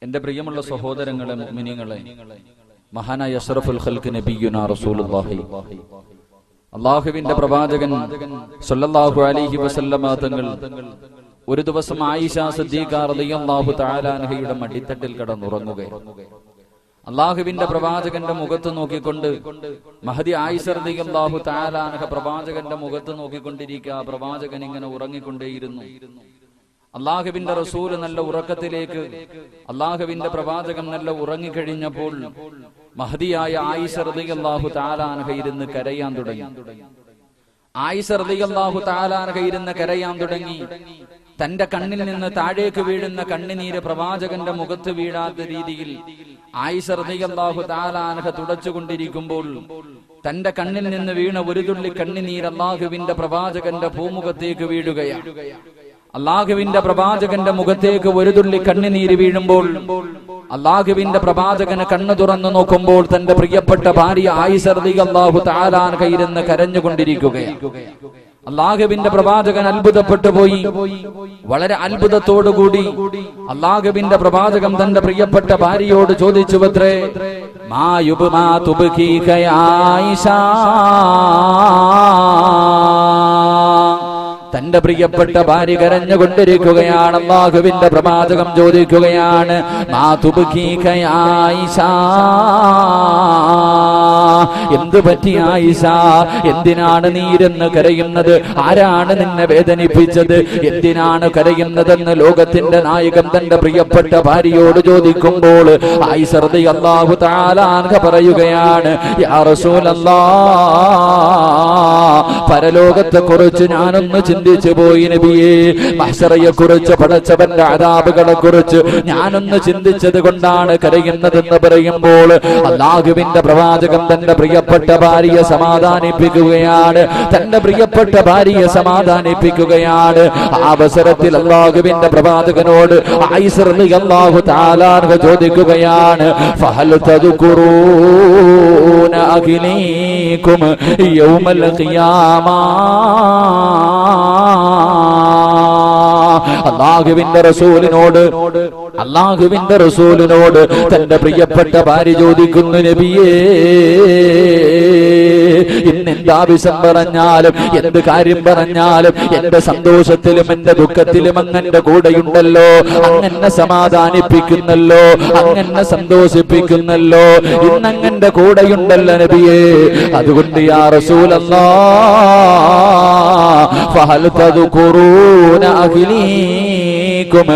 എന്റെ പ്രിയമുള്ള സഹോദരങ്ങളെ, മുഅ്മിനീങ്ങളെ, മഹാനായ അഷ്റഫുൽ ഖൽഖ് നബിയുനാ റസൂലുള്ളാഹി അല്ലാഹുവിന്റെ പ്രവാചകൻ സ്വല്ലല്ലാഹു അലൈഹി വസല്ലമ തങ്ങൾ ഒരു ദിവസം ആയിഷ സിദ്ദീഖ റളിയല്ലാഹു തആല അൻഹയുടെ മടിത്തട്ടിൽ കിടന്നുറങ്ങുകയാണ്. അല്ലാഹുവിന്റെ പ്രവാചകന്റെ മുഖത്ത് നോക്കിക്കൊണ്ട് മഹദി ആയിഷ റളിയല്ലാഹു തആല അൻഹ പ്രവാചകന്റെ മുഖത്ത് നോക്കിക്കൊണ്ടിരിക്കുക. പ്രവാചകൻ ഇങ്ങനെ ഉറങ്ങിക്കൊണ്ടേയിരുന്നു. അല്ലാഹുവിന്റെ റസൂൽ നല്ല ഉറക്കത്തിലേക്ക്, അല്ലാഹുവിന്റെ പ്രവാചകൻ നല്ല ഉറങ്ങിക്കഴിഞ്ഞപ്പോൾ മഹദിയായ ആയിഷ റളിയല്ലാഹു തആല അൻഹ ഇരുന്ന് കരയാൻ തുടങ്ങി. ആയിഷ റളിയല്ലാഹു തആല അൻഹ ഇരുന്ന് കരയാൻ തുടങ്ങി. തന്റെ കണ്ണിൽ നിന്ന് താഴേക്ക് വീഴുന്ന കണ്ണുനീര് പ്രവാചകന്റെ മുഖത്ത് വീഴാത്ത രീതിയിൽ ആയിഷ റളിയല്ലാഹു തആല അൻഹ തുടച്ചുകൊണ്ടിരിക്കുമ്പോൾ തന്റെ കണ്ണിൽ നിന്ന് വീണ ഒരു തുള്ളി കണ്ണുനീർ അല്ലാഹുവിന്റെ പ്രവാചകന്റെ ഭൂമുഖത്തേക്ക് വീഴുകയാണ്. അല്ലാഹുവിന്റെ പ്രവാചകന്റെ മുഖത്തേക്ക് ഒരു തുള്ളി കണ്ണുനീര് വീഴുമ്പോൾ അല്ലാഹുവിന്റെ പ്രവാചകന് കണ്ണു തുറന്നു നോക്കുമ്പോൾ തന്റെ പ്രിയപ്പെട്ട ഭാര്യ ആയിഷ റളിയല്ലാഹു തആല അൻഹ ഇരുന്ന് കരഞ്ഞുകൊണ്ടിരിക്കുകയാണ്. അല്ലാഹുവിന്റെ പ്രവാചകൻ അത്ഭുതപ്പെട്ടു പോയി. വളരെ അത്ഭുതത്തോടുകൂടി അല്ലാഹുവിന്റെ പ്രവാചകൻ തന്റെ പ്രിയപ്പെട്ട ഭാര്യയോട് ചോദിച്ചുവത്രേ, മാ യുബ്മാ തുബ്കീക യാ ആയിഷ. തന്റെ പ്രിയപ്പെട്ട ഭാര്യ കരഞ്ഞുകൊണ്ടിരിക്കുകയാണ്. അല്ലാഹുവിന്റെ പ്രവാചകൻ ചോദിക്കുകയാണ്, മാ തുബ്കീക യാ ആയിഷ, എന്തു പറ്റി ആയിഷ? എന്തിനാണ് നീ ഇരുന്ന് കരയുന്നത്? ആരാണ് നിന്നെ വേദനിപ്പിച്ചത്? എന്തിനാണ് കരയുന്നതെന്ന് ലോകത്തിന്റെ നായകൻ തന്റെ പ്രിയപ്പെട്ട ഭാര്യയോട് ചോദിക്കുമ്പോൾ ആയിഷ റളിയല്ലാഹു തആല അൻഹ പറയുകയാണ്, യാ റസൂലല്ലാഹ്, പരലോകത്തെ കുറിച്ച് ഞാനൊന്ന് ചിന്തിച്ചു പോയി നബിയേ. മഹ്ശറയെ കുറിച്ച്, പടച്ചവന്റെ അദാബുകളെ കുറിച്ച് ഞാനൊന്ന് ചിന്തിച്ചത് കൊണ്ടാണ് കരയുന്നതെന്ന് പറയുമ്പോൾ അല്ലാഹുവിന്റെ പ്രവാചകൻ തന്റെ പ്രിയപ്പെട്ട ഭാര്യയെ സമാധാനിപ്പിക്കുകയാണ്. തന്റെ പ്രിയപ്പെട്ട ഭാര്യയെ സമാധാനിപ്പിക്കുകയാണ്. ആ അവസരത്തിൽ അല്ലാഹുവിന്റെ പ്രവാചകനോട് ആയിഷ റളിയല്ലാഹു തആല അൻഹ ചോദിക്കുകയാണ്, ഫഹൽ തദ്കുറൂന അഖിലീകും യൗമൽ ഖിയാമ. അല്ലാഹുവിന്റെ റസൂലിനോട് തന്റെ പ്രിയപ്പെട്ട ഭാര്യ ചോദിക്കുന്നു, നബിയേ, ഇന്നെന്താവശ്യം പറഞ്ഞാലും എന്ത് കാര്യം പറഞ്ഞാലും എന്റെ സന്തോഷത്തിലും എന്റെ ദുഃഖത്തിലും അങ്ങന്റെ കൂടെയുണ്ടല്ലോ, അങ്ങനെ സമാധാനിപ്പിക്കുന്നല്ലോ, അങ്ങനെ സന്തോഷിപ്പിക്കുന്നല്ലോ, ഇന്നങ്ങന്റെ കൂടെയുണ്ടല്ലോ നബിയേ. അതുകൊണ്ട് യാ റസൂലല്ലാഹ്, ഫഹൽ തദ്കുറൂന അഖിലീകും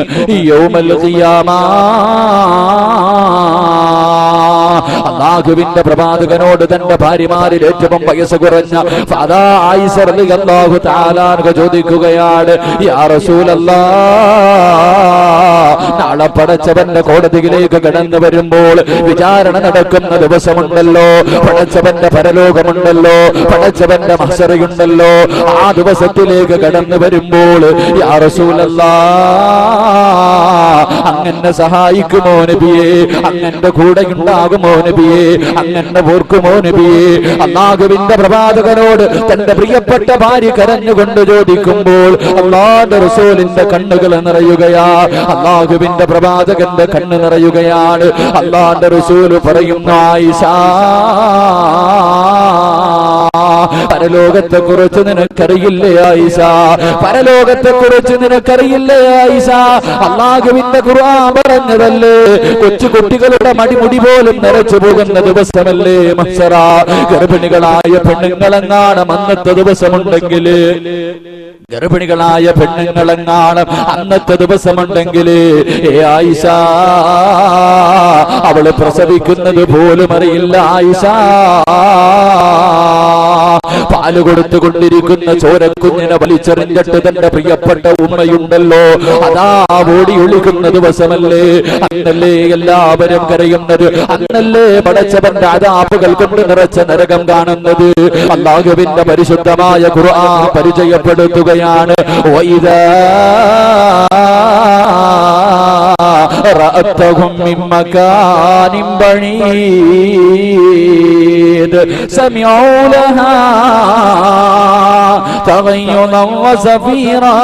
യൗമൽ ഖിയാമ. അല്ലാഹുവിന്റെ പ്രവാചകനോട് തന്റെ ഭാര്യമാരിൽ ഏറ്റവും വയസ്സ് കുറഞ്ഞ ഫാദാ ആയിഷ റളിയല്ലാഹു തആല അൻഹ ചോദിക്കുകയാണ്, യാ റസൂലല്ലാഹ്, നാളെ പടച്ചവന്റെ കോടതിയിലേക്ക് കടന്നു വരുമ്പോൾ വിചാരണ നടക്കുന്ന ദിവസമുണ്ടല്ലോ, പടച്ചവന്റെ പരലോകമുണ്ടല്ലോ, പടച്ചവന്റെ മഹ്ശറയുണ്ടല്ലോ. ആ ദിവസത്തിലേക്ക് കടന്നു വരുമ്പോൾ യാ റസൂലല്ലാഹ്, അങ്ങനെ സഹായിക്കുമോ നബിയേ? അങ്ങന്റെ കൂടെയുണ്ടാകുമോ നബിയേ? അങ്ങനെ ഓർക്കുമോ നബിയേ? അല്ലാഹുവിന്റെ പ്രവാചകനോട് തന്റെ പ്രിയപ്പെട്ട ഭാര്യ കരഞ്ഞുകൊണ്ട് ചോദിക്കുമ്പോൾ അല്ലാഹുവിന്റെ റസൂലിന്റെ കണ്ണുകൾ നിറയുകയാ, അല്ലാഹുവിന്റെ പ്രവാചകന്റെ കണ്ണ് നിറയുകയാണ്. അല്ലാഹുവിന്റെ റസൂൽ പറയുന്നു, ആയിഷ, പരലോകത്തെ കുറിച്ച് നിനക്കറിയില്ലേ ആയിഷ? പരലോകത്തെ കുറിച്ച് നിനക്കറിയില്ലേ ആയിഷ? അല്ലാഹുവിന്റെ ഖുർആൻ പറഞ്ഞതല്ലേ, കൊച്ചു കുട്ടികളുടെ മടിമുടി പോലും നരച്ചു പോകുന്ന ദിവസമല്ലേ മഹ്ശറ. ഗർഭിണികളായ പെണ്ണുങ്ങളെങ്ങാനും അന്നത്തെ ദിവസമുണ്ടെങ്കിൽ, ഗർഭിണികളായ പെണ്ണുങ്ങളെങ്ങാനും അന്നത്തെ ദിവസമുണ്ടെങ്കിൽ ഏ ആയിഷ, അവള് പ്രസവിക്കുന്നത് പോലും അറിയില്ല ആയിഷ. പാല് കൊടുത്തുകൊണ്ടിരിക്കുന്ന ചോരക്കുഞ്ഞിനെ വലിച്ചെറിഞ്ഞിട്ട് തന്റെ പ്രിയപ്പെട്ട ഉമ്മയുണ്ടല്ലോ, അതാ ഓടി ഒളിക്കുന്ന ദിവസമല്ലേ. അന്നല്ലേ എല്ലാവരും കരയുന്നത്, അന്നല്ലേ പടച്ചവന്റെ അദാബുകൾ കൊണ്ട് നിറച്ച നരകം കാണുന്നത്. അല്ലാഹുവിന്റെ പരിശുദ്ധമായ ഖുർആൻ പരിചയപ്പെടുത്തുകയാണ്, വഇദാ റഅതഹും മിൻ മകാനിൻ ബഈദ് സമിഊ ലഹാ തഗയ്യുദൻ വസഫീറാ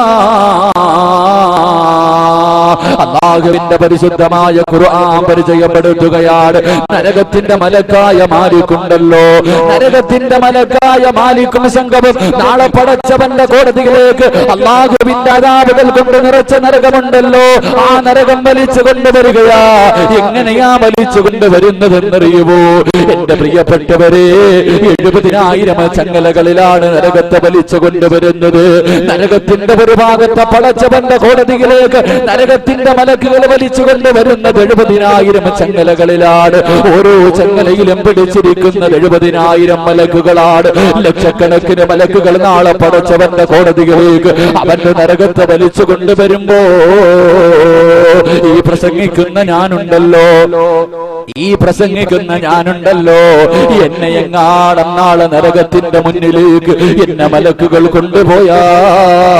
അല്ലാഹുവിന്റെ പരിശുദ്ധമായ ഖുർആൻ പരിചയപ്പെടുത്തുകയാണ്. നരകത്തിന്റെ മലക്കായ മാലിക്കുണ്ടല്ലോ, നരകത്തിന്റെ മലക്കായ മാലിക്കും സംഘവും നാളെ പടച്ചവന്റെ കോടതിയിലേക്ക് അല്ലാഹുവിന്റെ അദാബുകൾ കൊണ്ട് നിറച്ച നരകമുണ്ടല്ലോ, ആ നരകം വലിച്ചു കൊണ്ടുവരികയാ. എങ്ങനെയാ വലിച്ചു കൊണ്ടുവരുന്നതെന്നറിയുമോ എന്റെ പ്രിയപ്പെട്ടവരെ? 70,000 ചങ്ങലകളിലാണ് നരകത്തെ വലിച്ചു കൊണ്ടുവരുന്നത്. നരകത്തിന്റെ ഒരു ഭാഗത്തെ പടച്ചവന്റെ കോടതിയിലേക്ക് നരകത്തിന്റെ മലക്കുകൾ വലിച്ചു കൊണ്ടുവരുന്നത് 70,000 ചങ്ങലകളിലാണ്. ഓരോ ചങ്ങലയിലും പിടിച്ചിരിക്കുന്നത് 70,000 മലക്കുകളാണ്. ലക്ഷക്കണക്കിന് മലക്കുകൾ നാളെ പടച്ചവന്റെ കോടതിയിലേക്ക് അവന്റെ നരകത്തെ വലിച്ചു കൊണ്ടുവരുമ്പോ ഈ പ്രസംഗിക്കുന്ന ഞാനുണ്ടല്ലോ, ഈ പ്രസംഗിക്കുന്ന ഞാനുണ്ടല്ലോ, എന്നെ എങ്ങാടം നാളെ നരകത്തിന്റെ മുന്നിലേക്ക് എന്നെ മലക്കുകൾ കൊണ്ടുപോയാൽ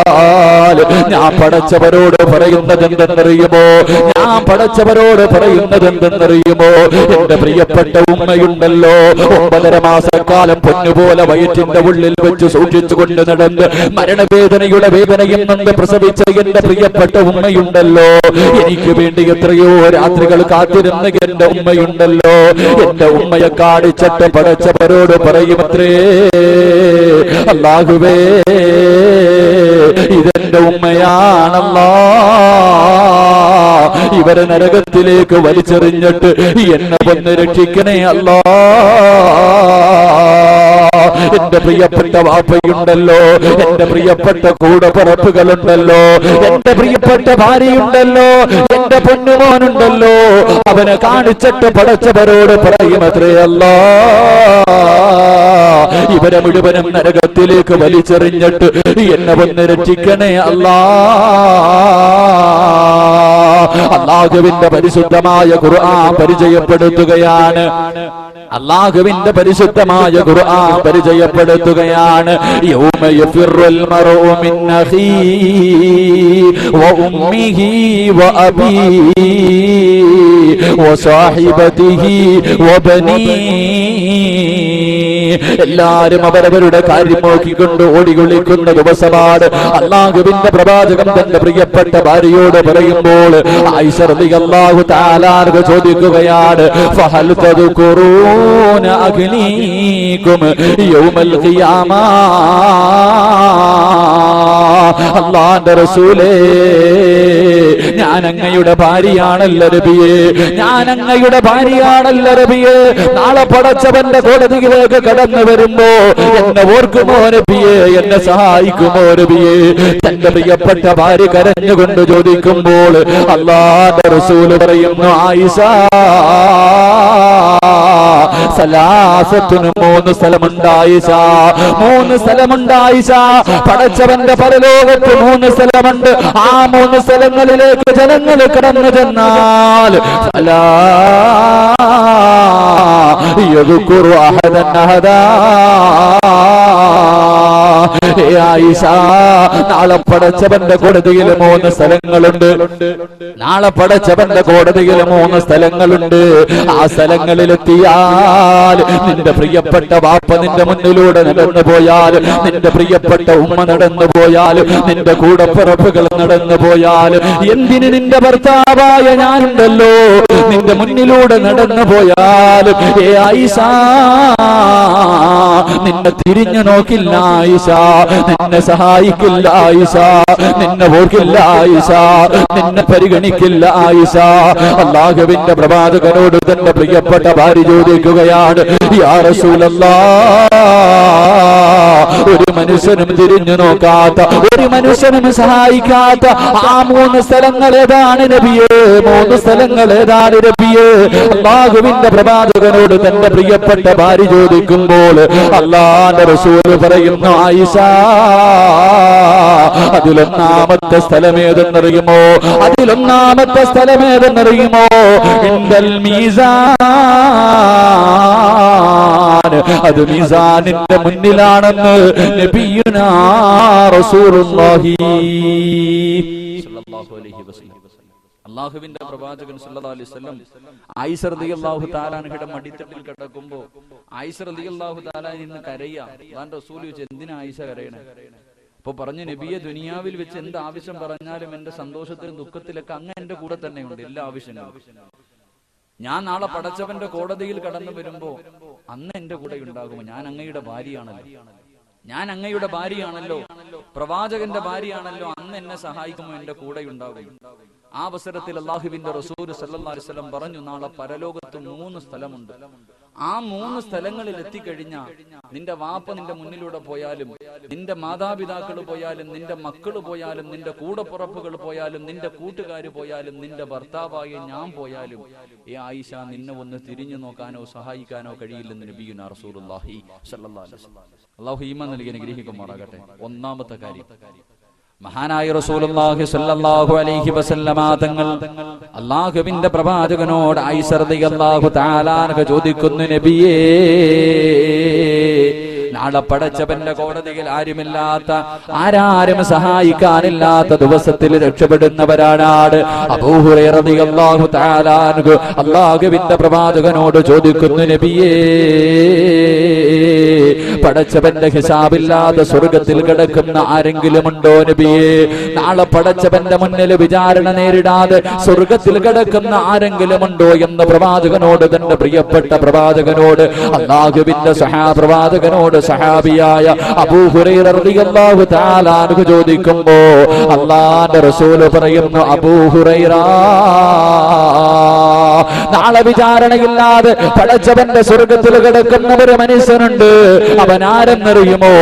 ഞാൻ പടച്ചവരോട് പറയുന്നത് എന്തെന്നറിയുമോ? ഞാൻ പടച്ചവരോട് പറയുന്നത് എന്തെന്നറിയുമോ? എന്റെ പ്രിയപ്പെട്ട ഉമ്മയുണ്ടല്ലോ, 9.5 മാസക്കാലം പൊന്നുപോലെ വയറ്റിന്റെ ഉള്ളിൽ വെച്ച് സൂക്ഷിച്ചു കൊണ്ട് നടന്ന് മരണവേദനയുടെ വേദനയും നന്ന് പ്രസവിച്ച എന്റെ പ്രിയപ്പെട്ട ഉമ്മയുണ്ടല്ലോ, എനിക്ക് വേണ്ടി എത്രയോ രാത്രികൾ കാത്തിരുന്ന എന്റെ ഉമ്മയുണ്ടല്ലോ, എന്റെ ഉമ്മയെ കാണിച്ചിട്ട് പടച്ചവരോട് പറയുമത്രേ, അല്ലാഹുവേ ഇതെന്റെ ഉമ്മയാണല്ലാ, ഇവരെ നരകത്തിലേക്ക് വലിച്ചെറിഞ്ഞിട്ട് എന്നെ ഒന്ന് രക്ഷിക്കണേ അല്ലാ. എന്റെ പ്രിയപ്പെട്ട വാപ്പയുണ്ടല്ലോ, എന്റെ പ്രിയപ്പെട്ട കൂടപ്പിറപ്പുകളുണ്ടല്ലോ, എന്റെ പ്രിയപ്പെട്ട ഭാര്യയുണ്ടല്ലോ, എന്റെ പൊന്നുമോനുണ്ടല്ലോ, അവനെ കാണിച്ചിട്ട് പടച്ചവരോട് പറയുമത്രേ, അല്ലാ ഇവരെ മുഴുവനും നരകത്തിലേക്ക് വലിച്ചെറിഞ്ഞിട്ട് എന്നെ ഒന്ന് രക്ഷിക്കണേ അല്ലാ. അല്ലാഹുവിന്റെ പരിശുദ്ധമായ ഖുർആൻ പരിചയപ്പെടുത്തുകയാണ്. അല്ലാഹുവിന്റെ പരിശുദ്ധമായ ഖുർആൻ പരിചയപ്പെടുത്തുകയാണ്. യൗമ യഫിറുൽ മർഉ മിൻ അഖീഹി വ ഉമ്മിഹി വ അബീഹി വ സാഹിബതിഹി വ ബനീഹി. എല്ലാരും അവരവരുടെ കാര്യം നോക്കിക്കൊണ്ട് ഓടികൊള്ളിക്കുന്ന ദിവസമാണ്. അല്ലാഹുവിന്റെ പ്രവാചകൻ തന്റെ പ്രിയപ്പെട്ട ഭാര്യയോട് പറയുമ്പോൾ ആയിഷ റളിയല്ലാഹു തആല ചോദിക്കുകയാണ്, ഫഹൽ തദ്കുറൂന അഗ്നീകും യൗമൽ ഖിയാമ. അല്ലാഹുവിന്റെ റസൂലേ, ഞാൻ അങ്ങയുടെ ഭാര്യയാണല്ലോ നബിയേ, ഞാൻ അങ്ങയുടെ ഭാര്യയാണല്ലോ നബിയേ, നാളെ പടച്ചവന്റെ കോടതിയിലേക്ക് കടന്നു വരുമ്പോ എന്നെ ഓർക്കുമോ നബിയേ, എന്നെ സഹായിക്കുമോ നബിയേ? തന്റെ പ്രിയപ്പെട്ട ഭാര്യ കരഞ്ഞുകൊണ്ട് ചോദിക്കുമ്പോൾ അല്ലാഹുവിന്റെ റസൂൽ പറയുന്നു, ആയിഷ സലാസത്തുന് 3 സ്ഥലമുണ്ട് ആയിഷ, 3 സ്ഥലമുണ്ട് ആയിഷ. പടച്ചവന്റെ പരലോകത്ത് 3 സ്ഥലമുണ്ട്. ആ 3 സ്ഥലങ്ങളിലേക്ക് ജനങ്ങൾ കടന്നു ചെന്നാൽ നാളെ പടച്ചവന്റെ കോടതിയിൽ 3 സ്ഥലങ്ങളുണ്ട്. നാളെ പടച്ചവന്റെ കോടതിയിൽ 3 സ്ഥലങ്ങളുണ്ട്. ആ സ്ഥലങ്ങളിലെത്തിയാൽ നിന്റെ പ്രിയപ്പെട്ട വാപ്പ നിന്റെ മുന്നിലൂടെ നടന്നു പോയാൽ, നിന്റെ പ്രിയപ്പെട്ട ഉമ്മ നടന്നു പോയാൽ, നിന്റെ കൂടപ്പിറപ്പുകൾ നടന്നു പോയാൽ, എന്തിന് നിന്റെ ഭർത്താവായ ഞാനുണ്ടല്ലോ നിന്റെ മുന്നിലൂടെ നടന്നു പോയാൽ, ഏ ആയിഷ നിന്നെ തിരിഞ്ഞു നോക്കില്ല ആയിഷ, നിന്നെ സഹായിക്കില്ല ആയിഷ, നിന്നെ ഓർക്കില്ല ആയിഷ, നിന്നെ പരിഗണിക്കില്ല ആയിഷ. അല്ലാഹുവിന്റെ പ്രവാചകനോട് തന്റെ പ്രിയപ്പെട്ട ഭാര്യ ചോദിക്കുകയാണ്, യാ റസൂലല്ലാഹ്, ഒരു മനുഷ്യനും തിരിഞ്ഞു നോക്കാത്ത, ഒരു മനുഷ്യനും സഹായിക്കാത്ത ആ 3 സ്ഥലങ്ങൾ ഏതാണ് നബിയേ? 3 സ്ഥലങ്ങൾ ഏതാണ് നബിയേ? അല്ലാഹുവിന്റെ പ്രവാചകനോട് തന്റെ പ്രിയപ്പെട്ട ഭാര്യ ചോദിക്കുമ്പോൾ അല്ലാഹുവിന്റെ റസൂൽ പറയുന്നു, ആയിഷ അതിലൊന്നാമത്തെ സ്ഥലമേതെന്നറിയുമോ? അതിലൊന്നാമത്തെ സ്ഥലമേതെന്നറിയുമോ? ഇൻദൽ മീസാൻ, അത് മീസാനിന്റെ മുന്നിലാണെന്ന് നബിയുനാ റസൂലുള്ളാഹി സ്വല്ലല്ലാഹു അലൈഹി വസല്ലം. അല്ലാഹുവിന്റെ പ്രവാചകൻ സല്ലല്ലാഹു അലൈഹി വസല്ലം ആയിഷ റളിയല്ലാഹു തആല അൻഹയുടെ മടിത്തട്ടിൽ കിടക്കുമ്പോൾ ആയിഷ റളിയല്ലാഹു തആല നിന്ന് കരയാ. അല്ലാഹുവിന്റെ റസൂൽ ചോദിച്ചു, എന്തിനാ ആയിഷ കരയണേ? അപ്പൊ പറഞ്ഞു, നബിയെ, ദുനിയാവിൽ വെച്ച് എന്ത് ആവശ്യം പറഞ്ഞാലും എന്റെ സന്തോഷത്തിലും ദുഃഖത്തിലൊക്കെ അങ്ങ് എന്റെ കൂടെ തന്നെയുണ്ട്, എല്ലാ ആവശ്യങ്ങളും. ഞാൻ നാളെ പടച്ചവന്റെ കോടതിയിൽ കടന്നു വരുമ്പോ അന്ന് എന്റെ കൂടെ ഉണ്ടാകുമോ? ഞാൻ അങ്ങയുടെ ഭാര്യയാണല്ലോ, പ്രവാചകന്റെ ഭാര്യയാണല്ലോ, അന്ന് എന്നെ സഹായിക്കുമോ, എന്റെ കൂടെ ഉണ്ടാകും. ആ അവസരത്തിൽ അല്ലാഹുവിന്റെ റസൂൽ സല്ലല്ലാഹു അലൈഹി വസല്ലം പറഞ്ഞു, നാളെ പരലോകത്ത് 3 സ്ഥലമുണ്ട്. ആ 3 സ്ഥലങ്ങളിൽ എത്തിക്കഴിഞ്ഞാൽ നിന്റെ വാപ്പ നിന്റെ മുന്നിലൂടെ പോയാലും, നിന്റെ മാതാപിതാക്കൾ പോയാലും, നിന്റെ മക്കൾ പോയാലും, നിന്റെ കൂടപ്പുറപ്പുകൾ പോയാലും, നിന്റെ കൂട്ടുകാർ പോയാലും, നിന്റെ ഭർത്താവായ ഞാൻ പോയാലും, ഏ ആയിഷ, നിന്നെ ഒന്ന് തിരിഞ്ഞു നോക്കാനോ സഹായിക്കാനോ കഴിയില്ലെന്ന് നബിയുനാ റസൂലുള്ളാഹി സ്വല്ലല്ലാഹു അലൈഹി വസല്ലം. അല്ലാഹു ഈമാൻ നൽകി അനുഗ്രഹിക്കുമാറാകട്ടെ. ഒന്നാമത്തെ കാര്യം, മഹാനായ റസൂലുള്ളാഹി സ്വല്ലല്ലാഹു അലൈഹി വസല്ലമ തങ്ങൾ അല്ലാഹുവിന്റെ പ്രവാചകനോട് ആയിഷ റളിയല്ലാഹു തആല അൻഹ ചോദിക്കുന്നു, നബിയേ, നാളെ പടച്ചവന്റെ കോടതിയിൽ ആരും സഹായിക്കാനില്ലാത്ത ദിവസത്തിൽ രക്ഷപ്പെടുന്നവരാണ് അബൂ ഹുറൈറ റളിയല്ലാഹു തആല അൻഹു അല്ലാഹുവിന്റെ പ്രവാചകനോട് ചോദിക്കുന്നു, നബിയേ, പടച്ചവന്റെ ഹിസാബില്ലാതെ സ്വർഗത്തിൽ കിടക്കുന്ന ആരെങ്കിലും ഉണ്ടോ നബിയേ? നാളെ പടച്ചവന്റെ മുന്നിൽ വിചാരണ നേരിടാതെ സ്വർഗത്തിൽ കിടക്കുന്ന ആരെങ്കിലും ഉണ്ടോ എന്ന് പ്രവാചകനോട്, തന്റെ പ്രിയപ്പെട്ട പ്രവാചകനോട്, അല്ലാഹുവിന്റെ പ്രവാചകനോട് സഹാബിയായ അബൂ ഹുറൈറ റളിയല്ലാഹു തആല അൻഹു ചോദിക്കുമ്പോ അല്ലാഹുവിന്റെ റസൂൽ പറയുന്നു, അബൂ ഹുറൈറ, നാളെ വിചാരണയില്ലാതെ പടച്ചവന്റെ സ്വർഗത്തിൽ കിടക്കുന്ന ഒരു മനുഷ്യനുണ്ട്. അവനാരെന്നറിയുമോ?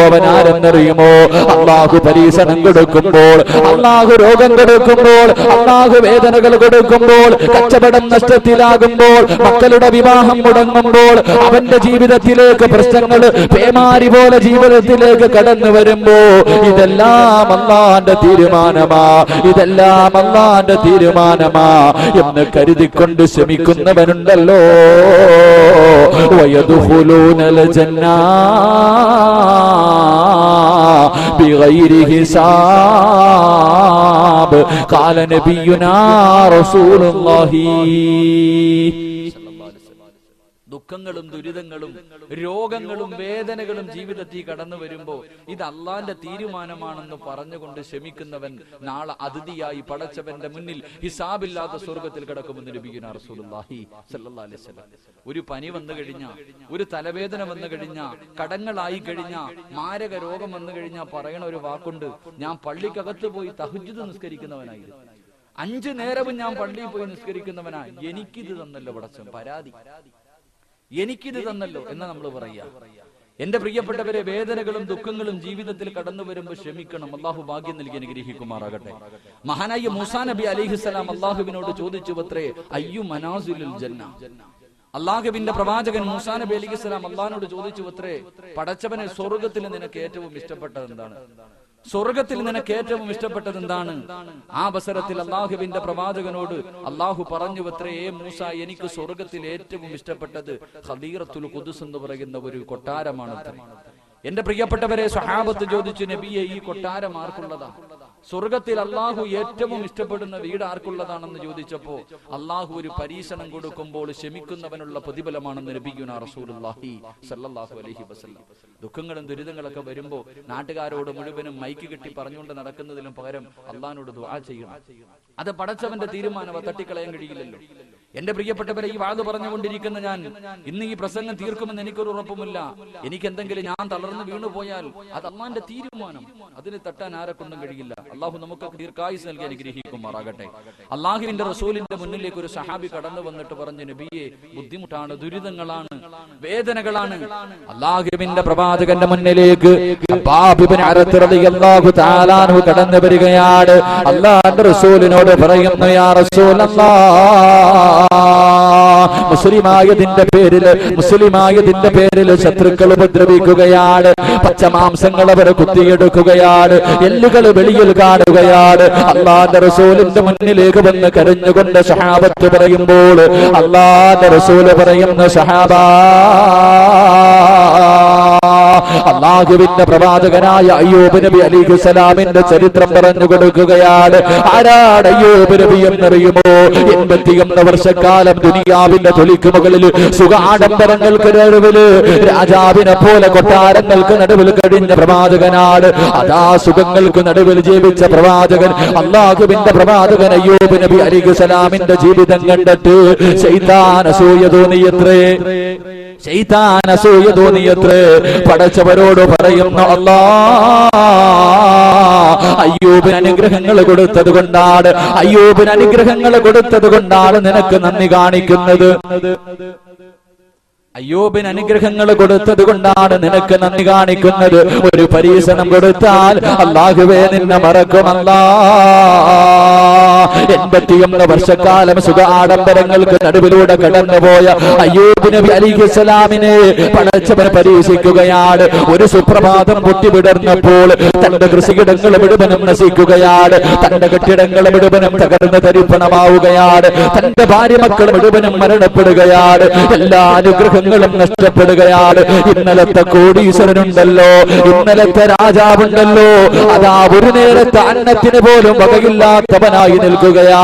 അല്ലാഹു പരീക്ഷണം കൊടുക്കുമ്പോൾ, അല്ലാഹു രോഗം കൊടുക്കുമ്പോൾ, അല്ലാഹു വേദനകൾ കൊടുക്കുമ്പോൾ, കച്ചവടം നഷ്ടത്തിലാകുമ്പോൾ, മക്കളുടെ വിവാഹം മുടങ്ങുമ്പോൾ, അവന്റെ ജീവിതത്തിലേക്ക് പ്രശ്നങ്ങൾ പേമാരി പോലെ ജീവിതത്തിലേക്ക് കടന്നു വരുമ്പോ ഇതെല്ലാം അല്ലാഹുവിന്റെ തീരുമാനമാ എന്ന് കരുതിക്കൊണ്ട് ശ്രമിക്കുന്നവനുണ്ടല്ലോ. വയദ്ഖുലൂനൽ ജന്ന ബിഗൈരി ഹിസാബ് ഖാല നബിയുനാ റസൂലുള്ളാഹി. ദുഃഖങ്ങളും ദുരിതങ്ങളും രോഗങ്ങളും വേദനകളും ജീവിതത്തിൽ കടന്നു വരുമ്പോ ഇത് അള്ളാന്റെ തീരുമാനമാണെന്ന് പറഞ്ഞുകൊണ്ട് ക്ഷമിക്കുന്നവൻ നാളെ അതിഥിയായി പടച്ചവന്റെ മുന്നിൽ ഹിസാബില്ലാത്ത സ്വർഗത്തിൽ കിടക്കുമെന്ന് നബിയുനാ റസൂലുള്ളാഹി സ്വല്ലല്ലാഹു അലൈഹി വസല്ലം. ഒരു പനി വന്നു കഴിഞ്ഞാൽ, ഒരു തലവേദന വന്നു കഴിഞ്ഞാൽ, കടങ്ങളായി കഴിഞ്ഞാൽ, മാരക രോഗം വന്നു കഴിഞ്ഞാൽ പറയണ ഒരു വാക്കുണ്ട്, ഞാൻ പള്ളിക്കകത്ത് പോയി തഹജ്ജുദ് നിസ്കരിക്കുന്നവനായിരുന്നു, 5 നേരവും ഞാൻ പള്ളിയിൽ പോയി നിസ്കരിക്കുന്നവനായി, എനിക്കിത് തന്നല്ലോ പടച്ചവൻ, പരാതി എനിക്കിത് തന്നല്ലോ എന്ന് നമ്മൾ പറയാ. എന്റെ പ്രിയപ്പെട്ടവരെ, വേദനകളും ദുഃഖങ്ങളും ജീവിതത്തിൽ കടന്നു വരുമ്പോൾ ക്ഷമിക്കണം. അല്ലാഹു ഭാഗ്യം നൽകി അനുഗ്രഹിക്കുമാറാകട്ടെ. മഹാനായ മൂസാ നബി അലൈഹിസ്സലാം അല്ലാഹുവിനോട് ചോദിച്ചു അത്രേ, അയ്യു മനാസിലുൽ ജന്ന. അല്ലാഹുവിന്റെ പ്രവാചകൻ മൂസാ നബി അലൈഹിസ്സലാം അല്ലാഹുവിനോട് ചോദിച്ചു അത്രേ, പടച്ചവനെ, സ്വർഗത്തിൽ നിനക്ക് ഏറ്റവും ഇഷ്ടപ്പെട്ടത് എന്താണ്? സ്വർഗത്തിൽ നിനക്ക് ഏറ്റവും ഇഷ്ടപ്പെട്ടത് എന്താണ്? ആ അവസരത്തിൽ അല്ലാഹുവിന്റെ പ്രവാചകനോട് അല്ലാഹു പറഞ്ഞു അത്രേ, മൂസ, എനിക്ക് സ്വർഗത്തിൽ ഏറ്റവും ഇഷ്ടപ്പെട്ടത് ഖദീറത്തുൽ ഖുദ്സ് എന്ന് പറയുന്ന ഒരു കൊട്ടാരമാണ്. എന്റെ പ്രിയപ്പെട്ടവരെ, സ്വഹാബത്ത് ചോദിച്ചു, നബിയെ, ഈ കൊട്ടാരം ആർക്കുള്ളതാ? സ്വർഗത്തിൽ അല്ലാഹു ഏറ്റവും ഇഷ്ടപ്പെടുന്ന വീട് ആർക്കുള്ളതാണെന്ന് ചോദിച്ചപ്പോ അല്ലാഹു ഒരു പരീക്ഷണം കൊടുക്കുമ്പോൾ ക്ഷമിക്കുന്നവനുള്ള പ്രതിഫലമാണെന്ന് നബിയുനാ റസൂലുള്ളാഹി സ്വല്ലല്ലാഹു അലൈഹി വസല്ലം. ദുഃഖങ്ങളും ദുരിതങ്ങളൊക്കെ വരുമ്പോ നാട്ടുകാരോട് മുഴുവനും മൈക്ക് കെട്ടി പറഞ്ഞുകൊണ്ട് നടക്കുന്നതിലും പകരം അല്ലാഹുവിനോട് ദുആ ചെയ്യണം. അത് പടച്ചവന്റെ തീരുമാനം, തട്ടിക്കളയാൻ കഴിയില്ലല്ലോ. എന്റെ പ്രിയപ്പെട്ടവരെ, ഈ വാദ് പറഞ്ഞുകൊണ്ടിരിക്കുന്ന ഞാൻ ഇന്ന് ഈ പ്രസംഗം തീർക്കുമെന്ന് എനിക്കൊരു ഉറപ്പുമില്ല. എനിക്ക് എന്തെങ്കിലും ഞാൻ തളർന്നു വീണുപോയാൽ അത് അല്ലാഹുവിന്റെ തീരുമാനം, അതിന് തട്ടാൻ ആരെക്കൊണ്ടും കഴിയില്ല. അല്ലാഹു നമുക്ക് ദീർഘായുസ് നൽകി അനുഗ്രഹിക്കുമാറാകട്ടെ. അല്ലാഹുവിന്റെ റസൂലിന്റെ മുന്നിലേക്ക് ഒരു സഹാബി കടന്നു വന്നിട്ട് പറഞ്ഞു, നബിയെ, ബുദ്ധിമുട്ടാണ്, ദുരിതങ്ങളാണ്, വേദനകളാണ്. അല്ലാഹുവിന്റെ പ്രവാചകന്റെ മുന്നിലേക്ക് കടന്നു വരികയാണ്. അല്ലാഹുവിന്റെ റസൂലിനോട് പറയുന്നു, യാ റസൂലല്ലാഹ്, മുസ്ലിമായതിന്റെ പേരിൽ ശത്രുക്കൾ ഉപദ്രവിക്കുകയാണ്, പച്ചമാംസങ്ങൾ അവർ കുത്തിയെടുക്കുകയാണ്, എല്ലുകൾ വെളിയിൽ കാണുകയാണ്. അല്ലാഹുവിന്റെ റസൂലിന്റെ മുന്നിലേക്ക് വന്ന് കരഞ്ഞുകൊണ്ട് സഹാബത്ത് പറയുമ്പോൾ അല്ലാഹുവിന്റെ റസൂൽ പറയുന്ന, സഹാബാ, അല്ലാഹുവിന്റെ പ്രവാചകനായ അയ്യൂബ് നബി അലൈഹിസ്സലാമിന്റെ ചരിത്രം പറഞ്ഞു കൊടുക്കുകയാണ്. ആരാണ് അയ്യൂബ് നബി എന്നറിയുമോ? 81 വർഷക്കാലം ദുനിയാവിന്റെ തൊലിക്ക് മുകളിൽ സുഖ ആഡംബരങ്ങൾക്ക് നടുവില് രാജാവിനെ പോലെ കൊട്ടാരങ്ങൾക്ക് നടുവിൽ കഴിഞ്ഞ പ്രവാചകനാണ്. അതാ സുഖങ്ങൾക്ക് നടുവിൽ ജീവിച്ച പ്രവാചകൻ, അല്ലാഹുവിന്റെ പ്രവാചകൻ അയ്യൂബ് നബി അലൈഹിസ്സലാമിന്റെ ജീവിതം കണ്ടിട്ട് ശൈത്താൻ അസൂയ തോന്നിയത്രേ. ശൈത്താൻ അസൂയ തോന്നിയത്രേ. പടച്ചവരോട് പറയുന്നു, അയ്യൂബിന് അനുഗ്രഹങ്ങൾ കൊടുത്തത് കൊണ്ടാണ്, അയ്യൂബിന് അനുഗ്രഹങ്ങൾ കൊടുത്തത് കൊണ്ടാണ് നിനക്ക് നന്ദി കാണിക്കുന്നത്. അയ്യൂബിന് അനുഗ്രഹങ്ങൾ കൊടുത്തത് കൊണ്ടാണ് നിനക്ക് നന്ദി കാണിക്കുന്നത്. ഒരു പരീക്ഷണം കൊടുത്താൽ അല്ലാഹുവേ നിന്നെ മറക്കുമല്ല. 81 വർഷക്കാലം സുഖ ആഡംബരങ്ങൾക്ക് നടുവിലൂടെ കടന്നുപോയ അയ്യൂബ് നബി അലൈഹിസ്സലാമിനെ പടച്ചവൻ പരീക്ഷിക്കുകയാണ്. ഒരു സുപ്രഭാതം പൊട്ടിവിടർന്നപ്പോൾ തന്റെ കൃഷിയിടങ്ങൾ മുഴുവനും നശിക്കുകയാണ്. തന്റെ കെട്ടിടങ്ങൾ മുഴുവനും തകർന്ന് തരിപ്പണമാവുകയാണ്. തന്റെ ഭാര്യ മക്കൾ മുഴുവനും മരണപ്പെടുകയാണ്. എല്ലാ അനുഗ്രഹങ്ങളും നഷ്ടപ്പെടുകയാണ്. ഇന്നലത്തെ കോടീശ്വരനുണ്ടല്ലോ, ഇന്നലത്തെ രാജാവുണ്ടല്ലോ, അതാ ഒരു നേരത്തെ അന്നത്തിന് പോലും വകയില്ലാത്തവനായി നിൽക്കുകയാ.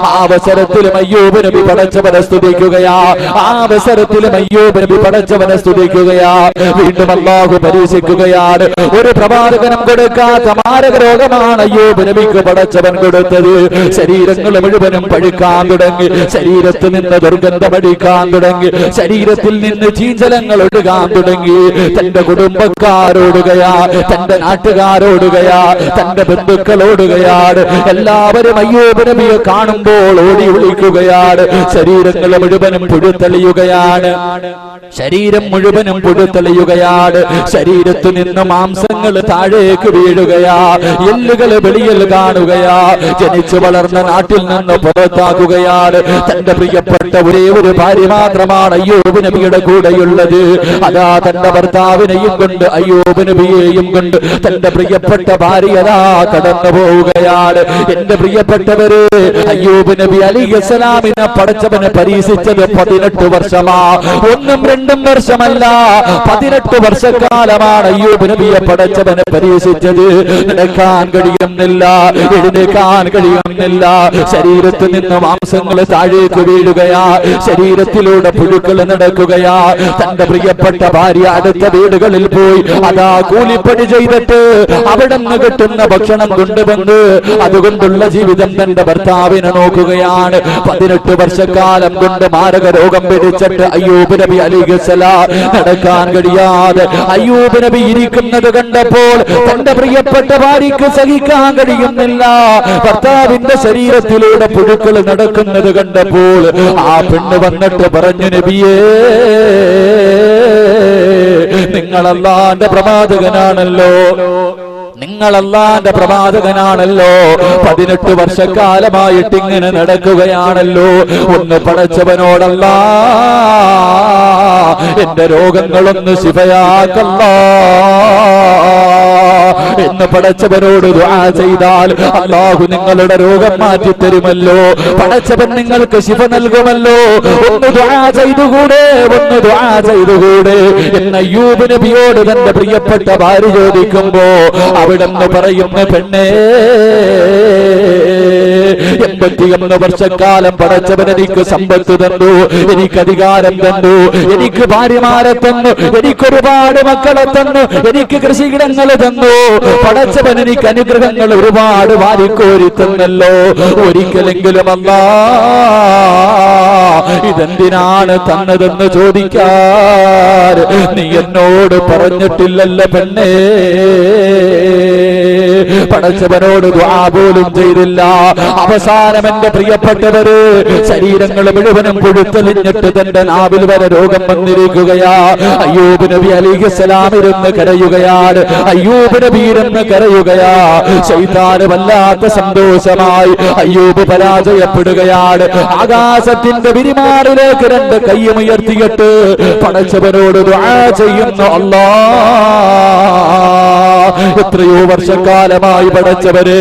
ആ അവസരത്തിലും അയ്യൂബ് നബി പടച്ചവനെ സ്തുതിക്കുകയാ. ആ അവസരത്തിലും അയ്യൂബ് നബി പടച്ചവനെ സ്തുതിക്കുകയാ. വീണ്ടും അല്ലാഹു പരീക്ഷിക്കുകയാണ്. ഒരു പ്രവാചകനും കൊടുക്കാത്ത മാരക രോഗമാണ് അയ്യൂബ് നബിക്ക് പടച്ചവൻ കൊടുത്തത്. ശരീരങ്ങൾ മുഴുവനും പഴുക്കാൻ തുടങ്ങി, ശരീരത്തിൽ നിന്ന് ദുർഗന്ധമടിക്കാൻ തുടങ്ങി, ശരീരത്തിൽ നിന്ന് ചീഞ്ചലങ്ങൾ ഒഴുകാൻ തുടങ്ങി. തന്റെ കുടുംബക്കാരോടുകയാ, തന്റെ നാട്ടുകാരോടുകയാ, തന്റെ ബന്ധുക്കളോടുകയാണ്. എല്ലാവരും അയ്യൂബ് നബിയെ കാണുമ്പോൾ ഓടി വിളിക്കുകയാണ്. ശരീരങ്ങൾ മുഴുവനും പുഴുത്തെളിയുകയാണ്. ശരീരം മുഴുവനും പുഴുത്തെളിയുകയാണ്. ശരീരത്തു നിന്ന് മാംസങ്ങൾ താഴേക്ക് വീഴുകയാ. എല്ലുകൾ വെളിയിൽ കാണുകയാ. ജനിച്ചു വളർന്ന നാട്ടിൽ നിന്ന് പുറത്താക്കുകയാണ്. തന്റെ പ്രിയപ്പെട്ട ഒരേ ഒരു ഭാര്യ മാത്രമാണ് അയ്യൂബ് നബിയുടെ കൂടെയുള്ളത്. അതാ തന്റെ ഭർത്താവിനെയും കൊണ്ട് അയ്യൂബ് നബിയെയും കൊണ്ട് തന്റെ പ്രിയപ്പെട്ട ഭാര്യതാ കടന്നു പോവുകയാണ്. എന്റെ പ്രിയപ്പെട്ടവര്, അയ്യൂബ് നബി അലൈഹിസ്സലാമിനെ പടച്ചവനെ പരീക്ഷിച്ചത് 18 വർഷമാ. 1-2 വർഷമല്ല, 18 വർഷക്കാലമാണ് അയ്യൂബ് നബിയെ പടച്ചവനെ പരീക്ഷിച്ചത്. നടക്കാൻ കഴിയുന്നില്ല, എഴുന്നേക്കാൻ കഴിയുന്നില്ല. ശരീരത്തിൽ നിന്ന് മാംസങ്ങൾ താഴേക്ക് വീഴുകയാ. ശരീരത്തിലൂടെ പുഴുക്കൾ നടക്കുകയാ. തന്റെ പ്രിയപ്പെട്ട ഭാര്യ അടുത്ത വീടുകളിൽ പോയി അതാ കൂലിപ്പണി ചെയ്തിട്ട് അവിടെ നിന്ന് കിട്ടുന്ന ഭക്ഷണം കൊണ്ടുവന്ന് അതുകൊണ്ടുള്ള ജീവിതം തന്റെ ഭർത്താവിനെ നോക്കുകയാണ്. 18 വർഷക്കാലം കൊണ്ട് മാരക രോഗം പിടിച്ചിട്ട് അയ്യൂബ് നബി അലൈഹിസ്സലാം നടക്കാൻ കഴിയാതെ അയ്യൂബ് നബി ഇരിക്കുന്നത് കണ്ടപ്പോൾ തന്റെ പ്രിയപ്പെട്ട ഭാര്യയ്ക്ക് സഹിക്കാൻ കഴിയുന്നില്ല. ഭർത്താവിന്റെ ശരീരത്തിലൂടെ പുഴുക്കൾ നടക്കുന്നത് കണ്ടപ്പോൾ ആ പെണ്ണ് വന്നിട്ട് പറഞ്ഞു, നബിയേ, നിങ്ങൾ അല്ലാഹുവിന്റെ പ്രവാചകനാണല്ലോ, നിങ്ങൾ അല്ലാഹുവിന്റെ പ്രവാചകനാണല്ലോ. 18 വർഷക്കാലമായിട്ട് ഇങ്ങനെ നടക്കുകയാണല്ലോ. ഒന്ന് പടച്ചവനോടല്ല, എന്റെ രോഗങ്ങളൊന്ന് ശിഫയാക്കല്ലാ എന്ന് പടച്ചവനോട് ദുആ ചെയ്താൽ അല്ലാഹു നിങ്ങളുടെ രോഗം മാറ്റി തരുമല്ലോ. പടച്ചവൻ നിങ്ങൾക്ക് ശിഫ നൽകുമല്ലോ. ഒന്ന് ദുആ ചെയ്തുകൂടെ, ഒന്ന് ദുആ ചെയ്തുകൂടെ എന്ന് അയ്യൂബ് നബിയോട് തന്റെ പ്രിയപ്പെട്ട ഭാര്യ ചോദിക്കുമ്പോ അവിടെന്ന് പറയുന്ന, പെണ്ണേ, 81 വർഷക്കാലം പടച്ചവൻ എനിക്ക് സമ്പത്ത് തന്നു, എനിക്ക് അധികാരം തന്നു, എനിക്ക് ഭാര്യമാരെ തന്നു, എനിക്കൊരുപാട് മക്കളെ തന്നു, എനിക്ക് കൃഷിയിടങ്ങൾ തന്നു. പടച്ചവൻ എനിക്ക് അനുഗ്രഹങ്ങൾ ഒരുപാട് വാരിക്കോരി തന്നല്ലോ. ഒരിക്കലെങ്കിലും അല്ലാഹ് ഇതെന്തിനാണ് തന്നതെന്ന് ചോദിക്കാൻ നീ എന്നോട് പറഞ്ഞിട്ടില്ലല്ലോ പെണ്ണേ. പടച്ചവനോട് ദുആ പോലും ചെയ്തില്ല. അവസാനം എന്റെ പ്രിയപ്പെട്ടവര്, ശരീരങ്ങൾ മുഴുവനും പുഴുത്തെളിഞ്ഞിട്ട് തന്റെ നാവിൽ വരെ രോഗം വന്നിരിക്കുകയാ. അയ്യൂബ് നബി അലൈഹിസ്സലാം ഇരുന്ന് കരയുകയാണ്. അയ്യൂബ് നബി ഇരുന്ന് കരയുകയാ. ശൈത്താന് വല്ലാത്ത സന്തോഷമായി. അയ്യൂബ് പരാജയപ്പെടുകയാണ്. ആകാശത്തിന്റെ വിരിമാറിലേക്ക് 2 കൈയും ഉയർത്തിയിട്ട് പടച്ചവനോട് ദുആ ചെയ്യുന്നു, അല്ലാഹ് എത്രയോ വർഷക്കാലമായി പടച്ചവര്,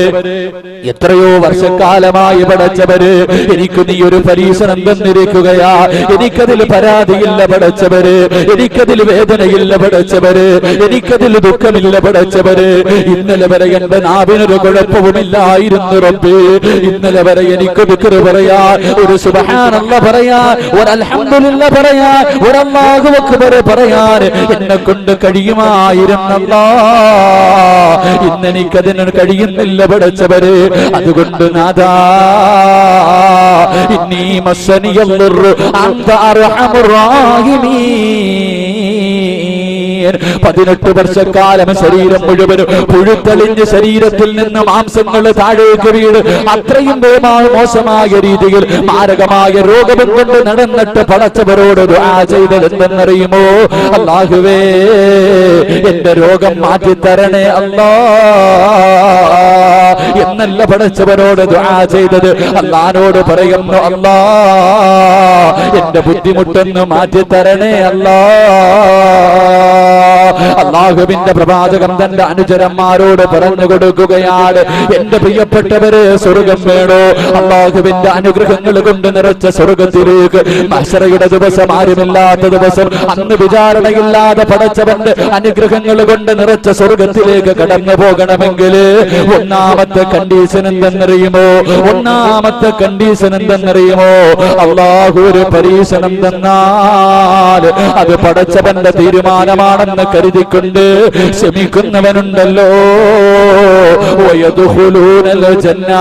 എത്രയോ വർഷക്കാലമായി പടച്ചവര് എനിക്ക് നീ ഒരു പരീക്ഷണം തന്നിരിക്കുകയാ. എനിക്കതിൽ പരാതിയില്ല പടച്ചവര്, എനിക്കതിൽ വേദനയില്ല പടച്ചവര്, എനിക്കതിൽ ദുഃഖമില്ല പടച്ചവര്. ഇന്നലെ വരെ എന്റെ നാവിനൊരു കുഴപ്പവുമില്ലായിരുന്നു റബ്ബേ. ഇന്നലെ വരെ എനിക്ക് ദിക്ർ പറയാ, ഒരു സുബ്ഹാനല്ലാഹ് പറയാ, ഒരു അൽഹംദുലില്ലാഹ് പറയാ, ഒരു അല്ലാഹു അക്ബർ പറയാൻ എന്നെ കൊണ്ട് കഴിയുമായിരുന്നല്ലാ. ഇന്നെനിക്കതിന് കഴിയുന്നില്ല പടച്ചവര്. അതുകൊണ്ട് നാദാ ഇന്നീ മസ്സനിയൽ അൻത അർഹമുർ റഹീമീൻ. 18 വർഷക്കാലം ശരീരം മുഴുവനും പുഴുത്തളിഞ്ഞ് ശരീരത്തിൽ നിന്ന് മാംസങ്ങൾ താഴേക്ക് വീട് അത്രയും മോശമായ രീതിയിൽ മാരകമായ രോഗം കൊണ്ട് നടന്നിട്ട് പടച്ചവരോട് ദുആ ചെയ്തത് എന്തെന്നറിയുമോ? അല്ലാഹുവേ എന്റെ രോഗം മാറ്റിത്തരണേ അല്ലാ എന്നല്ല പടച്ചവരോട് ദുആ ചെയ്തത്. അല്ലാഹുവോട് പറയുന്നു, അല്ലാ എന്റെ ബുദ്ധിമുട്ടൊന്ന് മാറ്റിത്തരണേ അല്ലാ. അല്ലാഹുവിന്റെ പ്രവാചകൻ തന്റെ അനുചരന്മാരോട് പറഞ്ഞു കൊടുക്കുകയാണ്, എന്റെ പ്രിയപ്പെട്ടവരെ സ്വർഗം വേണോ? അല്ലാഹുവിന്റെ അനുഗ്രഹങ്ങൾ കൊണ്ട് നിറച്ച സ്വർഗത്തിലേക്ക് മഹ്ശറയുടെ ദിവസം, ആരുമില്ലാത്ത ദിവസം, അന്ന് വിചാരണയില്ലാതെ പടച്ചവന്റെ അനുഗ്രഹങ്ങൾ കൊണ്ട് നിറച്ച സ്വർഗത്തിലേക്ക് കടന്നു പോകണമെങ്കിൽ ഒന്നാമത്തെ കണ്ടീഷൻ എന്തെന്നറിയുമോ? ഒന്നാമത്തെ കണ്ടീഷൻ എന്തെന്നറിയുമോ? അല്ലാഹു ഒരു പരീക്ഷണം തന്നാൽ അത് പടച്ചവന്റെ തീരുമാനമാണെന്ന് കരുതിക്കൊണ്ട് ക്ഷമിക്കുന്നവനുണ്ടല്ലോ. വയദ്ഖുലൂനൽ ജന്ന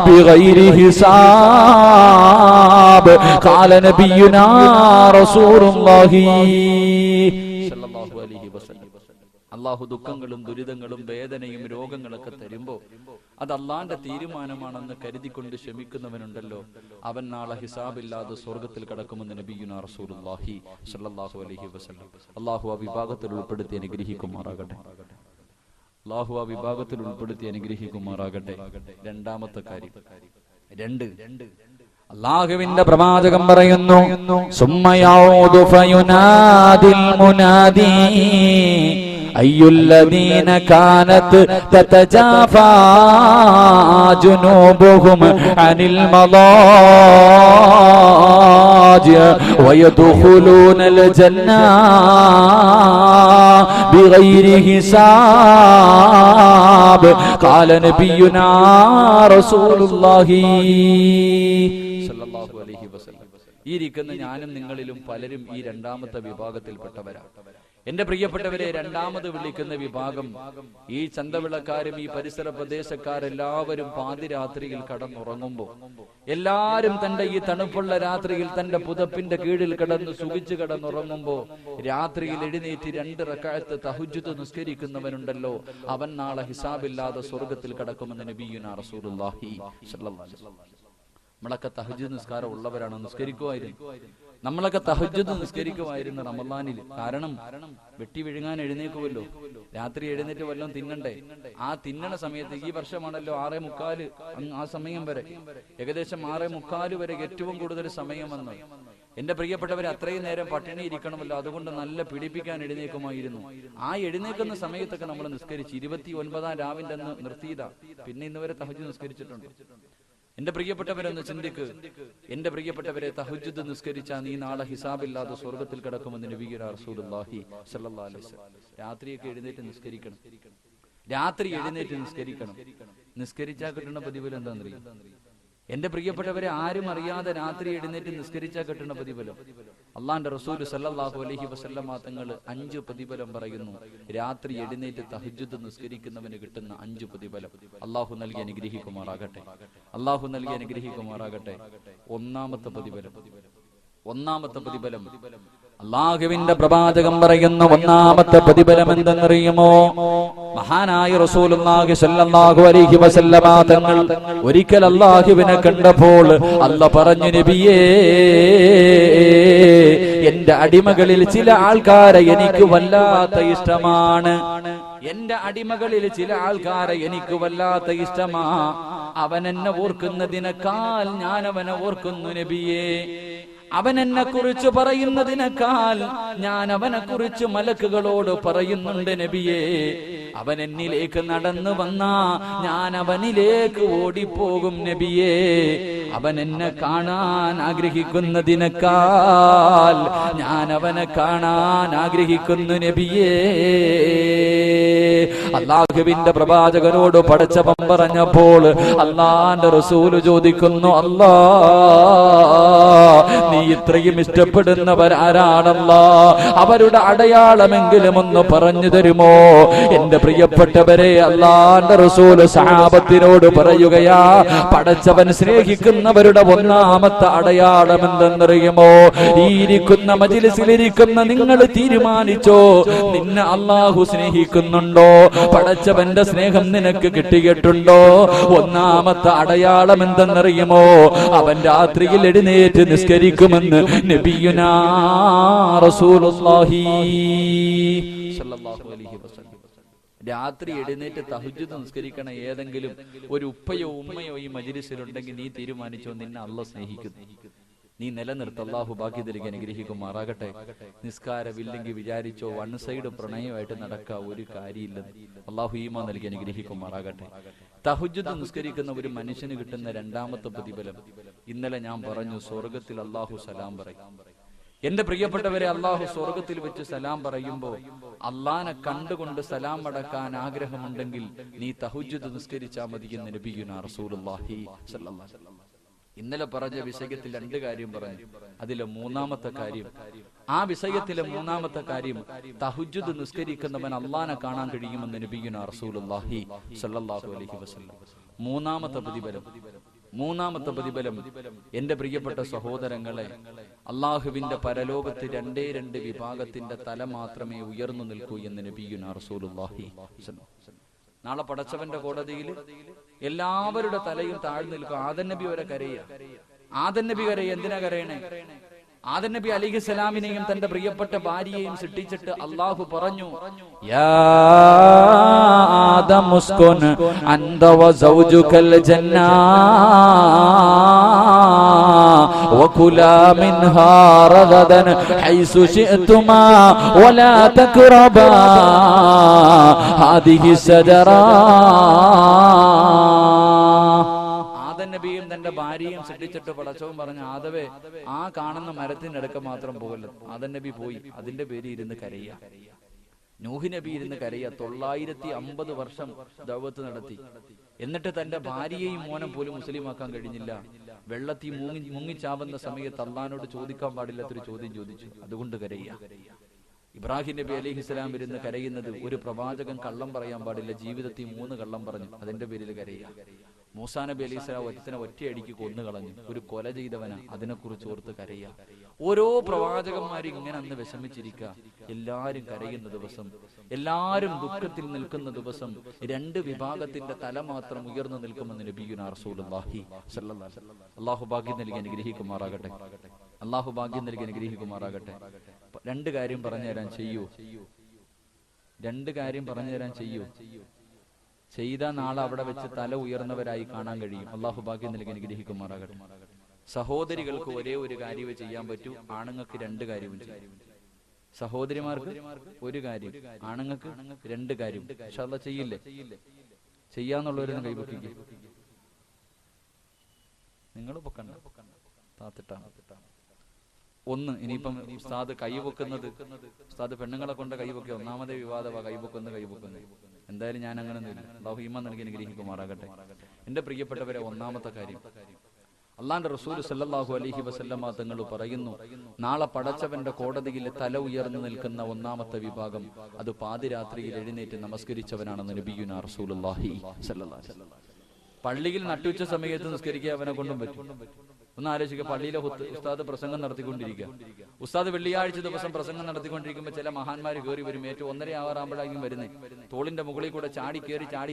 ബിഗൈരി ഹിസാബ്. ഖാല നബിയുനാ റസൂലുള്ളാഹി സ്വല്ലല്ലാഹു അലൈഹി വസല്ലം. അല്ലാഹു ദുഃഖങ്ങളും ദുരിതങ്ങളും വേദനയും രോഗങ്ങളൊക്കെ തരുമ്പോ അത് അള്ളാന്റെ തീരുമാനമാണെന്ന് കരുതിക്കൊണ്ട് ക്ഷമിക്കുന്നവനുണ്ടല്ലോ, അവൻ നാളെ ഹിസാബില്ലാതെ സ്വർഗത്തിൽ കടക്കുമെന്ന് നബിയുനാ റസൂലുള്ളാഹി സ്വല്ലല്ലാഹു അലൈഹി വസല്ലം. അല്ലാഹു ആ വിഭാഗത്തിൽ ഉൾപ്പെടുത്തി അനുഗ്രഹിക്കുമാറാകട്ടെ. അല്ലാഹു ആ വിഭാഗത്തിൽ ഉൾപ്പെടുത്തി അനുഗ്രഹിക്കുമാറാകട്ടെ. രണ്ടാമത്തെ കാര്യം, അല്ലാഹുവിന്റെ പ്രവാചകൻ പറയുന്നു, സുമ്മയഊദു ഫയുനാദിൽ മുനാദി അയ്യുല്ലദീന കാനത് തതജാഫാ ജുനൂബുഹും അനിൽ മളാജി വയദ്ഖുലൂനൽ ജന്ന ബിഗൈരി ഹിസാബ്. ഖാല നബിയുനാ റസൂലുള്ളാഹി സ്വല്ലല്ലാഹു അലൈഹി വസല്ലം. ഈ ഇരിക്കുന്ന ഞാനും നിങ്ങളിലും പലരും ഈ രണ്ടാമത്തെ വിഭാഗത്തിൽപ്പെട്ടവരാണ്. എന്റെ പ്രിയപ്പെട്ടവരെ, രണ്ടാമത് വിളിക്കുന്ന വിഭാഗം ഈ ചന്തവിളക്കാരും ഈ പരിസര പ്രദേശക്കാരെല്ലാവരും പാതിരാത്രിയിൽ കടന്നുറങ്ങുമ്പോൾ, എല്ലാരും തന്റെ ഈ തണുപ്പുള്ള രാത്രിയിൽ തന്റെ പുതപ്പിന്റെ കീഴിൽ കിടന്ന് സുഖിച്ചു കിടന്നുറങ്ങുമ്പോ രാത്രിയിൽ എഴുന്നേറ്റ് 2 റക്അത്ത് തഹജ്ജുദ് നിസ്കരിക്കുന്നവനുണ്ടല്ലോ, അവൻ നാളെ ഹിസാബില്ലാതെ സ്വർഗത്തിൽ കടക്കുമെന്ന് നബിയുനാ റസൂലുള്ളാഹി സ്വല്ലല്ലാഹു അലൈഹി വസല്ലം. നമ്മളൊക്കെ തഹജ്ജുദ് നിസ്കാരം ഉള്ളവരാണ്, നിസ്കരിക്കുമായിരുന്നു. നമ്മളൊക്കെ തഹജ്ജുദ് നിസ്കരിക്കുമായിരുന്നു റമളാനിൽ. കാരണം വെട്ടി വിഴുങ്ങാൻ എഴുന്നേക്കുമല്ലോ, രാത്രി എഴുന്നേറ്റ് വല്ലതും തിന്നണ്ടേ. ആ തിന്നണ സമയത്ത് ഈ വർഷമാണല്ലോ 6:45, ആ സമയം വരെ, ഏകദേശം 6:45 വരെ ഏറ്റവും കൂടുതൽ സമയം വന്നു. എന്റെ പ്രിയപ്പെട്ടവരെ, അത്രയും നേരം പട്ടിണി ഇരിക്കണമല്ലോ, അതുകൊണ്ട് നല്ല പിടിപ്പിക്കാൻ എഴുന്നേക്കുമായിരുന്നു. ആ എഴുന്നേക്കുന്ന സമയത്തൊക്കെ നമ്മൾ നിസ്കരിച്ച് 29-ാം രാവിന്റെ അന്ന് നിർത്തിയതാ. പിന്നെ ഇന്ന് വരെ തഹജ്ജുദ് നിസ്കരിച്ചിട്ടുണ്ട്. എന്റെ പ്രിയപ്പെട്ടവരൊന്ന് ചിന്തിക്ക്. എന്റെ പ്രിയപ്പെട്ടവരെ, തഹജ്ജുദ് നിസ്കരിച്ചാൽ നീ നാളെ ഹിസാബില്ലാതെ സ്വർഗത്തിൽ കിടക്കുമെന്ന് നബിയുനാ റസൂലുള്ളാഹി സ്വല്ലല്ലാഹു അലൈഹി വസല്ലം. രാത്രിയൊക്കെ എഴുന്നേറ്റ് നിസ്കരിക്കണം, രാത്രി എഴുന്നേറ്റ് നിസ്കരിക്കണം. നിസ്കരിച്ചാൽ കിട്ടുന്ന പ്രതിഫലം എന്താണെന്നറിയും? എന്റെ പ്രിയപ്പെട്ടവരെ, ആരും അറിയാതെ രാത്രി എഴുന്നേറ്റ് നിസ്കരിച്ചാൽ കിട്ടുന്ന പ്രതിഫലം അള്ളാന്റെ റസൂൽ സല്ലല്ലാഹു അലൈഹി വസല്ലമ തങ്ങൾ 5 പ്രതിഫലം പറയുന്നു. രാത്രി എഴുന്നേറ്റ് തഹജ്ജുദ് നിസ്കരിക്കുന്നവന് കിട്ടുന്ന 5 പ്രതിഫലം അള്ളാഹു നൽകി അനുഗ്രഹിക്കുമാറാകട്ടെ. അള്ളാഹു നൽകി അനുഗ്രഹിക്കുമാറാകട്ടെ. ഒന്നാമത്തെ പ്രതിഫലം അല്ലാഹുവിന്റെ പ്രവാചകൻ പറയുന്ന ഒന്നാമത്തെ പ്രതിഫലം എന്തെന്നറിയുമോ? മഹാനായ റസൂലുള്ളാഹി സ്വല്ലല്ലാഹു അലൈഹി വസല്ലമ തങ്ങൾ ഒരിക്കൽ അല്ലാഹുവിനെ കണ്ടപ്പോൾ അല്ലാഹ് പറഞ്ഞു, നബിയേ, എന്റെ അടിമകളിൽ ചില ആൾക്കാരെ എനിക്ക് വല്ലാത്ത ഇഷ്ടമാണ്. എന്റെ അടിമകളിൽ ചില ആൾക്കാരെ എനിക്ക് വല്ലാത്ത ഇഷ്ടമാ. അവൻ എന്നെ ഓർക്കുന്നതിനേക്കാൾ ഞാൻ അവനെ ഓർക്കുന്നു നബിയേ. അവൻ എന്നെ കുറിച്ച് പറയുന്നതിനേക്കാൾ ഞാൻ അവനെ കുറിച്ച് മലക്കുകളോട് പറയുന്നുണ്ട് നബിയേ. അവൻ എന്നിലേക്ക് നടന്നു വന്നാ ഞാൻ അവനിലേക്ക് ഓടിപ്പോകും നബിയേ. അവൻ എന്നെ കാണാൻ ആഗ്രഹിക്കുന്നതിനേക്കാൾ ഞാൻ അവനെ കാണാൻ ആഗ്രഹിക്കുന്നു നബിയേ. അല്ലാഹുവിന്റെ പ്രവാചകനോട് പടച്ചവൻ പറഞ്ഞപ്പോൾ അല്ലാഹുവിന്റെ റസൂല് ചോദിക്കുന്നു, അല്ലാ, നീ ഇത്രയും ഇഷ്ടപ്പെടുന്നവരാരാണല്ലാ? അവരുടെ അടയാളമെങ്കിലും ഒന്ന് പറഞ്ഞു തരുമോ? എന്റെ പ്രിയപ്പെട്ടവരെ, അല്ലാഹുവിന്റെ റസൂല് സഹാബത്തിനോട് പറയുകയാ, പടച്ചവൻ സ്നേഹിക്കുന്നവരുടെ ഒന്നാമത്തെ അടയാളം എന്തെന്നറിയുമോ? ഈ ഇരിക്കുന്ന മജ്‌ലിസിലിരിക്കുന്ന നിങ്ങൾ തീരുമാനിച്ചോ, നിന്നെ അല്ലാഹു സ്നേഹിക്കുന്നുണ്ടോ? പടച്ചവന്റെ സ്നേഹം നിനക്ക് കിട്ടിയിട്ടുണ്ടോ? ഒന്നാമത്തെ അടയാളം എന്തെന്നറിയുമോ? അവൻ രാത്രിയിൽ എഴുന്നേറ്റ് നിസ്കരിക്കുമെന്ന് നബിയുനാ റസൂലുള്ളാഹി സ്വല്ലല്ലാഹു അലൈഹി വസല്ലം. രാത്രി എഴുന്നേറ്റ് തഹജ്ജുദ് നിസ്കരിക്കണ ഏതെങ്കിലും ഒരു ഉപ്പയോ ഉമ്മയോ ഈ മജ്‌ലിസിലുണ്ടെങ്കിൽ നീ തീരുമാനിച്ചോ, നിന്നെ അല്ലാഹു സ്നേഹിക്കുന്നു. നീ നിലനിർത്ത. അല്ലാഹു ബാക്കി നൽകി അനുഗ്രഹിക്കുമാറാകട്ടെ. നിസ്കാരമില്ലെങ്കിൽ വിചാരിച്ചോ വൺ സൈഡ് പ്രണയമായിട്ട് നടക്കുക ഒരു കാര്യമില്ലെന്ന്. അല്ലാഹു ഈമാൻ നൽകി അനുഗ്രഹിക്കുമാറാകട്ടെ. തഹജ്ജുദ് നിസ്കരിക്കുന്ന ഒരു മനുഷ്യന് കിട്ടുന്ന രണ്ടാമത്തെ പ്രതിഫലം ഇന്നലെ ഞാൻ പറഞ്ഞു, സ്വർഗത്തിൽ അല്ലാഹു സലാം പറയും. എന്റെ പ്രിയപ്പെട്ടവരെ, അല്ലാഹു സ്വർഗത്തിൽ വെച്ച് സലാം പറയുമ്പോ അള്ളാനെ കണ്ടുകൊണ്ട് സലാം അടക്കാൻ ആഗ്രഹമുണ്ടെങ്കിൽ നീ തഹജ്ജുദ് നിസ്കരിച്ചാൽ മതി എന്ന് നബിയുനാ റസൂലുള്ളാഹി സ്വല്ലല്ലാഹു അലൈഹി വസല്ലം. ഇന്നലെ പറഞ്ഞ വിഷയത്തിൽ രണ്ട് കാര്യം പറഞ്ഞു. അതിലെ മൂന്നാമത്തെ കാര്യം, ആ വിഷയത്തിലെ മൂന്നാമത്തെ കാര്യം, തഹജ്ജുദ് നിസ്കരിക്കുന്നവൻ അള്ളാനെ കാണാൻ കഴിയുമെന്ന് നബിയുനാ റസൂലുള്ളാഹി സ്വല്ലല്ലാഹു അലൈഹി വസല്ലം. മൂന്നാമത്തെ പ്രതിഫലം എന്റെ പ്രിയപ്പെട്ട സഹോദരങ്ങളെ, അള്ളാഹുവിന്റെ പരലോകത്ത് രണ്ടേ രണ്ട് വിഭാഗത്തിന്റെ തല മാത്രമേ ഉയർന്നു നിൽക്കൂ എന്ന് നബിയുനാ റസൂലുള്ളാഹി സ്വല്ലല്ലാഹു അലൈഹി വസല്ലം. നാളെ പടച്ചവന്റെ കോടതിയിൽ എല്ലാവരുടെ തലയും താഴ്ന്നു നിൽക്കും. ആദം നബി വരെ കരയുക. ആദം നബി കരയുക. എന്തിനാ കരയണേ? ആദം നബി അലൈഹിസ്സലാമിനെയും തന്റെ പ്രിയപ്പെട്ട ഭാര്യയെയും സൃഷ്ടിച്ചിട്ട് അല്ലാഹു പറഞ്ഞു, യാ ആദം ഉസ്കുൻ അൻത വസൗജുകൽ ജന്നാ വകുലാ മിൻഹാ റഗദൻ ഹൈസു ശിഅ്തുമാ വലാ തഖറബാ ഹാദിഹി ശജറാ. നബിയും തന്റെ ഭാര്യയും സൃഷ്ടിച്ചിട്ട് പടച്ചവൻ പറഞ്ഞു, ആദവേ, ആ കാണുന്ന മരത്തിനടുക്ക മാത്രം പോകല്ലോ. ആദം നബി പോയി. അതിന്റെ പേര് ഇരുന്ന് കരയുക. നൂഹ് നബി ഇരുന്ന് കരയുക. 950 വർഷം ദഅവത്ത് നടത്തി. എന്നിട്ട് തന്റെ ഭാര്യയെയും മോനും പോലും മുസ്ലിമാക്കാൻ കഴിഞ്ഞില്ല. വെള്ളത്തിൽ മുങ്ങിച്ചാവുന്ന സമയത്ത് അള്ളാഹിനോട് ചോദിക്കാൻ പാടില്ലാത്തൊരു ചോദ്യം ചോദിച്ചു. അതുകൊണ്ട് കരയുക. ഇബ്രാഹിം നബി അലൈഹിസ്സലാം ഇരുന്ന് കരയുന്നത്, ഒരു പ്രവാചകൻ കള്ളം പറയാൻ പാടില്ല, ജീവിതത്തിൽ 3 കള്ളം പറഞ്ഞു, അതിന്റെ പേരിൽ കരയുക. മൂസാ നബി അലൈഹിസ്സലാം ഒറ്റയടിക്ക് കൊന്നു കളഞ്ഞു, ഒരു കൊല ചെയ്തവനാ, അതിനെക്കുറിച്ച് ഓർത്ത് കരയുക. ഓരോ പ്രവാചകന്മാരും ഇങ്ങനെ അന്ന് വിഷമിച്ചിരിക്കുക. എല്ലാരും കരയുന്ന ദിവസം, എല്ലാരും ദുഃഖത്തിൽ നിൽക്കുന്ന ദിവസം, രണ്ട് വിഭാഗത്തിന്റെ തല മാത്രം ഉയർന്നു നിൽക്കുമെന്ന് നബിയുനാ റസൂലുള്ളാഹി സ്വല്ലല്ലാഹു അലൈഹി വസല്ലം. അല്ലാഹു ഭാഗ്യം നൽകി അനുഗ്രഹിക്കുമാറാകട്ടെ. അല്ലാഹു ഭാഗ്യം നൽകി അനുഗ്രഹിക്കുമാറാകട്ടെ. രണ്ട് കാര്യം പറഞ്ഞു തരാൻ ചെയ്യൂ. രണ്ട് കാര്യം പറഞ്ഞു തരാൻ ചെയ്യൂ. ചെയ്ത നാളെ അവിടെ വെച്ച് തല ഉയർന്നവരായി കാണാൻ കഴിയും. അല്ലാഹു ഭാഗ്യം നൽകി അനുഗ്രഹിക്കുമാറാകട്ടെ. സഹോദരികൾക്ക് ഒരേ ഒരു കാര്യമേ ചെയ്യാൻ പറ്റൂ, ആണുങ്ങൾക്ക് 2 കാര്യവും ചെയ്യും. സഹോദരിമാർക്ക് ഒരു കാര്യം, ആണുങ്ങൾക്ക് 2 കാര്യം. ഇൻഷാ അല്ലാഹ് ചെയ്യില്ലേ? ചെയ്യാന്നുള്ളവരൊന്നും കൈപൊക്കിക്കുക. നിങ്ങൾ പൊക്കണ്ട, താത്തിട്ടാണ്. ഒന്ന്, ഇനിയിപ്പം ഉസ്താദ് കൈപൊക്കുന്നത്, ഉസ്താദ് പെണ്ണുങ്ങളെ കൊണ്ട് കൈപൊക്കിയ ഒന്നാമത്തെ വിവാദമാണ് കൈപൊക്കുന്നത്. എന്തായാലും ഞാൻ അങ്ങനെ ഒന്നുമില്ല. അല്ലാഹു ഈമാൻ നൽകി അനുഗ്രഹിക്കുമാറാകട്ടെ. എന്റെ പ്രിയപ്പെട്ടവരെ, ഒന്നാമത്തെ കാര്യം, അള്ളാന്റെ റസൂൽ സല്ലല്ലാഹു അലൈഹി വസല്ലമ തങ്ങൾ പറയുന്നു, നാളെ പടച്ചവന്റെ കോടതിയിൽ തല ഉയർന്നു നിൽക്കുന്ന ഒന്നാമത്തെ വിഭാഗം അത് പാതിരാത്രിയിൽ എഴുന്നേറ്റ് നമസ്കരിച്ചവനാണെന്ന് നബിയുനാ റസൂലുള്ളാഹി സ്വല്ലല്ലാഹു അലൈഹി വസല്ലം. പള്ളിയിൽ നട്ടുച്ച സമയത്ത് നിസ്കരിക്കാൻ അവനെ കൊണ്ടും പറ്റും. ഒന്ന് ആലോചിക്കുക, പള്ളിയിലെ ഉസ്താദ് പ്രസംഗം നടത്തിക്കൊണ്ടിരിക്കുക. ഉസ്താദ് വെള്ളിയാഴ്ച ദിവസം പ്രസംഗം നടത്തിക്കൊണ്ടിരിക്കുമ്പോൾ ചില മഹാന്മാർ കയറി വരും. ഏറ്റവും 1:30 ആവാറാകുമ്പോഴായിരിക്കും വരുന്നത്. തോളിന്റെ മുകളിൽ കൂടെ ചാടി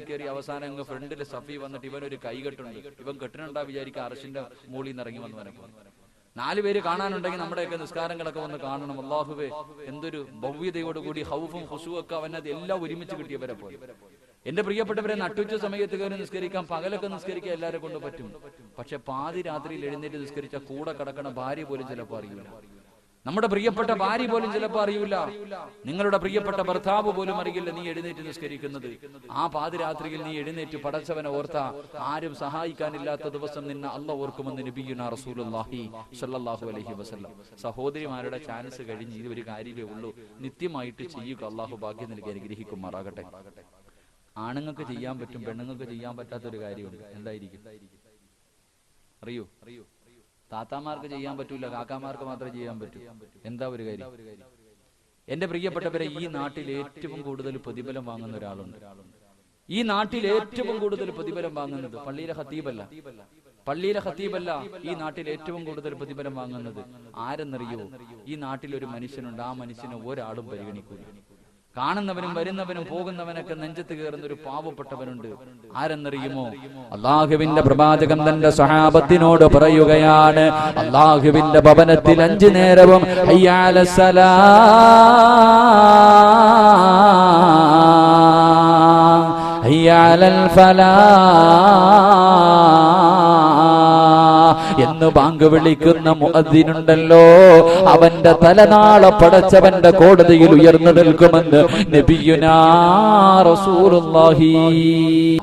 കയറി അവസാനം അങ്ങ് ഫ്രണ്ടിൽ സഫി വന്നിട്ട് ഇവനൊരു കൈ കെട്ടുണ്ട്. ഇവൻ കെട്ടിനുണ്ടാ വിചാരിക്കുക അർശിന്റെ മുകളിൽ നിന്ന് ഇറങ്ങി വന്നവനൊക്കെ. 4 പേര് കാണാനുണ്ടെങ്കിൽ നമ്മുടെയൊക്കെ നിസ്കാരങ്ങളൊക്കെ വന്ന് കാണണം. അല്ലാഹുവേ, എന്തൊരു ഭവ്യതയോടുകൂടി ഹൗഫും ഖുശൂഅൊക്കെ അവനത് എല്ലാം ഒരുമിച്ച് കിട്ടിയവരെ പോലെ. എന്റെ പ്രിയപ്പെട്ടവരെ, നട്ടുച്ച സമയത്ത് കയറി നിസ്കരിക്കാം, പകലൊക്കെ നിസ്കരിക്കാൻ എല്ലാവരെ കൊണ്ട് പറ്റും. പക്ഷെ പാതി രാത്രിയിൽ എഴുന്നേറ്റ് നിസ്കരിച്ച കൂടെ കിടക്കണ ഭാര്യ പോലും ചിലപ്പോൾ അറിയില്ല. നമ്മുടെ പ്രിയപ്പെട്ട ഭാര്യ പോലും ചിലപ്പോൾ അറിയില്ല. നിങ്ങളുടെ പ്രിയപ്പെട്ട ഭർത്താവ് പോലും അറിയില്ല നീ എഴുന്നേറ്റ് നിസ്കരിക്കുന്നത്. ആ പാതിരാത്രിയിൽ നീ എഴുന്നേറ്റ് പടച്ചവനെ ഓർത്ത ആരും സഹായിക്കാനില്ലാത്ത ദിവസം നിന്നെ അള്ളാഹ് ഓർക്കുമെന്ന് നബിയുനാ റസൂലുള്ളാഹി സ്വല്ലല്ലാഹു അലൈഹി വസല്ലം. സഹോദരിമാരുടെ ചാൻസ് കഴിഞ്ഞ് ഇത് ഒരു കാര്യമേ ഉള്ളൂ, നിത്യമായിട്ട് ചെയ്യുക. അള്ളാഹു ഭാഗ്യം നൽകി അനുഗ്രഹിക്കുമാറാകട്ടെ. ആണുങ്ങൾക്ക് ചെയ്യാൻ പറ്റും, പെണ്ണുങ്ങൾക്ക് ചെയ്യാൻ പറ്റാത്തൊരു കാര്യമുണ്ട്. എന്തായിരിക്കും അറിയോ? താത്താമാർക്ക് ചെയ്യാൻ പറ്റൂല, കാക്കാമാർക്ക് മാത്രമേ ചെയ്യാൻ പറ്റൂ. എന്താ ഒരു കാര്യം? എന്റെ പ്രിയപ്പെട്ടവരെ, ഈ നാട്ടിൽ ഏറ്റവും കൂടുതൽ പ്രതിഫലം വാങ്ങുന്ന ഒരാളുണ്ട്. ഈ നാട്ടിൽ ഏറ്റവും കൂടുതൽ പ്രതിഫലം വാങ്ങുന്നത് പള്ളിയിലെ ഖത്തീബല്ല. ഈ നാട്ടിൽ ഏറ്റവും കൂടുതൽ പ്രതിഫലം വാങ്ങുന്നത് ആരെന്നറിയോ? ഈ നാട്ടിൽ ഒരു മനുഷ്യനുണ്ട്, ആ മനുഷ്യനെ ഒരാളും പരിഗണിക്കൂല. കാണുന്നവനും വരുന്നവനും പോകുന്നവനൊക്കെ നെഞ്ചത്ത് കയറുന്ന ഒരു പാവപ്പെട്ടവനുണ്ട്. ആരെന്നറിയുമോ? അള്ളാഹുവിന്റെ പ്രവാചകൻ തന്റെ സ്വഹാബത്തിനോട് പറയുകയാണ്, അള്ളാഹുവിന്റെ ഭവനത്തിൽ 5 നേരവും ഹയ്യ അലസ്സലാ, ഹയ്യ അലൽ ഫലാ എന്ന് ബാങ്ക് വിളിക്കുന്ന മുഅദ്ദിനുണ്ടല്ലോ, അവന്റെ തലനാളെ പടച്ചവന്റെ കോടതിയിൽ ഉയർന്നു നിൽക്കുമെന്ന് നബിയുനാ റസൂലുള്ളാഹി.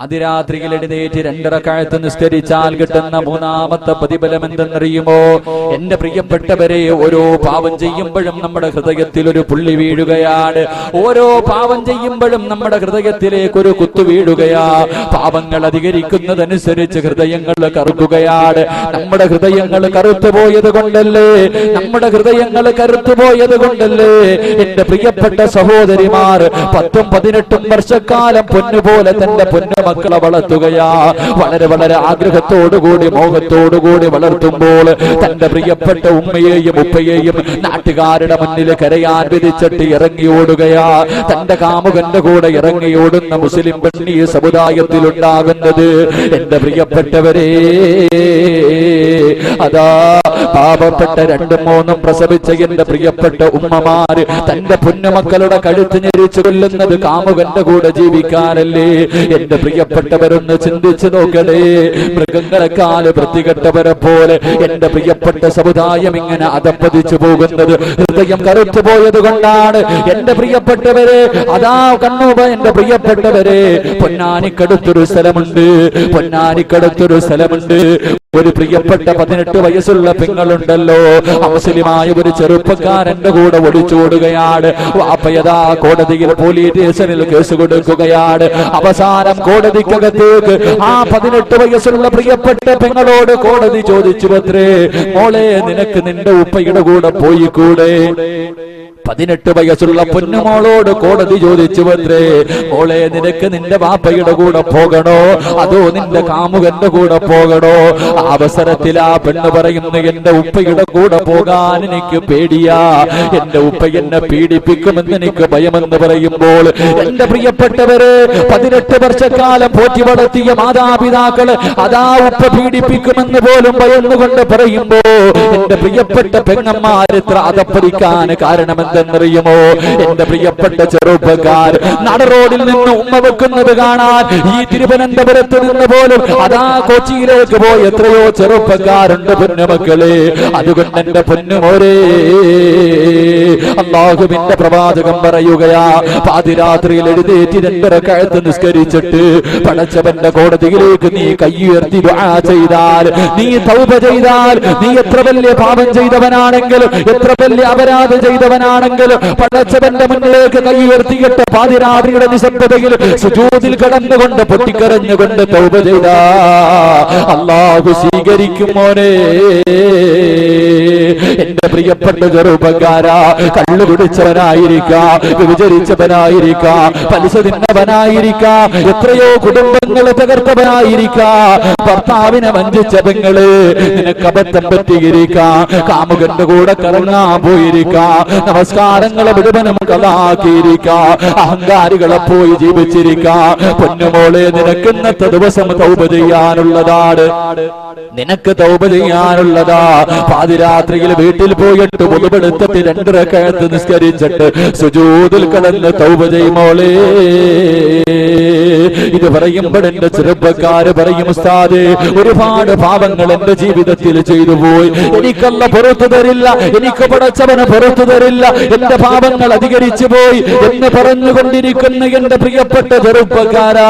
അതിരാത്രിയിൽ എഴുന്നേറ്റ് 2 റക്അത്ത് നിസ്കരിച്ചാൽ കിട്ടുന്ന 3ാമത്തെ പ്രതിഫലം എന്തെന്നറിയുമോ? എന്റെ പ്രിയപ്പെട്ടവരെ, ഓരോ പാപം ചെയ്യുമ്പോഴും നമ്മുടെ ഹൃദയത്തിൽ ഒരു പുള്ളി വീഴുകയാണ്. ഓരോ പാപം ചെയ്യുമ്പോഴും നമ്മുടെ ഹൃദയത്തിലേക്ക് ഒരു കുത്തു വീഴുകയാ. പാപങ്ങൾ അധികരിക്കുന്നതനുസരിച്ച് ഹൃദയങ്ങൾ കറുക്കുകയാണ്. നമ്മുടെ ഹൃദയങ്ങൾ കറുത്തുപോയത് കൊണ്ടല്ലേ, എന്റെ പ്രിയപ്പെട്ട സഹോദരിമാർ 10ഉം 18ഉം വർഷക്കാലം പൊന്നുപോലെ തന്റെ പൊന്നുമക്കളെ വളർത്തുകയാ. വളരെ വളരെ ആഗ്രഹത്തോടുകൂടി മോഹത്തോടുകൂടി വളർത്തുമ്പോൾ തന്റെ പ്രിയപ്പെട്ട ഉമ്മയെയും ഉപ്പയെയും നാട്ടുകാരുടെ മുന്നിൽ കരയാൻ വിധിച്ചിട്ട് ഇറങ്ങിയോടുകയാ. തന്റെ കാമുകന്റെ കൂടെ ഇറങ്ങിയോടുന്ന മുസ്ലിം പെണ്ണി സമുദായത്തിൽ ഉണ്ടാകുന്നത് എന്റെ പ്രിയപ്പെട്ടവരെ, അതാ പാപപ്പെട്ട 2ഉം 3ഉം പ്രസവിച്ച എന്റെ പ്രിയപ്പെട്ട ഉമ്മമാര് തന്റെ പൊന്നുമക്കളുടെ കഴുത്ത് ഞെരിച്ചു കൊല്ലുന്നത് കാമുകന്റെ കൂടെ ജീവിക്കാനല്ലേ? എന്റെ പ്രിയപ്പെട്ടവരൊന്ന് ചിന്തിച്ചു നോക്കണേ. മൃഗങ്ങളെക്കാല് വൃത്തികെട്ടവരെ പോലെ എന്റെ പ്രിയപ്പെട്ട സമുദായം ഇങ്ങനെ അധപ്പതിച്ചു പോകുന്നത് ഹൃദയം കറുത്തുപോയത് കൊണ്ടാണ്. എന്റെ പ്രിയപ്പെട്ടവരെ, അതാ കണ്ണൂപ, എന്റെ പ്രിയപ്പെട്ടവരെ, പൊന്നാനിക്കടുത്തൊരു സ്ഥലമുണ്ട്. ഒരു പ്രിയപ്പെട്ട 18 വയസ്സുള്ള പെങ്ങളുണ്ടല്ലോ, അമുസ്ലിമായ ഒരു ചെറുപ്പക്കാരന്റെ കൂടെ ഒളിച്ചോടുകയാണ്. വാപ്പയതാ കോടതിയിൽ പോലീസ് സ്റ്റേഷനിൽ കേസ് കൊടുക്കുകയാണ്. അവസാനം കോടതിക്കകത്തേക്ക് ആ 18 വയസ്സുള്ള പ്രിയപ്പെട്ട പെങ്ങളോട് കോടതി ചോദിച്ചുവത്രേ, മോളെ, നിനക്ക് നിന്റെ ഉപ്പയുടെ കൂടെ പോയിക്കൂടെ? 18 വയസ്സുള്ള പൊന്നുമോളോട് കോടതി ചോദിച്ചുവത്രേ, മോളെ, നിനക്ക് നിന്റെ വാപ്പയുടെ കൂടെ പോകണോ അതോ നിന്റെ കാമുകന്റെ കൂടെ പോകണോ? അവസരത്തിൽ ആ പെണ്ണ് പറയുന്നു, എന്റെ ഉപ്പയുടെ കൂടെ പോകാൻ എനിക്ക് പേടിയാ, എന്റെ ഉപ്പ എന്നെ പീഡിപ്പിക്കുമെന്ന് എനിക്ക് ഭയമെന്ന് പറയുമ്പോൾ, എന്റെ പ്രിയപ്പെട്ടവരെ, 18 വർഷക്കാലം പോറ്റി വളർത്തിയ മാതാപിതാക്കള് അതാ ഉപ്പ പീഡിപ്പിക്കുമെന്ന് പോലും ഭയന്നുകൊണ്ട് പറയുമ്പോ എന്റെ പ്രിയപ്പെട്ട പെങ്ങന്മാരിത്ര അധപ്പതിക്കാൻ കാരണമെന്തെന്നറിയുമോ? എന്റെ പ്രിയപ്പെട്ട ചെറുപ്പക്കാർ നടറോഡിൽ നിന്ന് ഉമ്മ വെക്കുന്നത് കാണാൻ ഈ തിരുവനന്തപുരത്ത് നിന്ന് പോലും അതാ കൊച്ചിയിലേക്ക് പോയി എത്രയോ ചെറുപ്പക്കാരുണ്ട് പൊന്നുമക്കളെ. അതുകൊണ്ട് എന്റെ പൊന്നുമോരേ, അല്ലാഹുവിന്റെ പ്രവാചകൻ പറയുകയാ, പാതിരാത്രിയിൽ എഴുന്നേറ്റ് 2 റക്അത്ത് നിസ്കരിച്ചിട്ട് പടച്ചവന്റെ കോടതിയിലേക്ക് നീ കയ്യുയർത്തി ദുആ ചെയ്താൽ, നീ തൗബ ചെയ്താൽ, നീ എത്ര വലിയ പാപം ചെയ്തവനാണെങ്കിലും എത്ര വലിയ അപരാധം ചെയ്തവനാണെങ്കിലും പടച്ചവന്റെ മുന്നിലേക്ക് കയ്യുയർത്തിയിട്ട് പാതിരാത്രിയുടെ നിശബ്ദതയിൽ സുജൂദിൽ കടന്നുകൊണ്ട് പൊട്ടിക്കരഞ്ഞുകൊണ്ട് തൗബ ചെയ്താ അല്ലാഹു സ്വീകരിക്കും. മോനെ, എന്റെ പ്രിയപ്പെട്ട ചെറുപ്പക്കാരാ, കള്ളു കുടിച്ചവനായിരിക്കാം, വിചരിച്ചവനായിരിക്കാം, പലിശ തിന്നവനായിരിക്കാം, എത്രയോ കുടുംബങ്ങളെ തകർത്തവനായിരിക്കാം, ഭർത്താവിനെ വഞ്ചിച്ച പെങ്ങള് നിനക്ക് അബദ്ധം പറ്റിയിരിക്കാം, കാമുകന്റെ കൂടെ കറങ്ങാൻ പോയിരിക്കാം, നമസ്കാരങ്ങളെ മുഴുവനും കളാക്കിയിരിക്കാം, അഹങ്കാരികളെ പോയി ജീവിച്ചിരിക്കാം. പൊന്നുമോളെ, നിനക്ക് ഇന്നത്തെ ദിവസം തൗബ ചെയ്യാനുള്ളതാണ്, നിനക്ക് തൗബ ചെയ്യാനുള്ളതാ. പാതിരാത്രിയിൽ വീട്ടിൽ പോയിട്ട് മുതുപെടുത്തിട്ട് 2 റക്അത്ത് നിസ്കരിച്ചിട്ട് സുജൂദിൽ കിടന്ന് തൗബ ചെയ്യുമോളേ. ഇത് പറയുമ്പോൾ എന്റെ ചെറുപ്പക്കാര് പറയും, ഉസ്താദേ ഒരുപാട് പാപങ്ങൾ എന്റെ ജീവിതത്തിൽ ചെയ്തു പോയി, എനിക്കല്ല പുറത്തു തരില്ല, എനിക്ക് പടച്ചവന് പുറത്തു തരില്ല, എന്റെ പാപങ്ങൾ അധികരിച്ചു പോയി എന്ന് പറഞ്ഞുകൊണ്ടിരിക്കുന്ന എന്റെ പ്രിയപ്പെട്ട ചെറുപ്പക്കാരാ,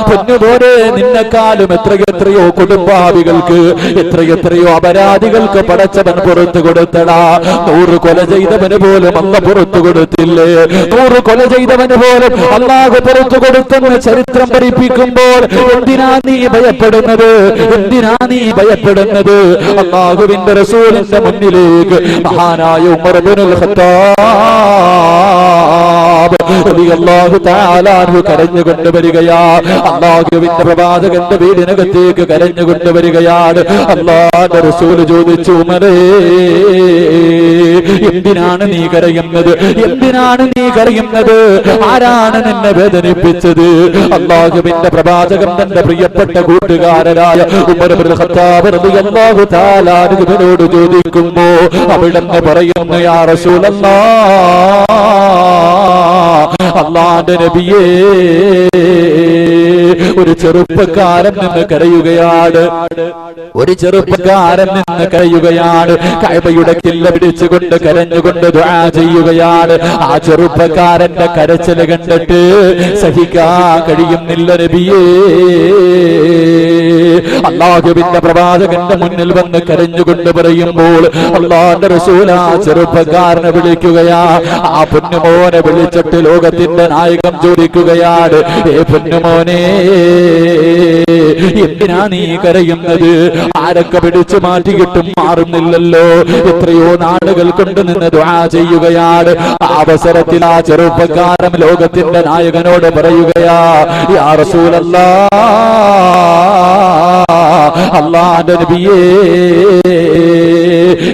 പൊന്നുപോലെ നിന്നെക്കാളും എത്രയെത്രയോ കുടുംബാദികൾക്ക്, എത്രയെത്രയോ അപരാധികൾക്ക് പടച്ചവൻ പുറത്തു കൊടുത്തടാ. 100 കൊല ചെയ്തവന് പോലും അല്ല പുറത്തു കൊടുത്തില്ലേ? 100 കൊല ചെയ്തവന് പോലും അല്ലാഹു പുറത്തു കൊടുത്തെന്ന് ചരിത്രം പഠിപ്പിക്കുമ്പോൾ എന്തിനാ നീ ഭയപ്പെടുന്നത്? എന്തിനാ നീ ഭയപ്പെടുന്നത്? അല്ലാഹുവിന്റെ റസൂലിന്റെ മുന്നിലേക്ക് മഹാനായ ഉമർ ഇബ്നുൽ ഖത്താബ് റളിയല്ലാഹു തആല അൻഹു കരഞ്ഞുകൊണ്ട് വരികയാ. അല്ലാഹുവിന്റെ പ്രവാചകന്റെ വീടിനകത്തേക്ക് കരഞ്ഞുകൊണ്ട് വരികയാണ്. അല്ലാഹുവിന്റെ റസൂൽ ചോദിച്ചു, ഉമറേ എന്തിനാണ് നീ കരയുന്നത്? എന്തിനാണ് നീ കരയുന്നത്? ആരാണ് നിന്നെ വേദനിപ്പിച്ചത്? അല്ലാഹുവിന്റെ പ്രവാചകൻ തന്റെ പ്രിയപ്പെട്ട കൂട്ടുകാരനായ ഉമർ ഇബ്നുൽ ഖത്താബ് റളിയല്ലാഹു തആല അൻഹുവിനോട് ചോദിക്കുമ്പോ അവിടുന്ന് പറയുന്നു, യാ റസൂലല്ലാഹ്, അല്ലാഹുവിന്റെ നബിയേ, ഒരു ചെറുപ്പക്കാരൻ നിന്ന് കരയുകയാണ്. ഒരു ചെറുപ്പക്കാരൻ നിന്ന് കരയുകയാണ്. കഅബയുടെ കില്ല പിടിച്ചുകൊണ്ട് കരഞ്ഞുകൊണ്ട് ദുആ ചെയ്യുകയാണ്. ആ ചെറുപ്പക്കാരന്റെ കരച്ചിൽ കണ്ടിട്ട് സഹിക്കാൻ കഴിയുന്നില്ല നബിയേ. അല്ലാഹുവിന്റെ പ്രവാചകന്റെ മുന്നിൽ വന്ന് കരഞ്ഞുകൊണ്ട് പറയുമ്പോൾ അല്ലാഹുവിന്റെ റസൂൽ ആ ചെറുപ്പക്കാരനെ വിളിക്കുകയാ. ആ പൊന്നുമോനെ വിളിച്ചിട്ട് ലോകത്തിന്റെ നായകൻ ചോദിക്കുകയാണ്, ഏ പൊന്നുമോനെ, എന്തിനാ നീ കരയുന്നത്? ആരൊക്കെ പിടിച്ചു മാറ്റിയിട്ടും മാറുന്നില്ലല്ലോ. എത്രയോ നാളുകൾ കൊണ്ട് നിന്ന് ദുആ ചെയ്യുകയാണ്. ആ അവസരത്തിൽ ആ ചെറുപ്പക്കാരൻ ലോകത്തിന്റെ നായകനോട് പറയുകയാ, യാ റസൂലല്ലാഹ്, അല്ലാഹുവിന്റെ നബിയേ,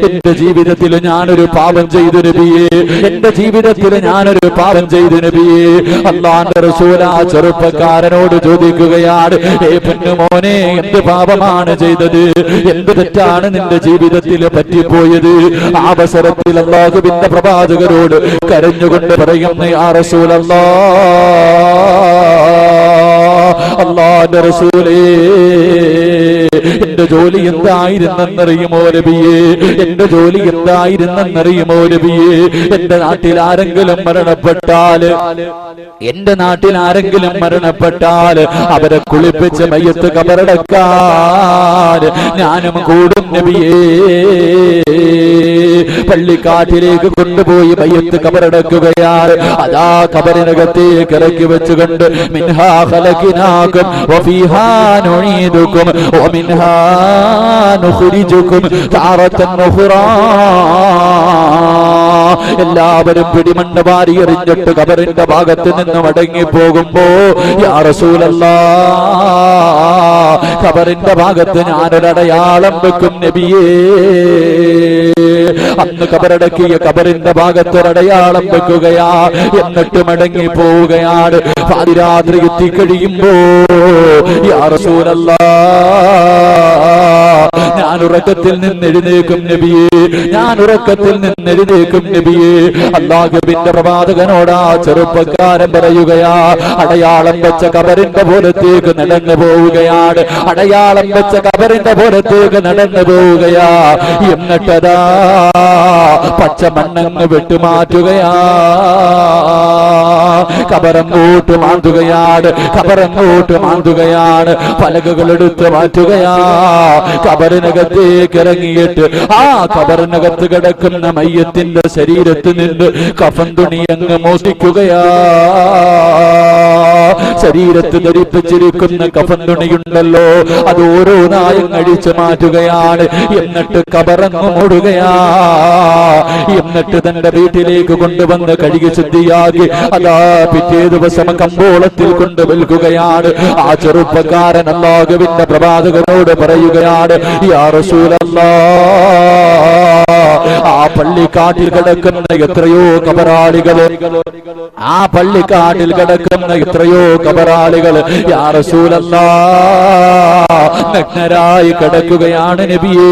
എന്റെ ജീവിതത്തിൽ ഞാനൊരു പാപം ചെയ്തു നബിയേ, എന്റെ ജീവിതത്തിൽ ഞാനൊരു പാപം ചെയ്തു നബിയേ. അല്ലാഹുവിന്റെ റസൂൽ ആ ചെറുപ്പക്കാരനോട് ചോദിക്കുകയാണ്, ഏ പൊന്നുമോനെ, എന്ത് പാപമാണ് ചെയ്തത്? എന്ത് തെറ്റാണ് നിന്റെ ജീവിതത്തിൽ പറ്റിപ്പോയത്? ആ അവസരത്തിൽ അല്ലാഹുവിന്റെ പ്രവാചകരോട് കരഞ്ഞുകൊണ്ട് പറയുന്നു, യാ റസൂലല്ലാഹ്, അല്ലാഹുവിന്റെ റസൂലേ, എന്റെ ജോലി എന്തായിരുന്നെന്നറിയുമോ നബിയേ? എന്റെ ജോലി എന്തായിരുന്നെന്നറിയുമോ നബിയേ? എന്റെ നാട്ടിൽ ആരെങ്കിലും മരണപ്പെട്ടാൽ, എന്റെ നാട്ടിൽ ആരെങ്കിലും മരണപ്പെട്ടാൽ അവരെ കുളിപ്പിച്ച് മയ്യത്ത് കബറടക്കാൻ ഞാനും കൂടും നബിയേ. പള്ളിക്കാട്ടിലേക്ക് കൊണ്ടുപോയി മയ്യത്ത് കബറടക്കുകയാണ്. അതാ കബറിനകത്തേക്ക് ഇറക്കി വെച്ചുകൊണ്ട് മിൻഹാ ഖലഖനാകും വഫീഹാ നുഈദുകും വമിൻഹാ നുഖ്രിജുകും തഅറതൻ ഉഖ്റാ. എല്ലാവരും പിടിമണ്ണ് വാരി എറിഞ്ഞിട്ട് കബറിന്റെ ഭാഗത്ത് നിന്ന് മടങ്ങി പോകുമ്പോ, യാ റസൂലല്ലാഹ്, കബറിന്റെ ഭാഗത്ത് ഞാനൊരടയാളം വെക്കും നബിയേ. അന്ന് കബറടക്കിയ കബറിന്റെ ഭാഗത്തൊരടയാളം വെക്കുകയാ. എന്നിട്ട് മടങ്ങി പോവുകയാണ്. പാതിരാത്രി എത്തിക്കഴിയുമ്പോ, യാ റസൂലല്ലാഹ്, ഞാൻ ഉറക്കത്തിൽ നിന്ന് എഴുന്നേക്കും നബിയേ, ഞാൻ ഉറക്കത്തിൽ നിന്ന് എഴുന്നേക്കും നബിയേ. അല്ലാഹുവിന്റെ പ്രവാചകനോട് ആ ചെറുപ്പക്കാരൻ പറയുകയാ, അടയാളം വെച്ച കബറിന്റെ പുറത്തേക്ക് നടന്നു പോവുകയാണ്. അടയാളം വെച്ച കബറിന്റെ പുറത്തേക്ക് നടന്നു പോവുകയാ. എന്നിട്ടതാ പച്ച മണ്ണങ്ങ് വെട്ടുമാറ്റുകയാ. കബറങ്ങോട്ട് മാന്തുകയാണ്, കബറങ്ങോട്ട് മാന്തുകയാണ്. പലകകൾ എടുത്ത് മാറ്റുകയാ. കബറിനകത്തേക്ക് ഇറങ്ങിയിട്ട് ആ കബറിനകത്ത് കിടക്കുന്ന മയ്യത്തിന്റെ ശരീരത്തിൽ നിന്ന് കഫൻ തുണി അങ്ങ് മോഷ്ടിക്കുകയാ. ശരീരത്ത് ധരിപ്പിച്ചിരിക്കുന്ന കഫൻ തുണിയുണ്ടല്ലോ, അത് ഓരോന്നായും അഴിച്ചു മാറ്റുകയാണ്. എന്നിട്ട് കബറങ്ങ് മൂടുകയാ. എന്നിട്ട് തന്റെ വീട്ടിലേക്ക് കൊണ്ടുവന്ന് കഴുകി ശുദ്ധിയാക്കി അതാ പിറ്റേ ദിവസം കമ്പോളത്തിൽ കൊണ്ടു വിൽക്കുകയാണ്. ആ ചെറുപ്പക്കാരൻ അല്ലാഹുവിന്റെ പ്രവാചകനോട് പറയുകയാണ്, യാ റസൂലല്ലാഹ്, ആ പള്ളിക്കാട്ടിൽ കിടക്കുന്ന എത്രയോ കബറാളികള്, ആ പള്ളിക്കാട്ടിൽ കിടക്കുന്ന എത്രയോ കബറാളികൾ യാ റസൂലല്ലാഹ് നഗ്നരായി കിടക്കുകയാണ് നബിയേ.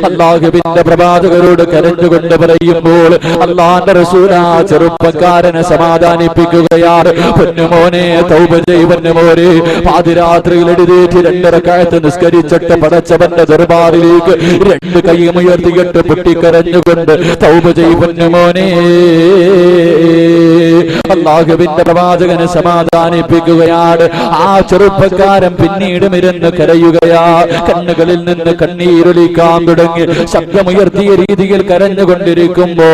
അല്ലാഹുവിന്റെ പ്രവാചകരോട് കരഞ്ഞുകൊണ്ട് പറയുമ്പോൾ അല്ലാഹുവിന്റെ റസൂൽ ആ ചെറുപ്പക്കാരനെ സമാധാനിപ്പിക്കുകയാണ്. പൊന്നുമോനെ തൗബ ചെയ്യ് പൊന്നുമോനെ. പാതിരാത്രിയിൽ എഴുന്നേറ്റ് 2 റക്അത്ത് നിസ്കരിച്ചിട്ട് പടച്ചവന്റെ ദർബാറിലേക്ക് 2 കൈയും ഉയർത്തിയിട്ട് പൊട്ടിക്കരഞ്ഞുകൊണ്ട് തൗബ ചെയ്യ് പൊന്നുമോനെ. അല്ലാഹുവിന്റെ പ്രവാചകനെ സമാധാനിപ്പിക്കുകയാണ്. ആ ചെറുപ്പക്കാരൻ പിന്നീട് ഇരുന്ന് കരയുകയാ. കണ്ണുകളിൽ നിന്ന് കണ്ണീരൊലിക്കാൻ തുടങ്ങി. ശബ്ദമുയർത്തിയ രീതിയിൽ കരഞ്ഞുകൊണ്ടിരിക്കുമ്പോ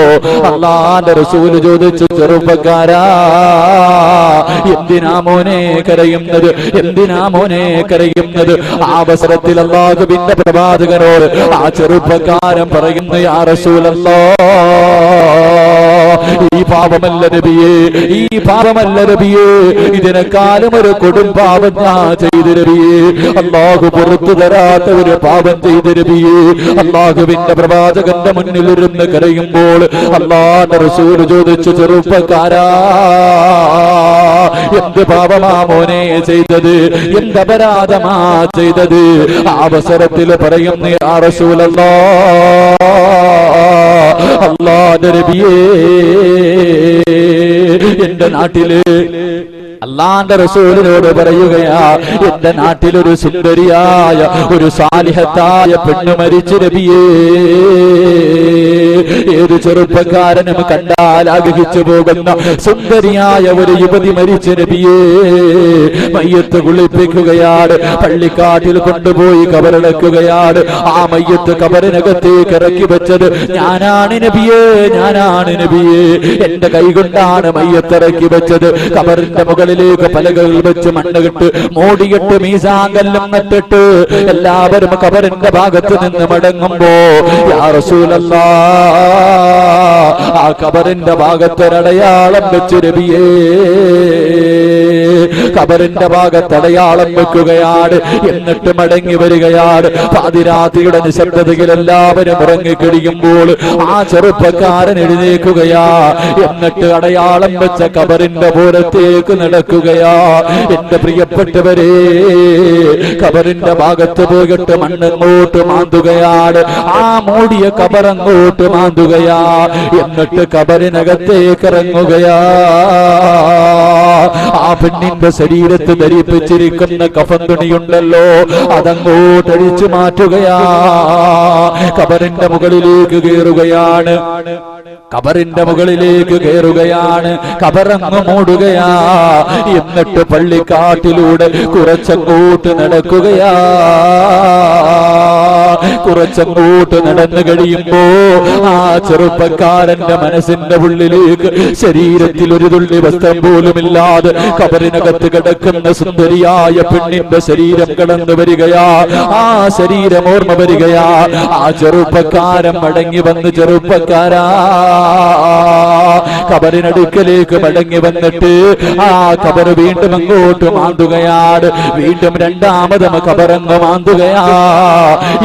അല്ലാഹുവിന്റെ റസൂൽ ചോദിച്ചു, ചെറുപ്പക്കാരാ എന്തിനാ മോനെ കരയുന്നത്? എന്തിനാ മോനെ കരയുന്നത്? ആ അവസരത്തിൽ അല്ലാഹുവിന്റെ പ്രവാചകനോട് ആ ചെറുപ്പക്കാരൻ പറയുന്നു, യാ റസൂലല്ലാഹ്, ഈ പാപമല്ല നബിയേ, ഈ പാപമല്ല നബിയേ, ഇതിനെക്കാളും ഒരു കൊടും പാപം ഞാൻ ചെയ്തു നബിയേ. അല്ലാഹു പുറത്തു തരാത്ത ഒരു പാപം ചെയ്തു നബിയേ. അല്ലാഹുവിന്റെ പ്രവാചകന്റെ മുന്നിൽ ഇരുന്ന് കരയുമ്പോൾ അല്ലാഹുവിന്റെ റസൂൽ ചോദിച്ചു, ചെറുപ്പക്കാരാ എന്ത് പാപമാ മോനെ ചെയ്തത്? എന്ത് അപരാധമാ ചെയ്തത്? അവസരത്തിൽ പറയുന്നു, യാ റസൂലല്ലാഹ്, അല്ലാഹുവിന്റെ നബിയേ, എന്റെ നാട്ടില് അല്ലാഹുവിന്റെ റസൂലിനോട് പറയുകയാ, എന്റെ നാട്ടിലൊരു സുന്ദരിയായ ഒരു സാലിഹത്തായ പെണ്ണ് മരിച്ചു നബിയേ. ഏത് ചെറുപ്പക്കാരനും കണ്ടാൽ ആഗ്രഹിച്ചു പോകുന്ന സുന്ദരിയായ ഒരു യുവതി മരിച്ചു നബിയേ. മയ്യത്ത് കുളിപ്പിക്കുകയാണ്, പള്ളിക്കാട്ടിൽ കൊണ്ടുപോയി കബറടക്കുകയാണ്. ആ മയ്യത്ത് കബറിനകത്തേക്ക് ഇറക്കി വെച്ചത് ഞാനാണ് നബിയേ, ഞാനാണ് നബിയേ. എന്റെ കൈകൊണ്ടാണ് മയ്യത്ത് ഇറക്കി വെച്ചത്. കബറിന്റെ മുകളിലേക്ക് പലകൾ വെച്ച് മണ്ണുകിട്ട് മൂടിയിട്ട് മീസാങ്കല്ലും നട്ടിട്ട് എല്ലാവരും കബറിന്റെ ഭാഗത്ത് നിന്ന് മടങ്ങുമ്പോ യാ റസൂലല്ലാഹ്, ആ കബറിന്റെ ഭാഗത്തൊരടയാളം വെച്ച് നബിയേ. കബറിന്റെ ഭാഗത്തടയാളം വെക്കുകയാണ്. എന്നിട്ട് മടങ്ങി വരികയാണ്. പാതിരാത്രിയുടെ നിശബ്ദതയിൽ എല്ലാവരും ഉറങ്ങിക്കിടിയുമ്പോൾ ആ ചെറുപ്പക്കാരൻ എഴുന്നേൽക്കുകയാ. എന്നിട്ട് അടയാളം വെച്ച കബറിന്റെ പുറത്തേക്ക് നടക്കുകയാ. എന്റെ പ്രിയപ്പെട്ടവരെ, കബറിന്റെ ഭാഗത്ത് പോയിട്ട് മണ്ണങ്ങോട്ട് മാന്തുകയാണ്. ആ മൂടിയ കബറങ്ങോട്ട് മാന്തുകയാ. എന്നിട്ട് കബറിനകത്തേക്ക് ഇറങ്ങുകയാ. ആ പെണ്ണിന്റെ ശരീരത്ത് ധരിപ്പിച്ചിരിക്കുന്ന കഫൻ തുണിയുണ്ടല്ലോ, അതങ്ങോട്ട് അഴിച്ചു മാറ്റുകയാ. കബറിന്റെ മുകളിലേക്ക് കയറുകയാണ്. കബറിന്റെ മുകളിലേക്ക് കയറുകയാണ്. കബറങ്ങ് മൂടുകയാ. എന്നിട്ട് പള്ളിക്കാട്ടിലൂടെ കുറച്ചങ്ങോട്ട് നടക്കുകയാ. കുറച്ചങ്ങോട്ട് നടന്നു കഴിയുമ്പോ ആ ചെറുപ്പക്കാരന്റെ മനസ്സിന്റെ ഉള്ളിലേക്ക് ശരീരത്തിൽ ഒരു തുള്ളി വസ്ത്രം പോലുമില്ലാതെ കബറിനകത്ത് കിടക്കുന്ന സുന്ദരിയായ പെണ്ണിന്റെ ശരീരം കടന്നു വരികയാ. ആ ശരീരം ഓർമ്മ വരികയാ. ആ ചെറുപ്പക്കാരൻ മടങ്ങി വന്ന്, ചെറുപ്പക്കാരാ, കബറിനടുക്കലേക്ക് മടങ്ങി വന്നിട്ട് ആ കബർ വീണ്ടും അങ്ങോട്ട് മാന്തുകയാണ്. വീണ്ടും രണ്ടാമതും കബറങ്ങ് മാന്തുകയാ.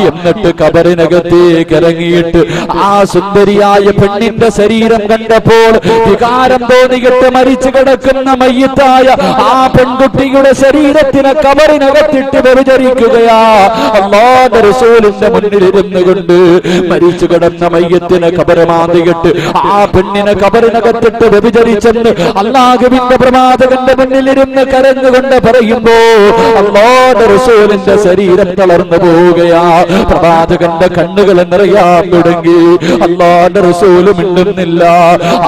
എന്നിട്ട് കബറിനകത്തേക്ക് ഇറങ്ങിയിട്ട് ആ സുന്ദരിയായ പെണ്ണിന്റെ ശരീരം കണ്ടപ്പോൾ വികാരം തോന്നിയിട്ട് മരിച്ചു കിടക്കുന്ന മയ്യത്തായ ആ പെൺകുട്ടിയുടെ ശരീരത്തിനെ കബറിനകത്തിട്ട് വ്യഭിചരിക്കുകയാ. അല്ലാഹുവിന്റെ റസൂലിന്റെ മുന്നിൽ ഇരുന്നു കൊണ്ട് മരിച്ചു കിടന്ന മയ്യത്തിനെ കബറ് മാന്തിയിട്ട് ആ പെണ്ണിനെ കബറിനകത്തിട്ട് വ്യഭിചരിച്ചെന്ന് അല്ലാഹുവിന്റെ പ്രവാചകന്റെ മുന്നിലിരുന്ന് കരഞ്ഞുകൊണ്ട് പറയുമ്പോ അല്ലാഹുവിന്റെ റസൂലിന്റെ ശരീരം തളർന്നു പോവുകയാ. പ്രവാചകന്റെ കണ്ണുകൾ നിറയാൻ തുടങ്ങി. അല്ലാഹുവിന്റെ റസൂല് മിണ്ടുന്നില്ല.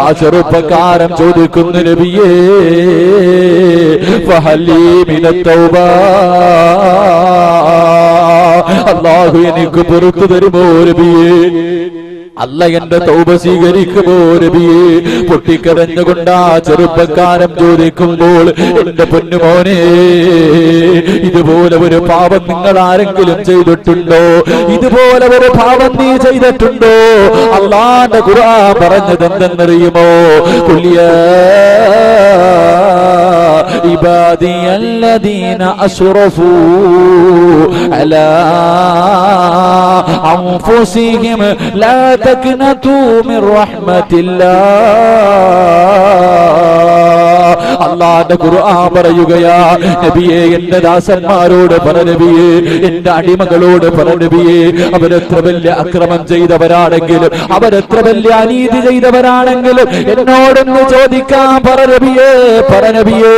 ആ ചെറുപ്പക്കാരൻ ചോദിക്കുന്നു, നബിയേ, ഫഹലീ മിനത് തൗബ, അല്ലാഹു എനിക്ക് പുറത്തു തരുമോ നബിയേ? അല്ല എന്റെ തൗബ സ്വീകരിക്കുമോ നബിയേ? പൊട്ടിക്കരഞ്ഞുകൊണ്ട് ആ ചെറുപ്പക്കാരൻ ചോദിക്കുമ്പോൾ, എന്റെ പൊന്നുമോനെ, ഇതുപോലെ ഒരു പാപം നിങ്ങൾ ആരെങ്കിലും ചെയ്തിട്ടുണ്ടോ? ഇതുപോലെ ഒരു പാപം നീ ചെയ്തിട്ടുണ്ടോ? അല്ലാഹുവിന്റെ ഖുർആൻ പറഞ്ഞത് എന്തെന്നറിയുമോ? ഖുലിയാ ഇബാദിയല്ലദീന അസ്റഫൂ അലാ അൻഫുസിഹിം ലാ തഖ്നതൂ മിർ റഹ്മത്തില്ലാഹ് അല്ലാഹുവിന്റെ ഖുർആൻ പറയുകയാ, നബിയേ എന്റെ ദാസന്മാരോട് പറ നബിയേ, എന്റെ അടിമകളോട് പറ നബിയേ, അവരെത്ര വലിയ അക്രമം ചെയ്തവരാണെങ്കിലും അവരെത്ര വലിയ അനീതി ചെയ്തവരാണെങ്കിലും എന്നോടൊന്ന് ചോദിക്കാൻ പറ നബിയേ, പറ നബിയേ,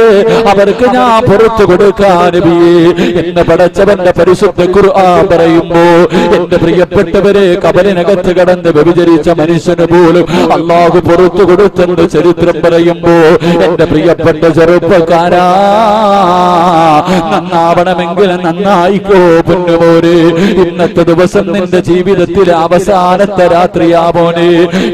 അവർക്ക് ഞാൻ പുറത്തു കൊടുക്കാൻ നബിയേ എന്ന് പടച്ചവന്റെ പരിശുദ്ധ ഖുർആൻ പറയുമ്പോ, എന്റെ പ്രിയപ്പെട്ടവരെ, കബറിനകത്ത് കടന്ന് വ്യഭിചരിച്ച മനുഷ്യന് പോലും അല്ലാഹു പുറത്തു കൊടുത്തത് ചരിത്രം പറയുമ്പോ, എന്റെ പ്രിയപ്പെട്ട ചെറുപ്പക്കാരാ, നന്നാവണമെങ്കിൽ നന്നായിക്കോ പൊന്നുമോനെ. ഇന്നത്തെ ദിവസം നിന്റെ ജീവിതത്തിലെ അവസാനത്തെ രാത്രിയാവോനെ.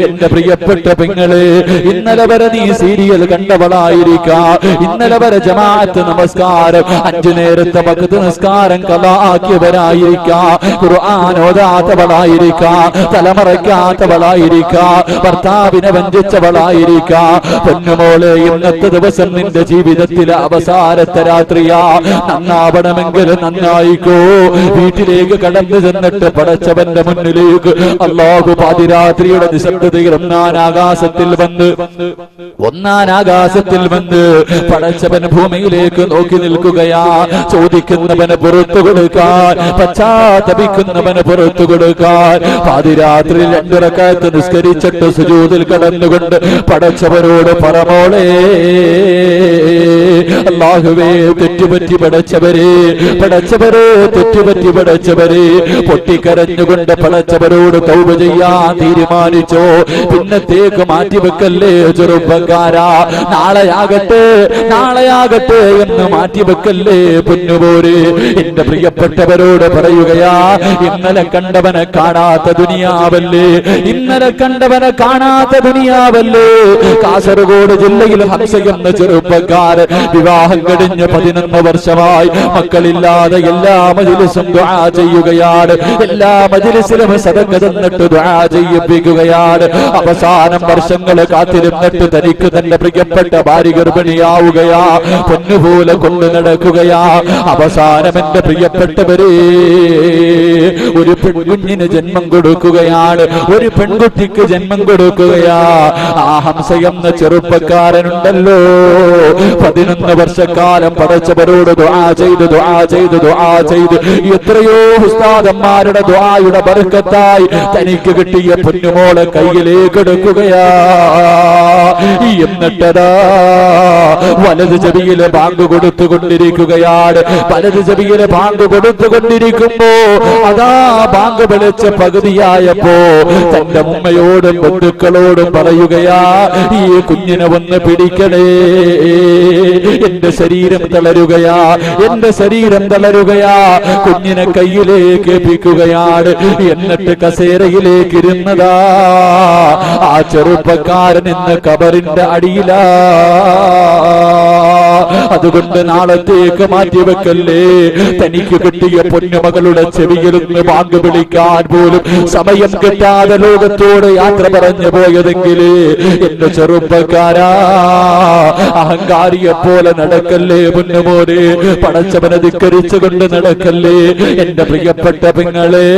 എന്റെ പ്രിയപ്പെട്ട പെങ്ങളെ, ഇന്നലെ വരെ നീ സീരിയൽ കണ്ടവളായിരിക്കാം, ഇന്നലെ വരെ ജമാഅത്ത് നമസ്കാരം 5 നേരത്തെ വഖ്ത് നിസ്കാരം ഖളാ ആക്കിയവരായിരിക്കാം, ഖുർആൻ ഓതാത്തവളായിരിക്കാം, തലമറയ്ക്കാത്തവളായിരിക്കാം, ഭർത്താവിനെ വഞ്ചിച്ചവളായിരിക്കാം. പൊന്നുമോളെ, ഇന്നത്തെ ദിവസം നിന്റെ ജീവിതത്തിലെ അവസാനത്തെ രാത്രിയാ. നന്നാവണമെങ്കിൽ നന്നായിക്കോ. വീട്ടിലേക്ക് കടന്നു ചെന്നിട്ട് പടച്ചവന്റെ മുന്നിലേക്ക് അല്ലാഹു പാതിരാത്രിയുടെ നിശബ്ദതയിൽ ഒന്നാം ആകാശത്തിൽ വന്ന് പടച്ചവൻ ഭൂമിയിലേക്ക് നോക്കി നിൽക്കുകയാ. ചോദിക്കുന്നവന് പുറത്തു കൊടുക്കാൻ, പശ്ചാത്തപിക്കുന്നവന് പുറത്തു കൊടുക്കാൻ. പാതിരാത്രി 2 റക്അത്ത് നിസ്കരിച്ചിട്ട് സുജൂദിൽ കടന്നുകൊണ്ട് പടച്ചവരോട് പറമോളെ, അല്ലാഹുവേ തെറ്റുപറ്റി പടച്ചവരെ, പടച്ചവരെ തെറ്റുപറ്റി പടച്ചവരെ. പൊട്ടിക്കരഞ്ഞുകൊണ്ട് പടച്ചവരോട് തൗബ ചെയ്യാൻ തീരുമാനിച്ചോ. പിന്നത്തേക്ക് മാറ്റിവെക്കല്ലേ ചെറുപ്പക്കാരാ, നാളെയാകട്ടെ നാളെയാകട്ടെ എന്ന് മാറ്റിവെക്കല്ലേ പൊന്നുപോരെ. എന്റെ പ്രിയപ്പെട്ടവരോട് പറയുകയാ, ഇന്നലെ കണ്ടവനെ കാണാത്ത ദുനിയാവല്ലേ, ഇന്നലെ കണ്ടവനെ കാണാത്ത ദുനിയാവല്ലേ. കാസർഗോഡ് ജില്ലയിൽ ഹംസ എന്ന ചെറുപ്പക്കാരൻ വിവാഹം കഴിഞ്ഞ് 11 വർഷമായി, മക്കളില്ലാതെ എല്ലാ മജ്‌ലിസും ദുആ ചെയ്യുകയാണ്, എല്ലാ മജ്‌ലിസിലും സദഖ തന്നിട്ട് ദുആ ചെയ്യിപ്പിക്കുകയാണ്. അവസാനം വർഷങ്ങൾ കാത്തിരുന്നിട്ട് തനിക്ക് തന്റെ പ്രിയപ്പെട്ട ഭാര്യ ഗർഭിണിയാവുകയാ, പൊന്നുപോലെ കൊണ്ടു നടക്കുകയാ. അവസാനം എന്റെ പ്രിയപ്പെട്ടവരെ, ഒരു പെൺകുഞ്ഞിന് ജന്മം കൊടുക്കുകയാണ്, ഒരു പെൺകുട്ടിക്ക് ജന്മം കൊടുക്കുകയാ. ആ ഹംസ എന്ന ചെറുപ്പക്കാരനുണ്ടല്ലോ, 11 വർഷക്കാലം പടച്ചവരോട് ദുആ ചെയ്ത് ദുആ ചെയ്ത് ദുആ ചെയ്ത് എത്രയോ ഉസ്താദന്മാരുടെ ദുആയുടെ ബർക്കത്തായി തനിക്ക് കിട്ടിയ പൊന്നുമോളെ കയ്യിലേക്ക് എടുക്കുകയാ. എന്നിട്ടതാ വലത് ചെവിയിലെ ബാങ്ക് കൊടുത്തുകൊണ്ടിരിക്കുകയാണ്. വലത് ചെവിയിലെ ബാങ്ക് കൊടുത്തുകൊണ്ടിരിക്കുമ്പോ അതാ ബാങ്ക് വിളിച്ച പകുതിയായപ്പോ തന്റെ ഉമ്മയോടും ബന്ധുക്കളോടും പറയുകയാ, ഈ കുഞ്ഞിനെ ഒന്ന് പിടിക്കണേ, എന്റെ ശരീരം തളരുകയാ, എന്റെ ശരീരം തളരുകയാ. കുഞ്ഞിനെ കയ്യിലേക്ക് ഏൽപ്പിക്കുകയാണ്. എന്നിട്ട് കസേരയിലേക്ക് ഇരുന്നതാ ആ ചെറുപ്പക്കാരൻ ഇന്ന് കബറിന്റെ അടിയിലാ. അതുകൊണ്ട് നാളത്തേക്ക് മാറ്റിവെക്കല്ലേ. തനിക്ക് കിട്ടിയ പൊന്നുമകളുടെ ചെവിയിലൊന്ന് ബാങ്ക് വിളിക്കാൻ പോലും സമയം കിട്ടാതെ ലോകത്തോട് യാത്ര പറഞ്ഞു പോയതെങ്കിൽ എന്റെ ചെറുപ്പക്കാരാ, അഹങ്കാരിയെ പോലെ നടക്കല്ലേ പൊന്നുമോനെ, പടച്ചവനെ ധിക്കരിച്ചുകൊണ്ട് നടക്കല്ലേ. എന്റെ പ്രിയപ്പെട്ട പെങ്ങളെ,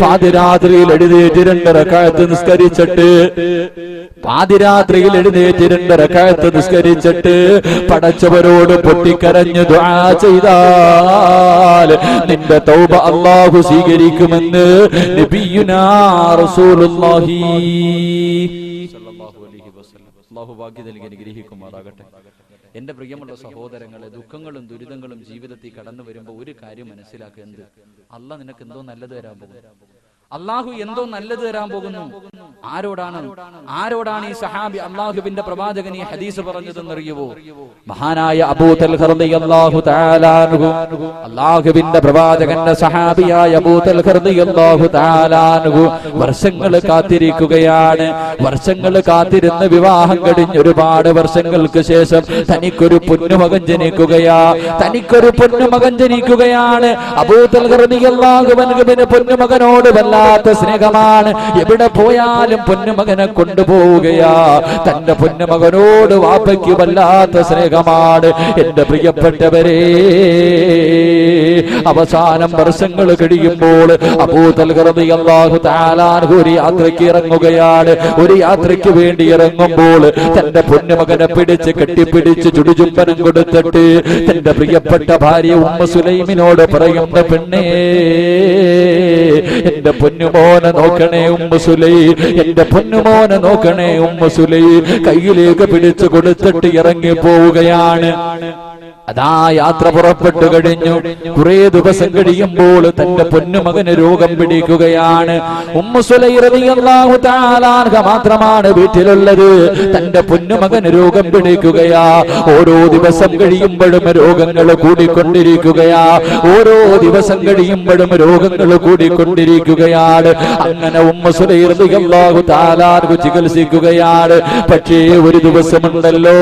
പാതിരാത്രിയിൽ എഴുന്നേറ്റ് 2 റക്അത്ത് നിസ്കരിച്ചിട്ട്, പാതിരാത്രിയിൽ എഴുന്നേറ്റ് 2 റക്അത്ത് നിസ്കരിച്ചിട്ട് പടച്ചവരോട് പൊട്ടിക്കരഞ്ഞ് ദുആ ചെയ്താൽ നിന്റെ തൗബ അല്ലാഹു സ്വീകരിക്കുമെന്ന് നബിയുനാ റസൂലുള്ളാഹി സ്വല്ലല്ലാഹു അലൈഹി വസല്ലം. അല്ലാഹു ഭാഗ്യം നൽകി അനുഗ്രഹിക്കുമാറാകട്ടെ. എന്റെ പ്രിയമുള്ള സഹോദരങ്ങളെ, ദുഃഖങ്ങളും ദുരിതങ്ങളും ജീവിതത്തിൽ കടന്നു വരുമ്പോൾ ഒരു കാര്യം മനസ്സിലാക്കുക, എന്ത്? അല്ലാഹ് നിനക്ക് എന്തോ നല്ലത് തരാൻ പോകും. അള്ളാഹു എന്തോ നല്ലത് തരാൻ പോകുന്നു. ആരോടാണ് ഈ സഹാബി അള്ളാഹുവിന്റെ പ്രവാചകൻ ഈ ഹദീസ് പറഞ്ഞതെന്നറിയുവോ? മഹാനായ അബൂ തൽഹ റളിയല്ലാഹു തആല അൻഹു, അള്ളാഹുവിന്റെ പ്രവാചകന്റെ സഹാബിയായ അബൂ തൽഹ റളിയല്ലാഹു തആല അൻഹു വർഷങ്ങൾ കാത്തിരിക്കുകയാണ്. വർഷങ്ങൾ കാത്തിരുന്ന് വിവാഹം കഴിഞ്ഞ് ഒരുപാട് വർഷങ്ങൾക്ക് ശേഷം തനിക്കൊരു പൊന്നുമകൻ ജനിക്കുകയാ. തനിക്കൊരു പൊന്നുമകൻ ജനിക്കുകയാണ്. അബൂ തൽഹ റളിയല്ലാഹു അൻഹുവിന്റെ പൊന്നുമകനോട് വല്ലാത്ത സ്നേഹമാണ്. എവിടെ പോയാൽ പോയാലും പൊന്നുമകനെ കൊണ്ടുപോവുകയാ. തന്റെ പൊന്നുമകനോട് വാപ്പയ്ക്ക് വല്ലാത്ത സ്നേഹമാണ്. എന്റെ പ്രിയപ്പെട്ടവരെ, അവസാനം വർഷങ്ങൾ കഴിയുമ്പോൾ അബൂ തൽഹ റളിയല്ലാഹു തആല അൻഹു ഒരു യാത്രയ്ക്ക് ഇറങ്ങുകയാണ്. ഒരു യാത്രയ്ക്ക് വേണ്ടി ഇറങ്ങുമ്പോൾ തന്റെ പൊന്നുമകനെ പിടിച്ച് കെട്ടിപ്പിടിച്ച് ചുടുചുംബനം കൊടുത്തിട്ട് തന്റെ പ്രിയപ്പെട്ട ഭാര്യ ഉമ്മ സുലൈമിനോട് പറയുന്ന, പെണ്ണേ, എന്റെ പൊന്നുമോനെ നോക്കണേ ഉമ്മ സുലൈ, എന്റെ പൊന്നുമോനെ നോക്കണേ ഉമ്മ സുലൈ. കയ്യിലേക്ക് പിടിച്ചു കൊടുത്തിട്ട് ഇറങ്ങി പോവുകയാണ്. അതാ യാത്ര പുറപ്പെട്ടു കഴിഞ്ഞു. കുറെ ദിവസം കഴിയുമ്പോൾ തന്റെ പൊന്നുമകന് രോഗം പിടിക്കുകയാണ്. ഉമ്മു സുലൈ റളിയല്ലാഹു തആല അൻഹ മാത്രമാണ് വീട്ടിലുള്ളത്. തന്റെ പൊന്നുമകന് രോഗം പിടിക്കുകയാ. ഓരോ ദിവസം കഴിയുമ്പോഴും രോഗങ്ങൾ കൂടിക്കൊണ്ടിരിക്കുകയാ. ഓരോ ദിവസം കഴിയുമ്പോഴും രോഗങ്ങൾ കൂടിക്കൊണ്ടിരിക്കുകയാണ്. അങ്ങനെ ഉമ്മു സുലൈ റളിയല്ലാഹു തആല അൻഹ ചികിത്സിക്കുകയാണ്. പക്ഷേ ഒരു ദിവസമുണ്ടല്ലോ,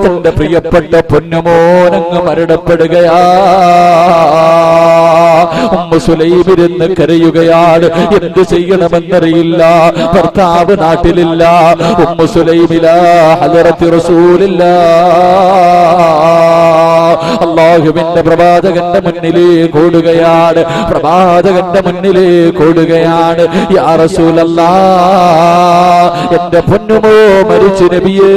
തന്റെ പ്രിയപ്പെട്ട പൊന്നുമോൻ മരണപ്പെടുകയാ. ഉമ്മു സുലൈം ഇരുന്ന് കരയുകയാണ്. എന്ത് ചെയ്യണമെന്നറിയില്ല. ഭർത്താവ് നാട്ടിലില്ല. ഉമ്മു സുലൈമിലാ ഹദറത്തി റസൂലില്ലാ. അല്ലാഹുവിന്റെ പ്രവാചകന്റെ മുന്നിലേക്ക് ഓടുകയാണ്. പ്രവാചകന്റെ മുന്നിലേക്ക് ഓടുകയാണ്. യാ റസൂലല്ലാഹ്, എന്റെ പൊന്നുമോ മരിച്ചു നബിയേ,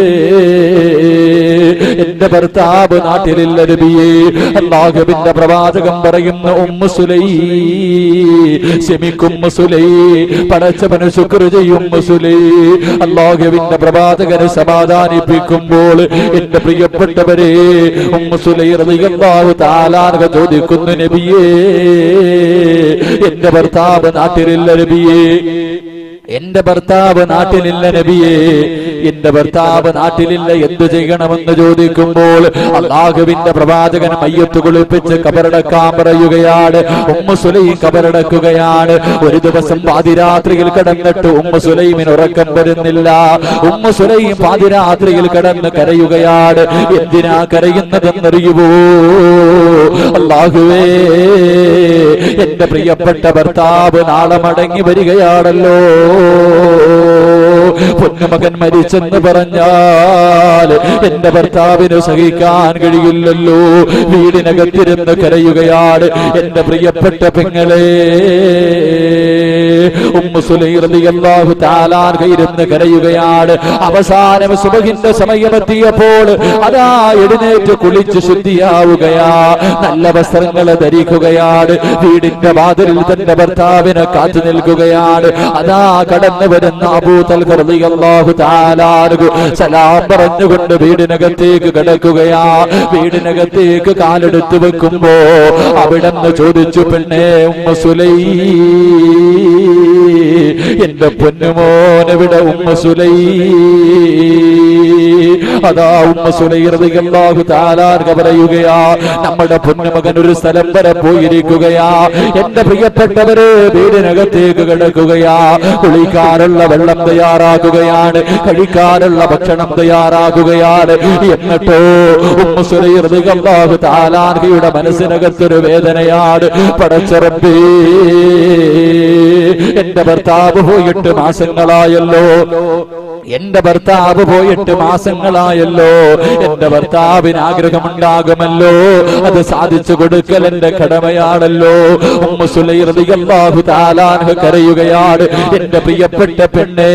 എന്റെ ഭർത്താവ് നാട്ടിലില്ല നബിയേ. അല്ലാഹുവിന്റെ പ്രവാചകൻ പറയുന്നു, ഉമ്മു സുലൈ, ക്ഷമിക്കും ഉമ്മു സുലൈ, പടച്ചവന് ശുക്ർ ചെയ്യും ഉമ്മു സുലൈ. അല്ലാഹുവിന്റെ പ്രവാചകനെ സമാധാനിപ്പിക്കുമ്പോൾ എന്റെ പ്രിയപ്പെട്ടവരെ, ഉമ്മു സുലൈ റളിയല്ലാഹു തആല അൻഹ ചോദിക്കുന്നു, നബിയേ, എന്റെ ഭർത്താവ് നാട്ടിലില്ല നബിയേ, എന്റെ ഭർത്താവ് നാട്ടിലില്ല നബിയേ, എന്റെ ഭർത്താവ് നാട്ടിലില്ല, എന്തു ചെയ്യണമെന്ന് ചോദിക്കുമ്പോൾ അല്ലാഹുവിന്റെ പ്രവാചകൻ മയ്യത്ത് കുളിപ്പിച്ച് കബറടക്കാൻ പറയുകയാണ്. Ummu Sulaim കബറടക്കുകയാണ്. ഒരു ദിവസം പാതിരാത്രിയിൽ കിടന്നിട്ട് ഉമ്മു സുലൈമിന് ഉറക്കം വരുന്നില്ല. ഉമ്മു സുലൈം പാതിരാത്രിയിൽ കിടന്ന് കരയുകയാണ്. എന്തിനാ കരയുന്നതെന്നറിയുവോ? അല്ലാഹുവേ, എന്റെ പ്രിയപ്പെട്ട ഭർത്താവ് നാളെ മടങ്ങി വരികയാണല്ലോ. പൊന്നുമകൻ മരിച്ചെന്ന് പറഞ്ഞാൽ എന്റെ ഭർത്താവിന് സഹിക്കാൻ കഴിയില്ലല്ലോ. വീടിനകത്തിരുന്ന് കരയുകയാണ്. എന്റെ പ്രിയപ്പെട്ട പെങ്ങളെ, ഉമ്മു സുലൈം റളിയല്ലാഹു തആല അൻഹ ഇരുന്ന് കരയുകയാണ്. അവസാനം സുബഹിന്റെ സമയമെത്തിയപ്പോൾ അതാ എഴുന്നേറ്റ് കുളിച്ച് ശുദ്ധിയാവുകയാ. നല്ല വസ്ത്രങ്ങൾ ധരിക്കുകയാണ്. വീടിന്റെ വാതിലിൽ തന്റെ ഭർത്താവിനെ കാത്തു നിൽക്കുകയാണ്. അതാ കടന്നു വരുന്ന അബൂ തൽഹ റളിയല്ലാഹു തആല അൻഹു സലാം പറഞ്ഞുകൊണ്ട് വീടിനകത്തേക്ക് കടക്കുകയാ. വീടിനകത്തേക്ക് കാലെടുത്ത് വെക്കുമ്പോ അവിടെന്ന് ചോദിച്ചു, പെണ്ണേ ഉമ്മു സുലൈ, എന്റെ പൊന്നുമോനെവിടെ ഉമ്മു സുലൈ? അതാ ഉമ്മു സുലൈ റളിയല്ലാഹു തആല അൻഹ പറയുകയാ, നമ്മുടെ പൊന്നുമകൻ ഒരു സ്ഥലം വരെ പോയിരിക്കുകയാ. എന്റെ പ്രിയപ്പെട്ടവരെ, വീടിനകത്തേക്ക് കിടക്കുകയാ. കുളിക്കാനുള്ള വെള്ളം തയ്യാറാക്കുകയാണ്. കഴിക്കാനുള്ള ഭക്ഷണം തയ്യാറാക്കുകയാണ്. എന്നിട്ടോ ഉമ്മു സുലൈ റളിയല്ലാഹു തആല അൻഹയുടെ മനസ്സിനകത്തൊരു വേദനയാണ്. പടച്ചറബേ, എന്റെ ഭർത്താവ് പോയിട്ട് മാസങ്ങളായല്ലോ. എന്റെ ഭർത്താവ് പോയിട്ട് മാസങ്ങളായല്ലോ. എന്റെ ഭർത്താവിന് ആഗ്രഹമുണ്ടാകുമല്ലോ, അത് സാധിച്ചു കൊടുക്കൽ എന്റെ കടമയാണല്ലോ. ഉമ്മു സുലൈം റളിയല്ലാഹു തആല അൻഹ കരയുകയാണ്. എന്റെ പ്രിയപ്പെട്ട പെണ്ണേ,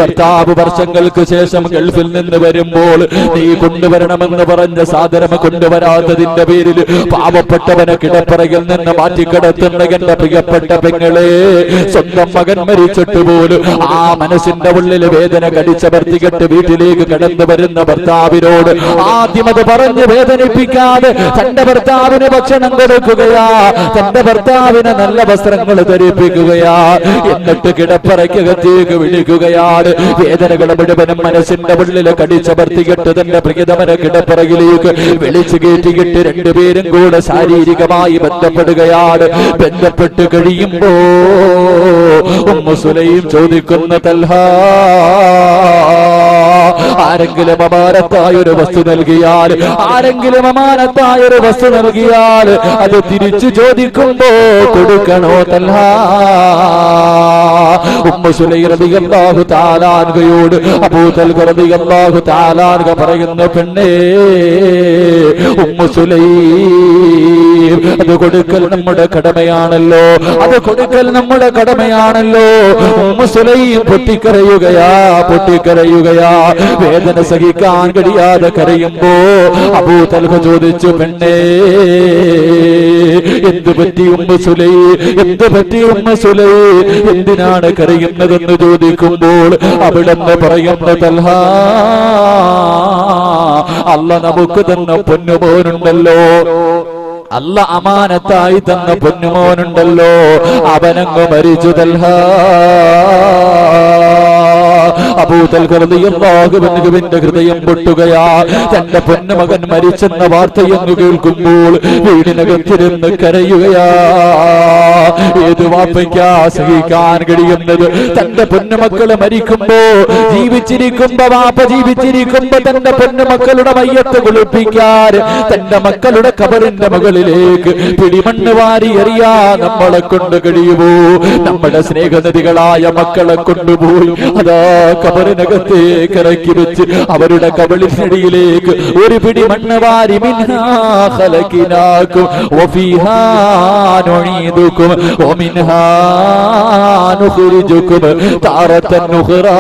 ഭർത്താവ് വർഷങ്ങൾക്ക് ശേഷം ഗൾഫിൽ നിന്ന് വരുമ്പോൾ നീ കൊണ്ടുവരണമെന്ന് പറഞ്ഞ സാധനം കൊണ്ടുവരാത്തതിന്റെ പേരിൽ പാവപ്പെട്ടവനെ കിടപ്പറയിൽ നിന്ന് മാറ്റിക്കിടത്തുന്ന എന്റെ പ്രിയപ്പെട്ട പെങ്ങളെ, സ്വന്തം മകൻ മരിച്ചിട്ട് പോലും ആ മനസ്സിന്റെ ഉള്ളിൽ വേദന കടിച്ചമർത്തിക്കെട്ട് വീട്ടിലേക്ക് കടന്നു വരുന്ന ഭർത്താവിനോട് ആദ്യം അത് പറഞ്ഞ് വേദനിപ്പിക്കാതെ തന്റെ ഭർത്താവിന് ഭക്ഷണം കൊടുക്കുകയാ, തന്റെ ഭർത്താവിന് നല്ല വസ്ത്രങ്ങൾ ധരിപ്പിക്കുകയാ, എന്നിട്ട് കിടപ്പറയ്ക്കകത്തേക്ക് വിളിക്കുകയാണ്. വേദനകൾ മുഴുവനും മനസ്സിന്റെ ഉള്ളിൽ കടിച്ചമർത്തിക്കെട്ട് തന്റെ പ്രിയതമനെ കിടപ്പറയിലേക്ക് വിളിച്ചു കയറ്റിയിട്ട് രണ്ടുപേരും കൂടെ ശാരീരികമായി ബന്ധപ്പെടുകയാണ്. ബന്ധപ്പെട്ട് കഴിയുമ്പോ ഉമ്മു സുലൈം ചോദിക്കുന്ന, തൽഹ, ആരെങ്കിലും അമാനത്തായ ഒരു വസ്തു നൽകിയാൽ, ആരെങ്കിലും അമാനത്തായ ഒരു വസ്തു നൽകിയാൽ അത് തിരിച്ചു ചോദിക്കുമ്പോ കൊടുക്കണോ തൽഹാ? ഉമ്മു സുലൈം റളിയല്ലാഹു തആല അൻഹയോട് അബൂ തൽഹ റളിയല്ലാഹു തആല അൻഹ പറയുന്നു, പെണ്ണേ ഉമ്മു സുലൈം, അത് കൊടുക്കൽ നമ്മുടെ കടമയാണല്ലോ, അത് കൊടുക്കൽ നമ്മുടെ കടമയാണല്ലോ. Ummu Sulaim പൊട്ടിക്കരയുകയാ, പൊട്ടിക്കരയുകയാ. വേദന സഹിക്കാൻ കഴിയാതെ കരയുമ്പോ അബൂ തൽഹ ചോദിച്ചു, പെണ്ണേ എന്തു പറ്റി ഉമ്മു സുലൈം, എന്തു പറ്റി ഉമ്മു സുലൈം, എന്തിനാണ് കരയുന്നതെന്ന് ചോദിക്കുമ്പോൾ അവിടെന്ന് പറയുന്ന തൽഹ, അല്ലാഹ് നമുക്ക് തന്ന പൊന്നുമോനുണ്ടല്ലോ, അല്ല അമാനത്തായി തന്ന പൊന്നുമോനുണ്ടല്ലോ, അവനങ്ങ് മരിച്ചു തൽഹ. അബൂ തൽഹ റളിയല്ലാഹു അൻഹുവിന്റെ ഹൃദയം പൊട്ടുകയാ. തന്റെ പൊന്നുമകൻ മരിച്ചെന്ന വാർത്തയെന്ന് കേൾക്കുമ്പോൾ വീടിനകത്തിരുന്ന് കരയുകയാ. ഏത് വാപ്പയ്ക്കാ സഹിക്കാൻ കഴിയുന്നത്? തന്റെ പൊന്നുമക്കള് മരിക്കുമ്പോ, ജീവിച്ചിരിക്കുമ്പോ, വാപ്പ ജീവിച്ചിരിക്കുമ്പോ തന്റെ പൊന്നുമക്കളുടെ മയ്യത്ത് കുളിപ്പിക്കാൻ തന്റെ മക്കളുടെ കബറിന്റെ മുകളിലേക്ക് പിടിമണ്ണ് വാരി എറിയാ നമ്മളെ കൊണ്ട് കഴിയുമോ? നമ്മുടെ സ്നേഹനദികളായ മക്കളെ കൊണ്ടുപോയി അതാ കബറിനകത്തേക്ക് ഇറക്കി വെച്ച് അവരുടെ കബളിനടിയിലേക്ക് ഒരു പിടി മണ്ണ് വാരി, മിൻഹാ ഖലഖനാകും വഫീഹാ നുഈദുകും വമിൻഹാ നുഖ്രിജുകും താറത്തൻ ഉഖ്റാ.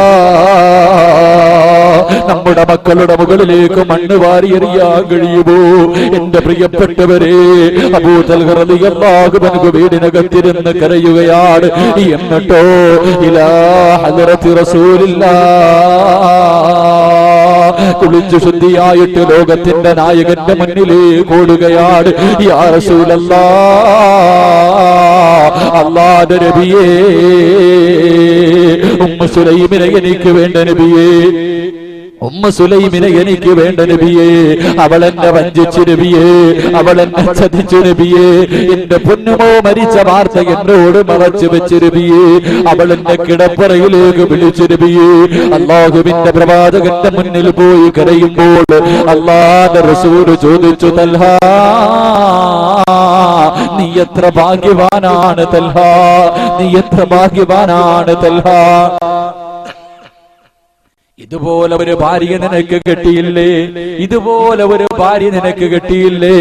നമ്മുടെ മക്കളുടെ മുകളിലേക്ക് മണ്ണ് വാരി എറിയാൻ കഴിയുമോ? എന്റെ പ്രിയപ്പെട്ടവരെ, അബൂ തൽഹ റളിയല്ലാഹു അൻഹു വീടിനകത്തിരുന്ന് കരയുകയാണ്. എന്നിട്ടോ ഇലാ ഹദ്റത്തി റസൂലില്ലാഹ്, കുളിച്ചു ശുദ്ധിയായിട്ട് ലോകത്തിന്റെ നായകന്റെ മുന്നിലേക്ക് ഓടുകയാണ്. യാ റസൂലല്ലാഹ്, അല്ലാഹുവിന്റെ നബിയേ, ഉമ്മു സുലൈമിനെ എനിക്ക് വേണ്ട നബിയേ, ഉമ്മു സുലൈമിനെ എനിക്ക് വേണ്ട നബിയേ, അവളെന്നെ വഞ്ചിച്ചു നബിയേ, അവളെന്നെ ചതിച്ചു നബിയേ, എന്റെ പൊന്നുമോ മരിച്ച വാർത്ത എന്നോട് മറച്ചു വെച്ചു നബിയേ, അവളെന്നെ കിടപ്പറയിലേക്ക് വിളിച്ചു നബിയേ. അല്ലാഹുവിന്റെ പ്രവാചകന്റെ മുന്നിൽ പോയി കരയുമ്പോൾ അല്ലാഹുവിന്റെ റസൂൽ ചോദിച്ചു, തൽഹ നീ എത്ര ഭാഗ്യവാനാണ് തൽഹ, നീ എത്ര ഭാഗ്യവാനാണ് തൽഹ. ഇതുപോലെ ഒരു ഭാര്യ നിനക്ക് കിട്ടിയില്ലേ, ഇതുപോലെ ഒരു ഭാര്യ നിനക്ക് കിട്ടിയില്ലേ?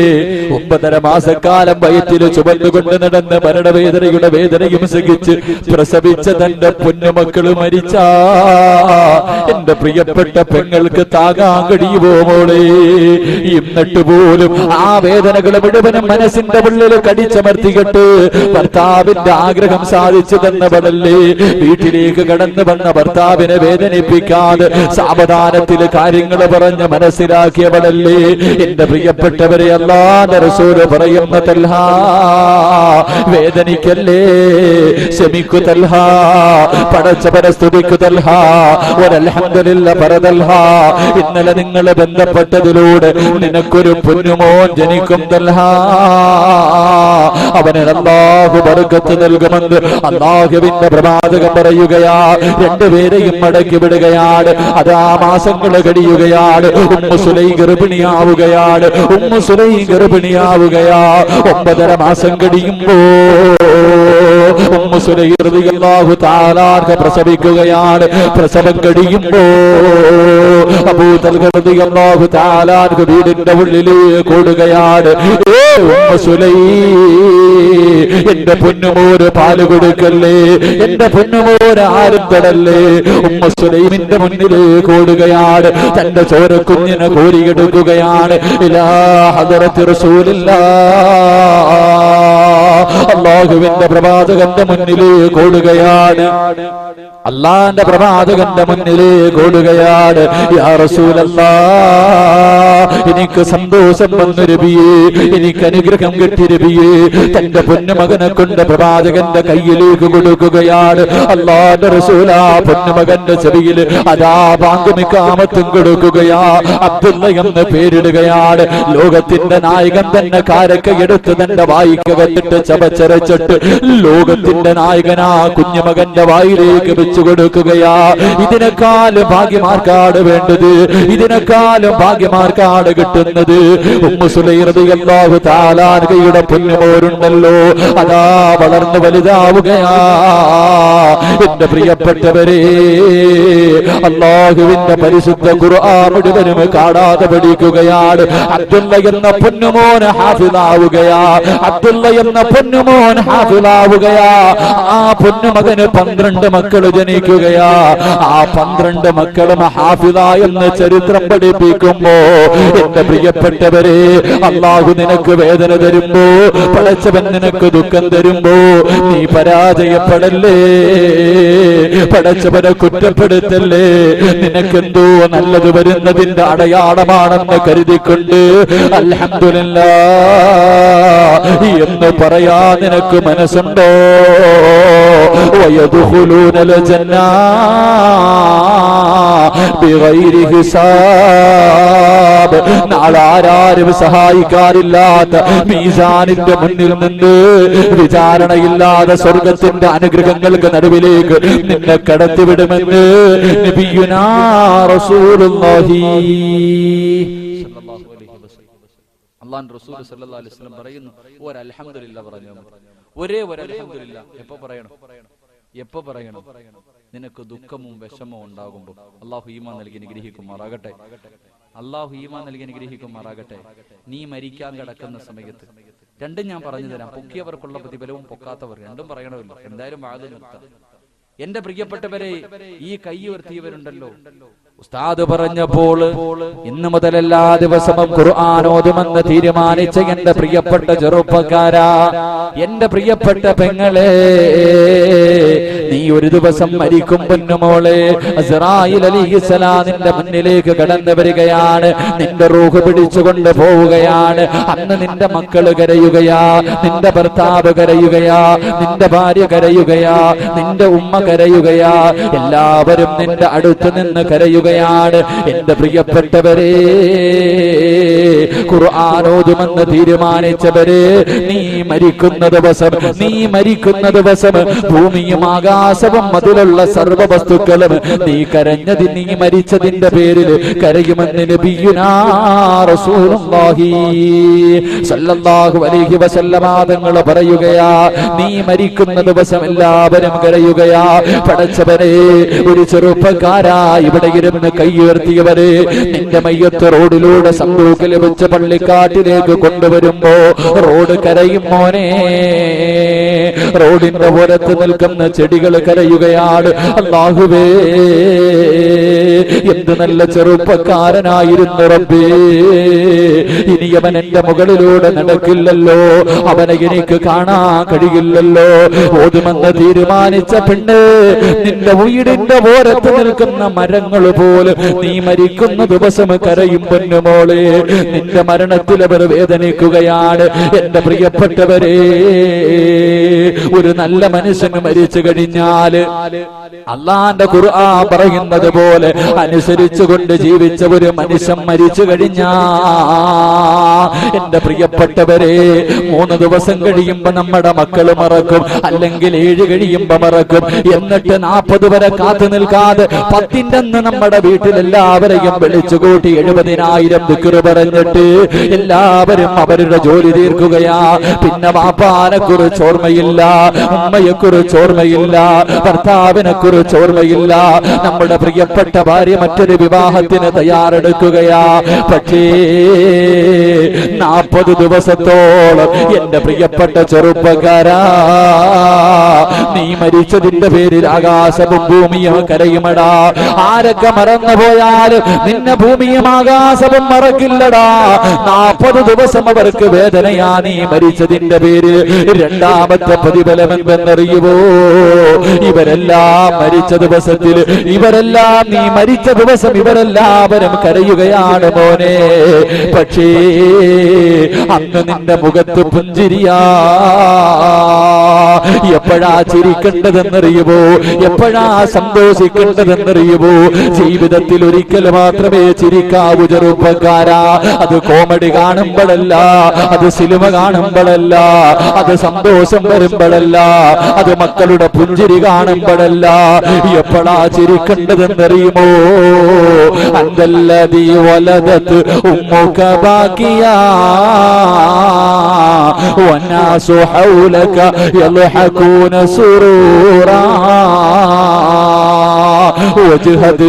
9.5 മാസക്കാലം വയറ്റിൽ ചുമന്നുകൊണ്ട് നടന്ന് മരണവേദനയുടെ വേദനയും സഹിച്ച് പ്രസവിച്ച തന്റെ പൊന്നുമക്കള് മരിച്ച എന്റെ പ്രിയപ്പെട്ട പെങ്ങൾക്ക് താങ്ങാൻ കഴിയുമോ മോളെ? എന്നിട്ട് പോലും ആ വേദനകൾ മുഴുവനും മനസ്സിന്റെ ഉള്ളിൽ കടിച്ചമർത്തിയിട്ട് ഭർത്താവിന്റെ ആഗ്രഹം സാധിച്ചു തന്നവളല്ലേ? വീട്ടിലേക്ക് കടന്നു വന്ന ഭർത്താവിനെ വേദനിപ്പിക്കാതെ സാവധാനത്തിൽ കാര്യങ്ങൾ പറഞ്ഞ് മനസ്സിലാക്കിയവളല്ലേ? എന്റെ പ്രിയപ്പെട്ടവരെ, അല്ലാഹുവിന്റെ റസൂൽ പറയുന്ന തൽഹ, വേദനിക്കല്ലേ, ക്ഷമിക്കു തൽഹ, പടച്ചവനെ സ്തുതിക്കു തൽഹ, വൽഹംദുലില്ലാഹ് പറ തൽഹ. ഇന്നലെ നിങ്ങൾ ബന്ധപ്പെട്ടതിലൂടെ നിനക്കൊരു പൊന്നുമോൻ ജനിക്കും തൽഹ. അവന് അല്ലാഹു ബർക്കത്ത് നൽകുമെന്ന് അല്ലാഹുവിന്റെ പ്രവാചകൻ പറയുകയാ. രണ്ടുപേരെയും മടക്കി വിടുകയാണ്. അതാ മാസങ്ങൾ കഴിയുകയാണ്. Ummu Sulaim ഗർഭിണിയാവുകയാണ്. Ummu Sulaim ഗർഭിണിയാവുകയാ. 9.5 മാസം കഴിയുമ്പോ ഉമ്മു സുലൈം റളിയല്ലാഹു തആല പ്രസവിക്കുകയാണ്. പ്രസവം കഴിയുമ്പോ അബൂ തൽഹ റളിയല്ലാഹു തആല വീടിന്റെ ഉള്ളിലേക്ക് ഓടുകയാണ്. ഉമ്മു സുലൈം, എന്റെ പൊന്നുമോന് പാല് കൊടുക്കല്ലേ, എന്റെ പൊന്നുമോന് ആരും തൊടല്ലേ. ഉമ്മു സുലൈമിന്റെ മുന്നിലേക്ക് ഓടുകയാണ്. തന്റെ ചോരക്കുഞ്ഞിനെ കോരിയെടുക്കുകയാണ്. ഇലാ ഹദ്റത്തി റസൂലില്ലാഹ്, അല്ലാഹുവിന്റെ പ്രവാചകന്റെ മുന്നിലേക്ക് ഓടുകയാണ്. അല്ലാഹുവിന്റെ പ്രവാചകന്റെ മുന്നിലേക്ക് ഓടുകയാണ്. യാ റസൂലല്ലാഹ്, എനിക്ക് സന്തോഷം വന്നു നബിയേ, എനിക്ക് അനുഗ്രഹം കിട്ടി നബിയേ. തന്റെ പൊന്നുമകനെ കൊണ്ട് പ്രവാചകന്റെ കയ്യിലേക്ക് കൊടുക്കുകയാണ്. അല്ലാഹുവിന്റെ റസൂൽ ആ പൊന്നുമകന്റെ ചെവിയിൽ അതാ ബാങ്കുമിക്കാമത്തും കൊടുക്കുകയാ. അബ്ദുള്ള എന്ന് പേരിടുകയാണ്. ലോകത്തിന്റെ നായകൻ തന്നെ കാരക്ക എടുത്ത് തന്റെ വായിക്കകത്തിട്ട് ചവച്ചരച്ചിട്ട് ലോകത്തിന്റെ നായകനാ കുഞ്ഞുമകന്റെ വായിലേക്ക് വെച്ചു കൊടുക്കുകയാ. ഇതിനേക്കാളും ഭാഗ്യമാർക്കാട് വേണ്ടത്, ഇതിനേക്കാളും ഭാഗ്യമാർക്കാട് കിട്ടുന്നത്. ഉമ്മു സുലൈം റളിയല്ലാഹു തആല അൻഹയുടെ പൊന്നുമോരുണ്ടല്ലോ, അതാ വളർന്നു വലുതാവുകയാ. എന്റെ പ്രിയപ്പെട്ടവരെ, അല്ലാഹുവിന്റെ പരിശുദ്ധ ഖുർആൻ മുഴുവനും കാണാതെ പഠിക്കുകയാണ്. അബ്ദുള്ള എന്ന പൊന്നുമോൻ ഹാഫിളാവുകയാ, അബ്ദുള്ള എന്ന പൊന്നുമോൻ ഹാഫിളാവുകയാ. ആ പൊന്നുമകന് 12 മക്കൾ ജനിക്കുകയാ. ആ 12 മക്കളും ഹാഫിള എന്ന് ചരിത്രം പഠിപ്പിക്കുമ്പോ എന്റെ പ്രിയപ്പെട്ടവരെ, അല്ലാഹു നിനക്ക് വേദന തരുമ്പോ, പടച്ചവൻ നിനക്ക് ദുഃഖം തരുമ്പോ നീ പരാജയപ്പെടല്ലേ, പടച്ചവനെ കുറ്റപ്പെടുത്തല്ലേ. നിനക്കെന്തോ നല്ലത് വരുന്നതിന്റെ അടയാളമാണെന്ന് കരുതിക്കൊണ്ട് അൽഹംദുലില്ലാഹ് എന്ന് പറയാ നിനക്ക് മനസ്സുണ്ടോ? വയദ്ഖുലൂനൽ ജന്ന ബിഗൈരി ഹിസാബ്. നാളാരും സഹായിക്കാറില്ലാത്ത മീസാനിന്റെ മുന്നിൽ നിന്ന് വിചാരണയില്ലാതെ സ്വർഗത്തിന്റെ അനുഗ്രഹങ്ങൾക്ക് നടുവിലേക്ക് നിന്നെ കടത്തിവിടുമെന്ന് നബിയുനാ റസൂലുള്ളാഹി അല്ലാഹുവിന്റെ റസൂൽ സല്ലല്ലാഹു അലൈഹി വസല്ലം പറയുന്നു, ഒരു അൽഹംദുലില്ലാഹ് പറഞ്ഞു. ഒരേ ഒരു അൽഹംദുലില്ലാഹ് എപ്പോ പറയണം? എപ്പോ പറയണം? നിനക്ക് ദുഃഖവും വിഷമവും ഉണ്ടാകുമ്പോൾ. അല്ലാഹു ഈമാൻ നൽകി അനുഗ്രഹിക്കുമാറാകട്ടെ, അല്ലാഹു ഈമാൻ നൽകി അനുഗ്രഹിക്കുമാറാകട്ടെ. നീ മരിക്കാൻ കിടക്കുന്ന സമയത്ത് രണ്ടും ഞാൻ പറഞ്ഞു തരാം. പൊക്കിയവർക്കുള്ള പ്രതിഫലവും പൊക്കാത്തവർ രണ്ടും പറയണമല്ലോ. എന്തായാലും വാഴ നിർത്താം. എന്റെ പ്രിയപ്പെട്ടവരെ, ഈ കൈ ഉയർത്തിയവരുണ്ടല്ലോ, ഉസ്താദ് പറഞ്ഞപ്പോൾ ഇന്നു മുതൽ എല്ലാ ദിവസവും ഖുർആൻ ഓതുമെന്ന് തീരുമാനിച്ച എന്റെ പ്രിയപ്പെട്ട ചെറുപ്പക്കാരാ, എന്റെ പ്രിയപ്പെട്ട പെങ്ങളെ, നീ ഒരു ദിവസം മരിക്കും പൊന്നുമോളെ. അസ്റായീൽ അലൈഹിസ്സലാം നിന്റെ മുന്നിലേക്ക് കടന്നു വരികയാണ്, നിന്റെ റൂഹ് പിടിച്ചുകൊണ്ട് പോവുകയാണ്. അന്ന് നിന്റെ മക്കള് കരയുകയാ, നിന്റെ ഭർത്താവ് കരയുകയാ, നിന്റെ ഭാര്യ കരയുകയാ, നിന്റെ ഉമ്മ കരയുകയാ, എല്ലാവരും നിന്റെ അടുത്ത് നിന്ന് കരയുകയാണ്. എന്റെ പ്രിയപ്പെട്ടവരെ, ഖുർആൻ ഓതുമെന്ന് തീരുമാനിച്ചവരെ, നീ മരിക്കുന്ന ദിവസം ഭൂമിയും ആകാശവും അതിലുള്ള സർവ്വ വസ്തുക്കളും നീ കരഞ്ഞത്, നീ മരിച്ചതിന്റെ പേരിൽ കരയുമെന്ന് നബിയുനാ റസൂലുള്ളാഹി സല്ലല്ലാഹു അലൈഹി വസല്ലം തങ്ങൾ പറയുകയാ. നീ മരിക്കുന്ന ദിവസം എല്ലാവരും കരയുകയാ. പടച്ചവനെ, ഒരു ചെറുപ്പക്കാരാ ഇവിടെ ഇരുന്ന് കൈയുയർത്തിയവരെ, നിന്റെ മയ്യത്ത് റോഡിലൂടെ സന്തൂക്കിൽ വെച്ച് പള്ളിക്കാട്ടിലേക്ക് കൊണ്ടുവരുമ്പോ റോഡ് കരയും മോനെ. റോഡിന്റെ പുറത്ത് നിൽക്കുന്ന ചെടികൾ കരയുകയാണ്. അല്ലാഹുവേ, എന്ത് നല്ല ചെറുപ്പക്കാരനായിരുന്നു റബ്ബേ, ഇനി അവൻ എന്റെ മുകളിലൂടെ നടക്കില്ലല്ലോ, അവനെ എനിക്ക് കാണാൻ കഴിയില്ലല്ലോ. ഓതുമെന്ന് തീരുമാനിച്ച പെണ്ണ്, നിന്റെ വീടിന്റെ ഓരത്ത് നിൽക്കുന്ന മരങ്ങൾ പോലും നീ മരിക്കുന്ന ദിവസം കരയും പൊന്നുമോളെ. നിന്റെ മരണത്തിൽ അവർ വേദനിക്കുകയാണ്. എന്റെ പ്രിയപ്പെട്ടവരെ, ഒരു നല്ല മനുഷ്യന് മരിച്ചു കഴിഞ്ഞാൽ അല്ലാഹുവിന്റെ ഖുർആൻ പറയുന്നത് പോലെ അനുസരിച്ചുകൊണ്ട് ജീവിച്ച ഒരു മനുഷ്യൻ മരിച്ചു കഴിഞ്ഞാ, എന്റെ പ്രിയപ്പെട്ടവരെ, 3 ദിവസം കഴിയുമ്പോ നമ്മുടെ മക്കൾ മറക്കും, അല്ലെങ്കിൽ 7 കഴിയുമ്പോ മറക്കും. എന്നിട്ട് 40 വരെ കാത്തു നിൽക്കാതെ 10ന്റെ അന്ന് നമ്മുടെ വീട്ടിലെല്ലാവരെയും വിളിച്ചുകൂട്ടി 70,000 ദിക്ർ പറഞ്ഞിട്ട് എല്ലാവരും അവരുടെ ജോലി തീർക്കുകയാ. പിന്നെ വാപ്പാനെ കുറിച്ച് ഓർമ്മയില്ല, ഉമ്മയെ കുറിച്ച് ഓർമ്മയില്ല, ഭർത്താവിനെ കുറിച്ച് ഓർമ്മയില്ല. നമ്മുടെ പ്രിയപ്പെട്ട ഭാര്യ മറ്റൊരു വിവാഹത്തിന് തയ്യാറെടുക്കുകയാ. പക്ഷേ 40 ദിവസത്തോളം എന്റെ പ്രിയപ്പെട്ട ചെറുപ്പക്കാരാ, നീ മരിച്ചതിന്റെ പേരിൽ ആകാശവും ഭൂമിയും കരയുമടാ. ആരൊക്കെ മറന്നുപോയാലും നിന്നെ ഭൂമിയും ആകാശവും മറക്കില്ലടാ. 40 ദിവസം അവർക്ക് വേദനയാ നീ മരിച്ചതിന്റെ പേരിൽ. രണ്ടാമത്തെ പ്രതിഫലം എന്തെന്നറിയുമോ? ഇവരെല്ലാം മരിച്ച ദിവസത്തിൽ, ഇവരെല്ലാം നീ മരിച്ച ദിവസം ഇവരെല്ലാവരും കരയുകയാണ് മോനെ. പക്ഷേ അന്ന് നിന്റെ മുഖത്ത് പുഞ്ചിരിയാ. എപ്പോഴാ ചിരിക്കേണ്ടതെന്നറിയുമോ? എപ്പോഴാ സന്തോഷിക്കേണ്ടതെന്നറിയുമോ? ജീവിതത്തിൽ ഒരിക്കൽ മാത്രമേ ചിരിക്കാവൂ ചെറുപ്പക്കാരാ. അത് കോമഡി കാണുമ്പോഴല്ല, അത് സിനിമ കാണുമ്പോഴല്ല, അത് സന്തോഷം വരുമ്പോഴല്ല, അത് മക്കളുടെ പുഞ്ചിരി കാണുമ്പോഴല്ല. എപ്പോഴാ ചിരിക്കേണ്ടതെന്നറിയുമോ? അന്തല്ലദീ വലദത് ഉമ്മുക ബാക്കിയാ വന്നാസു ഹൗലക യൽഹഖൂന സുറൂറാ വജ്ഹദ്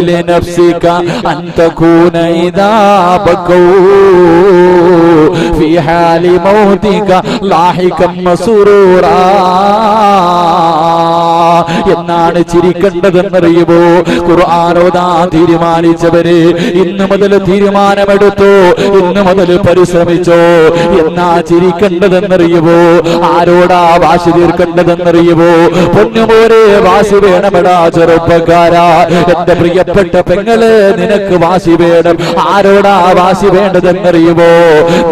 ലിനഫ്സിക അൻ തകൂന ഇദാ ബകൂ ഫീ ഹാലി മൗതിക ലാഹികം മസ്റൂറാ. എന്നാണ് ചിരിക്കേണ്ടതെന്നറിയുമോ? ഖുർആനോദാ തീരുമാനിച്ചവര് ഇന്നു മുതൽ തീരുമാനമെടുത്തോ, ഇന്നു മുതൽ പരിശ്രമിച്ചോ. എന്നാ ചിരിക്കേണ്ടതെന്നറിയുമോ? ആരോടാ വാശി തീർക്കേണ്ടതെന്നറിയുമോ? പൊന്നുമോരെ വാശി വേണമെടാ ചെറുപ്പക്കാരാ. എന്റെ പ്രിയപ്പെട്ട പെങ്ങളെ, നിനക്ക് വാശി വേണം. ആരോടാ വാശി വേണ്ടതെന്നറിയുമോ?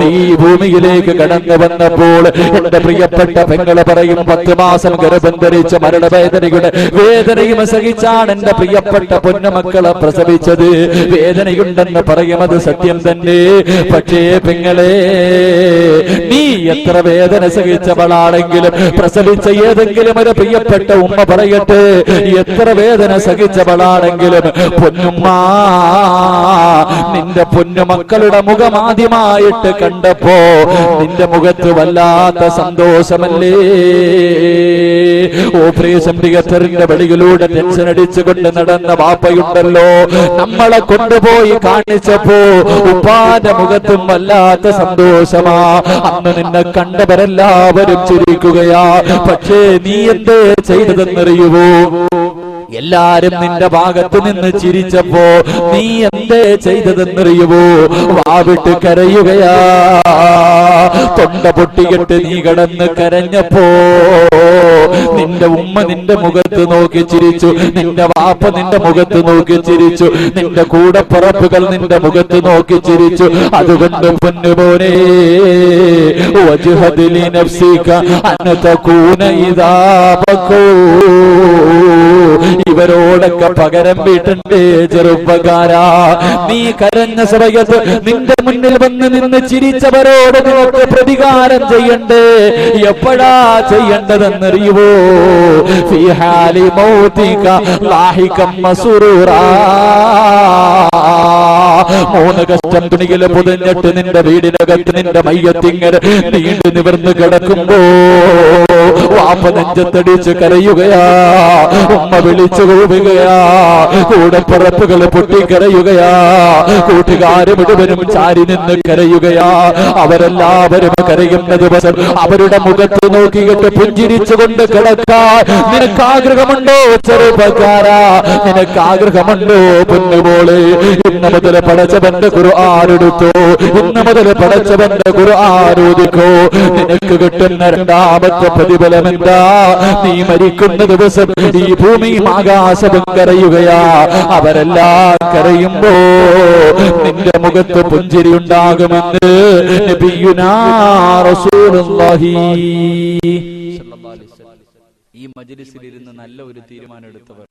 നീ ഭൂമിയിലേക്ക് കടന്നു വന്നപ്പോൾ എന്റെ പ്രിയപ്പെട്ട പെങ്ങളെ പറയും, 10 മാസം ഗർഭം ധരിച്ച മരണവേദനയുടെ വേദനയും സഹിച്ചാണ് എന്റെ പ്രിയപ്പെട്ട പൊന്നുമക്കളെ പ്രസവിച്ചത്. വേദനയുണ്ടെന്ന് പറയും, അത് സത്യം തന്നെ. പക്ഷേ പെങ്ങളെ, നീ എത്ര വേദന സഹിച്ചവളാണെങ്കിലും, പ്രസവിച്ച ഏതെങ്കിലും ഒരു പ്രിയപ്പെട്ട ഉമ്മ പറയട്ടെ, എത്ര വേദന സഹിച്ചവളാണെങ്കിലും, പൊന്നുമ്മ, നിന്റെ പൊന്നുമക്കളുടെ മുഖം ആദ്യമായിട്ട് കണ്ടപ്പോ നിന്റെ മുഖത്ത് വല്ലാത്ത സന്തോഷമല്ലേ? ഓപ്പറേഷൻ തിയേറ്ററിന്റെ വെളിയിലൂടെ ടെൻഷൻ അടിച്ചുകൊണ്ട് നടന്ന വാപ്പയുണ്ടല്ലോ, നമ്മളെ കൊണ്ടുപോയി കാണിച്ചപ്പോ ഉപ്പാന്റെ മുഖത്തും വല്ലാത്ത സന്തോഷമാ. അന്ന് നിന്നെ കണ്ടവരെല്ലാവരും ചിരിക്കുകയാ. പക്ഷേ നീ എന്തേ ചെയ്തതെന്നറിയുവോ? എല്ലാരും നിന്റെ ഭാഗത്ത് നിന്ന് ചിരിച്ചപ്പോ നീ എന്തേ ചെയ്തതെന്നറിയുവോ? വാവിട്ട് കരയുകയാ. തൊണ്ട പൊട്ടിയിട്ട് നീ കിടന്ന് കരഞ്ഞപ്പോ നിന്റെ ഉമ്മ നിന്റെ മുഖത്ത് നോക്കി ചിരിച്ചു, നിന്റെ വാപ്പ നിന്റെ മുഖത്ത് നോക്കി ചിരിച്ചു, നിന്റെ കൂടപ്പിറപ്പുകൾ നിന്റെ മുഖത്ത് നോക്കി ചിരിച്ചു. അതുകൊണ്ട് പൊന്നുമോനെ, വജ്ഹദ് ലിനഫ്സിക അൻ തകൂന ഇദാ ബകൂ. ഇവരോടൊക്കെ പകരം വീട്ടണ്ടേ ചെറുപ്പക്കാരാ? നീ കരഞ്ഞ സമയത്ത് നിന്റെ മുന്നിൽ വന്ന് നിന്ന് ചിരിച്ചവരോട് നിനക്ക് പ്രതികാരം ചെയ്യണ്ടേ? എപ്പോഴാ ചെയ്യേണ്ടതെന്നറിയുവോ? ഫീ ഹാലി മൗതിക ലാഹികം മസ്റൂറാ. 3 കഷ്ടം തുണിയിൽ പൊതിഞ്ഞിട്ട് നിന്റെ വീടിനകത്ത് നിന്റെ മയ്യത്തിങ്ങനെ നീണ്ടു നിവർന്ന് കിടക്കുമ്പോ വാപ്പ നെഞ്ചത്തടിച്ച് കരയുകയാ, ഉമ്മ വിളിച്ചു കൂവുകയാ, കൂടപ്പിറപ്പുകൾ പൊട്ടിക്കരയുകയാ, കൂട്ടുകാര് മുഴുവനും ചാരി നിന്ന് കരയുകയാ. അവരെല്ലാവരും കരയുന്ന ദിവസം അവരുടെ മുഖത്ത് നോക്കിയിട്ട് പുഞ്ചിരിച്ചുകൊണ്ട് കിടക്കാൻ നിനക്ക് ആഗ്രഹമുണ്ടോ ചെറുപ്പക്കാരാ? നിനക്ക് ആഗ്രഹമുണ്ടോ പൊന്നുപോലെ? ഇന്ന് മുതൽ പടച്ചവന്റെ ഖുർആൻ എടുത്തോ, ഇന്ന് മുതൽ പടച്ചവന്റെ ഖുർആൻ ഓതിക്കോ. നിനക്ക് കിട്ടുന്ന രണ്ടാമത്തെ പ്രതിഫലം എന്താ? നീ മരിക്കുന്ന ദിവസം ഈ ഭൂമിയും ആകാശവും കരയുകയാ. അവരെല്ലാം കരയുമ്പോ നിന്റെ മുഖത്ത് പുഞ്ചിരി ഉണ്ടാകുമെന്ന് നബിയുനാ റസൂലുള്ളാഹി. ഈ മജ്‌ലിസിൽ ഇരുന്ന് നല്ല ഒരു തീരുമാനം എടുത്തവർ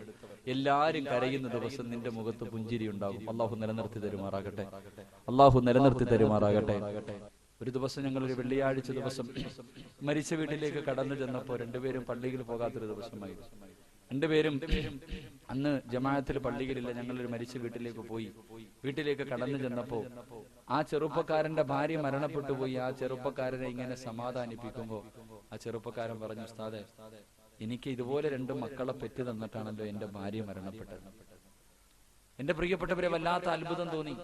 എല്ലാരും കരയുന്ന ദിവസം നിന്റെ മുഖത്ത് പുഞ്ചിരി ഉണ്ടാകും. അള്ളാഹു നിലനിർത്തി തരുമാറാകട്ടെ, അള്ളാഹു നിലനിർത്തി തരുമാറാകട്ടെ. ഒരു ദിവസം ഞങ്ങൾ ഒരു വെള്ളിയാഴ്ച ദിവസം മരിച്ച വീട്ടിലേക്ക് കടന്നു ചെന്നപ്പോ രണ്ടുപേരും പള്ളിയിൽ പോകാത്തൊരു ദിവസമായിരുന്നു. രണ്ടുപേരും അന്ന് ജമാഅത്തിൽ പള്ളിയിലില്ല. ഞങ്ങളൊരു മരിച്ച വീട്ടിലേക്ക് പോയി. വീട്ടിലേക്ക് കടന്നു ചെന്നപ്പോ ആ ചെറുപ്പക്കാരന്റെ ഭാര്യ മരണപ്പെട്ടു പോയി. ആ ചെറുപ്പക്കാരനെ ഇങ്ങനെ സമാധാനിപ്പിക്കുമ്പോ ആ ചെറുപ്പക്കാരൻ പറഞ്ഞു, ഉസ്താദേ, എനിക്ക് ഇതുപോലെ 2 മക്കളെ പെറ്റ് തന്നിട്ടാണല്ലോ എന്റെ ഭാര്യ മരണപ്പെട്ടത്. എന്റെ പ്രിയപ്പെട്ടവരെ വല്ലാത്ത അത്ഭുതം തോന്നി.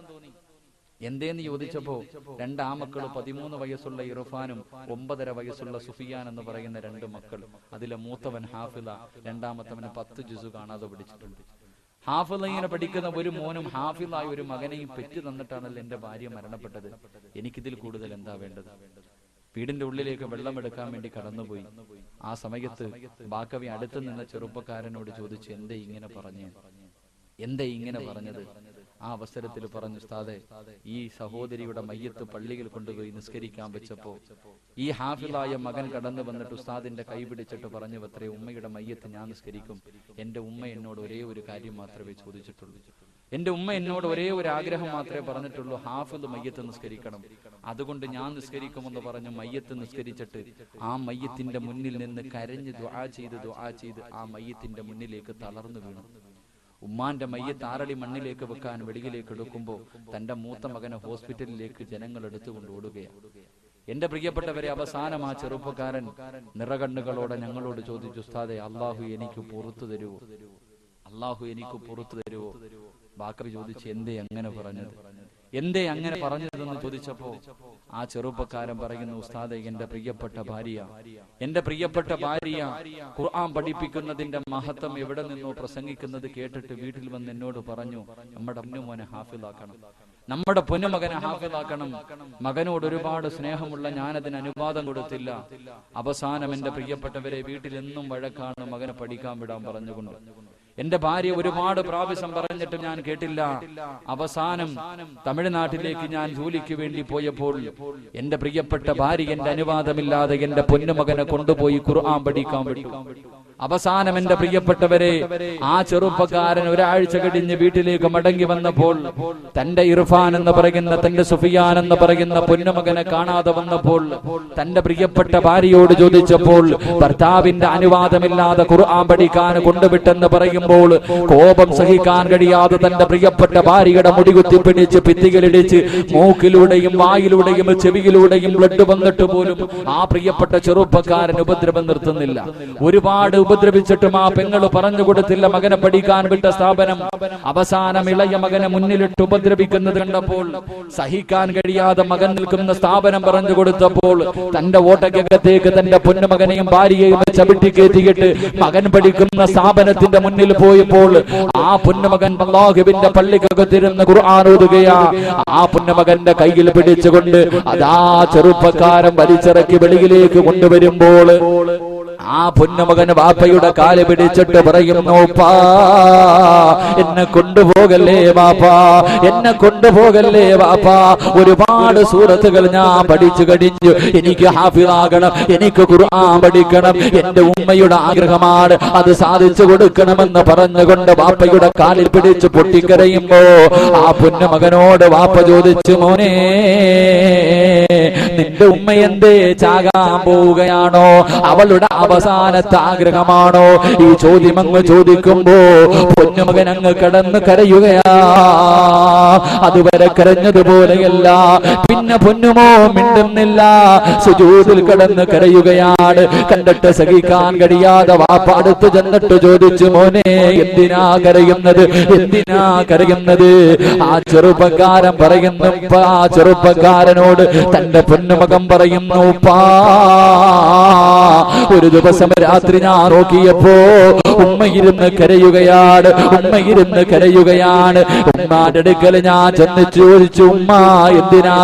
എന്തേന്ന് ചോദിച്ചപ്പോ 2 ആമക്കളും 13 വയസ്സുള്ള ഇർഫാനും 9.5 വയസ്സുള്ള സുഫിയാൻ എന്ന് പറയുന്ന 2 മക്കൾ. അതിലെ മൂത്തവൻ ഹാഫിള, രണ്ടാമത്തവന് 10 ജുസു കാണാതെ പഠിച്ചിട്ടുണ്ട്. ഹാഫിള ഇങ്ങനെ പഠിക്കുന്ന ഒരു മോനും ഹാഫിളായ ഒരു മകനെയും പെറ്റ് തന്നിട്ടാണല്ലോ എന്റെ ഭാര്യ മരണപ്പെട്ടത്. എനിക്കിതിൽ കൂടുതൽ എന്താ വേണ്ടത്? വീടിന്റെ ഉള്ളിലേക്ക് വെള്ളമെടുക്കാൻ വേണ്ടി കടന്നുപോയി. ആ സമയത്ത് ബാക്കവി അടുത്ത് നിന്ന ചെറുപ്പക്കാരനോട് ചോദിച്ചു, എന്തേ ഇങ്ങനെ പറഞ്ഞത്? ആ അവസരത്തിൽ പറഞ്ഞു, ഉസ്താദേ, ഈ സഹോദരിയുടെ മയ്യത്ത് പള്ളിയിൽ കൊണ്ടുപോയി നിസ്കരിക്കാൻ വെച്ചപ്പോ ഈ ഹാഫിളായ മകൻ കടന്നു വന്നിട്ട് ഉസ്താദിന്റെ കൈ പിടിച്ചിട്ട് പറഞ്ഞു, അത്രേ ഉമ്മയുടെ മയ്യത്ത് ഞാൻ നിസ്കരിക്കും. എന്റെ ഉമ്മ എന്നോട് ഒരേ ഒരു കാര്യം മാത്രമേ ചോദിച്ചിട്ടുള്ളൂ. എന്റെ ഉമ്മ എന്നോട് ഒരേ ഒരു ആഗ്രഹം മാത്രമേ പറഞ്ഞിട്ടുള്ളൂ, ഹാഫിള് മയ്യത്ത് നിസ്കരിക്കണം. അതുകൊണ്ട് ഞാൻ നിസ്കരിക്കുമെന്ന് പറഞ്ഞു മയ്യത്ത് നിസ്കരിച്ചിട്ട് ആ മയ്യത്തിന്റെ മുന്നിൽ നിന്ന് കരഞ്ഞ് ദുആ ചെയ്ത് ആ മയ്യത്തിന്റെ മുന്നിലേക്ക് തളർന്നു വീണു. ഉമ്മാന്റെ മയ്യത്ത് ആറടി മണ്ണിലേക്ക് വെക്കാൻ വെളിയിലേക്ക് എടുക്കുമ്പോൾ തന്റെ മൂത്ത മകനെ ഹോസ്പിറ്റലിലേക്ക് ജനങ്ങൾ എടുത്തുകൊണ്ട് ഓടുകയാണ്. എന്റെ പ്രിയപ്പെട്ടവരെ, അവസാനം ആ ചെറുപ്പക്കാരൻ നിറകണ്ണുകളോടെ ഞങ്ങളോട് ചോദിച്ചു, ഉസ്താദേ, അള്ളാഹു എനിക്ക് പുറത്തു തരുവോ? ബാക്കവി ചോദിച്ചു, എന്തേ അങ്ങനെ പറഞ്ഞതെന്ന് ചോദിച്ചപ്പോ ആ ചെറുപ്പക്കാരൻ പറയുന്നു, ഉസ്താദേ, എന്റെ പ്രിയപ്പെട്ട ഭാര്യ ഖുർആൻ പഠിപ്പിക്കുന്നതിന്റെ മഹത്വം എവിടെ നിന്നോ പ്രസംഗിക്കുന്നത് കേട്ടിട്ട് വീട്ടിൽ വന്ന് എന്നോട് പറഞ്ഞു, നമ്മുടെ പൊന്നുമകനെ ഹാഫിളാക്കണം. മകനോട് ഒരുപാട് സ്നേഹമുള്ള ഞാനതിന് അനുവാദം കൊടുത്തില്ല. അവസാനം എന്റെ പ്രിയപ്പെട്ടവരെ, വീട്ടിൽ എന്നും വഴക്കാണ് മകനെ പഠിക്കാൻ വിടാൻ പറഞ്ഞുകൊണ്ട്. എന്റെ ഭാര്യ ഒരുപാട് പ്രാവശ്യം പറഞ്ഞിട്ട് ഞാൻ കേട്ടില്ല. അവസാനം തമിഴ്നാട്ടിലേക്ക് ഞാൻ ജോലിക്ക് വേണ്ടി പോയപ്പോൾ എന്റെ പ്രിയപ്പെട്ട ഭാര്യ എന്റെ അനുവാദമില്ലാതെ എന്റെ പൊന്നുമകനെ കൊണ്ടുപോയി ഖുർആൻ പഠിക്കാൻ വിട്ടു. അവസാനം എന്റെ പ്രിയപ്പെട്ടവരെ, ആ ചെറുപ്പക്കാരൻ ഒരാഴ്ച കഴിഞ്ഞ് വീട്ടിലേക്ക് മടങ്ങി വന്നപ്പോൾ തന്റെ ഇർഫാൻ എന്ന് പറയുന്ന, തന്റെ സുഫിയാൻ എന്ന് പറയുന്ന പൊന്നുമകനെ കാണാതെ വന്നപ്പോൾ തന്റെ പ്രിയപ്പെട്ട ഭാര്യയോട് ചോദിച്ചപ്പോൾ ഭർത്താവിന്റെ അനുവാദമില്ലാതെ ഖുർആൻ പഠിക്കാൻ കൊണ്ടുവിട്ടെന്ന് പറയുമ്പോൾ കോപം സഹിക്കാൻ കഴിയാതെ തന്റെ പ്രിയപ്പെട്ട ഭാര്യയുടെ മുടി കുത്തിപ്പിടിച്ച് ഭിത്തികളിടിച്ച് മൂക്കിലൂടെയും വായിലൂടെയും ചെവിയിലൂടെയും ബ്ലഡ് വന്നിട്ട് പോലും ആ പ്രിയപ്പെട്ട ചെറുപ്പക്കാരൻ ഉപദ്രവം നിർത്തുന്നില്ല. ഒരുപാട് ഉപദ്രവിച്ചിട്ടും ആ പെങ്ങള് പറഞ്ഞു കൊടുത്തില്ല മകനെ പഠിക്കാൻ വിട്ട സ്ഥാപനം. അവസാനം ഇളയ മകനെ മുന്നിലിട്ട് ഉപദ്രവിക്കുന്നത് കണ്ടപ്പോൾ സഹിക്കാൻ കഴിയാതെ മകൻ നിൽക്കുന്ന സ്ഥാപനം പറഞ്ഞു കൊടുത്തപ്പോൾ തന്റെ ഓട്ടക്കകത്തേക്ക് തന്റെ പൊന്നുമകനെയും ഭാര്യയെയും ചവിട്ടി കയറ്റിയിട്ട് മകൻ പഠിക്കുന്ന സ്ഥാപനത്തിന്റെ മുന്നിൽ പോയപ്പോൾ ആ പൊന്നുമകൻ അല്ലാഹുവിന്റെ പള്ളിക്കകത്തിരുന്ന് ഖുർആൻ ഓതുകയാ. ആ പൊന്നുമകന്റെ കയ്യിൽ പിടിച്ചുകൊണ്ട് അതാ ചെറുപ്പക്കാരൻ വലിച്ചിറക്കി വെളിയിലേക്ക് കൊണ്ടുവരുമ്പോൾ ആ പൊന്നുമകൻ വാപ്പയുടെ കാല് പിടിച്ചിട്ട് പറയുന്നു, ഉപ്പാ, എന്നെ കൊണ്ടുപോകല്ലേ വാപ്പാ, ഒരുപാട് സൂറത്തുകൾ ഞാൻ പഠിച്ചു കഴിഞ്ഞു, എനിക്ക് ഹാഫിളാകണം, എനിക്ക് ഖുർആൻ പഠിക്കണം, എന്റെ ഉമ്മയുടെ ആഗ്രഹമാണ്, അത് സാധിച്ചു കൊടുക്കണമെന്ന് പറഞ്ഞുകൊണ്ട് വാപ്പയുടെ കാലിൽ പിടിച്ച് പൊട്ടിക്കരയുമ്പോ ആ പൊന്നുമകനോട് വാപ്പ ചോദിച്ചു, മോനെ, നിന്റെ ഉമ്മ എന്തേ ചാകാൻ പോവുകയാണോ? അവളുടെ അവസാനത്തെ ആഗ്രഹമാണോ? ഈ ചോദ്യം അങ്ങ് ചോദിക്കുമ്പോ പൊന്നുമകൻ അങ്ങ് കിടന്ന് കരയുകയാ. അതുവരെ കരഞ്ഞതുപോലെയല്ല. പിന്നെ പൊന്നുമോ മിണ്ടുന്നില്ല, സുജൂദിൽ കിടന്ന് കരയുകയാണ്. കണ്ടിട്ട് സഹിക്കാൻ കഴിയാതെ വാപ്പ അടുത്ത് ചെന്നിട്ട് ചോദിച്ചു, മോനെ, എന്തിനാ കരയുന്നത്? ആ ചെറുപ്പക്കാരൻ പറയുന്നു, ആ ചെറുപ്പക്കാരനോട് തന്റെ പൊന്നുമകൻ പറയുന്നു, ഉപ്പാ, ഒരു ദിവസം രാത്രി ഞാൻ നോക്കിയപ്പോ ഉമ്മയിരുന്ന് കരയുകയാണ്. ഉമ്മാന്റെ അടുക്കൽ ഞാൻ ചെന്ന് ചോദിച്ചു, ഉമ്മ എന്തിനാ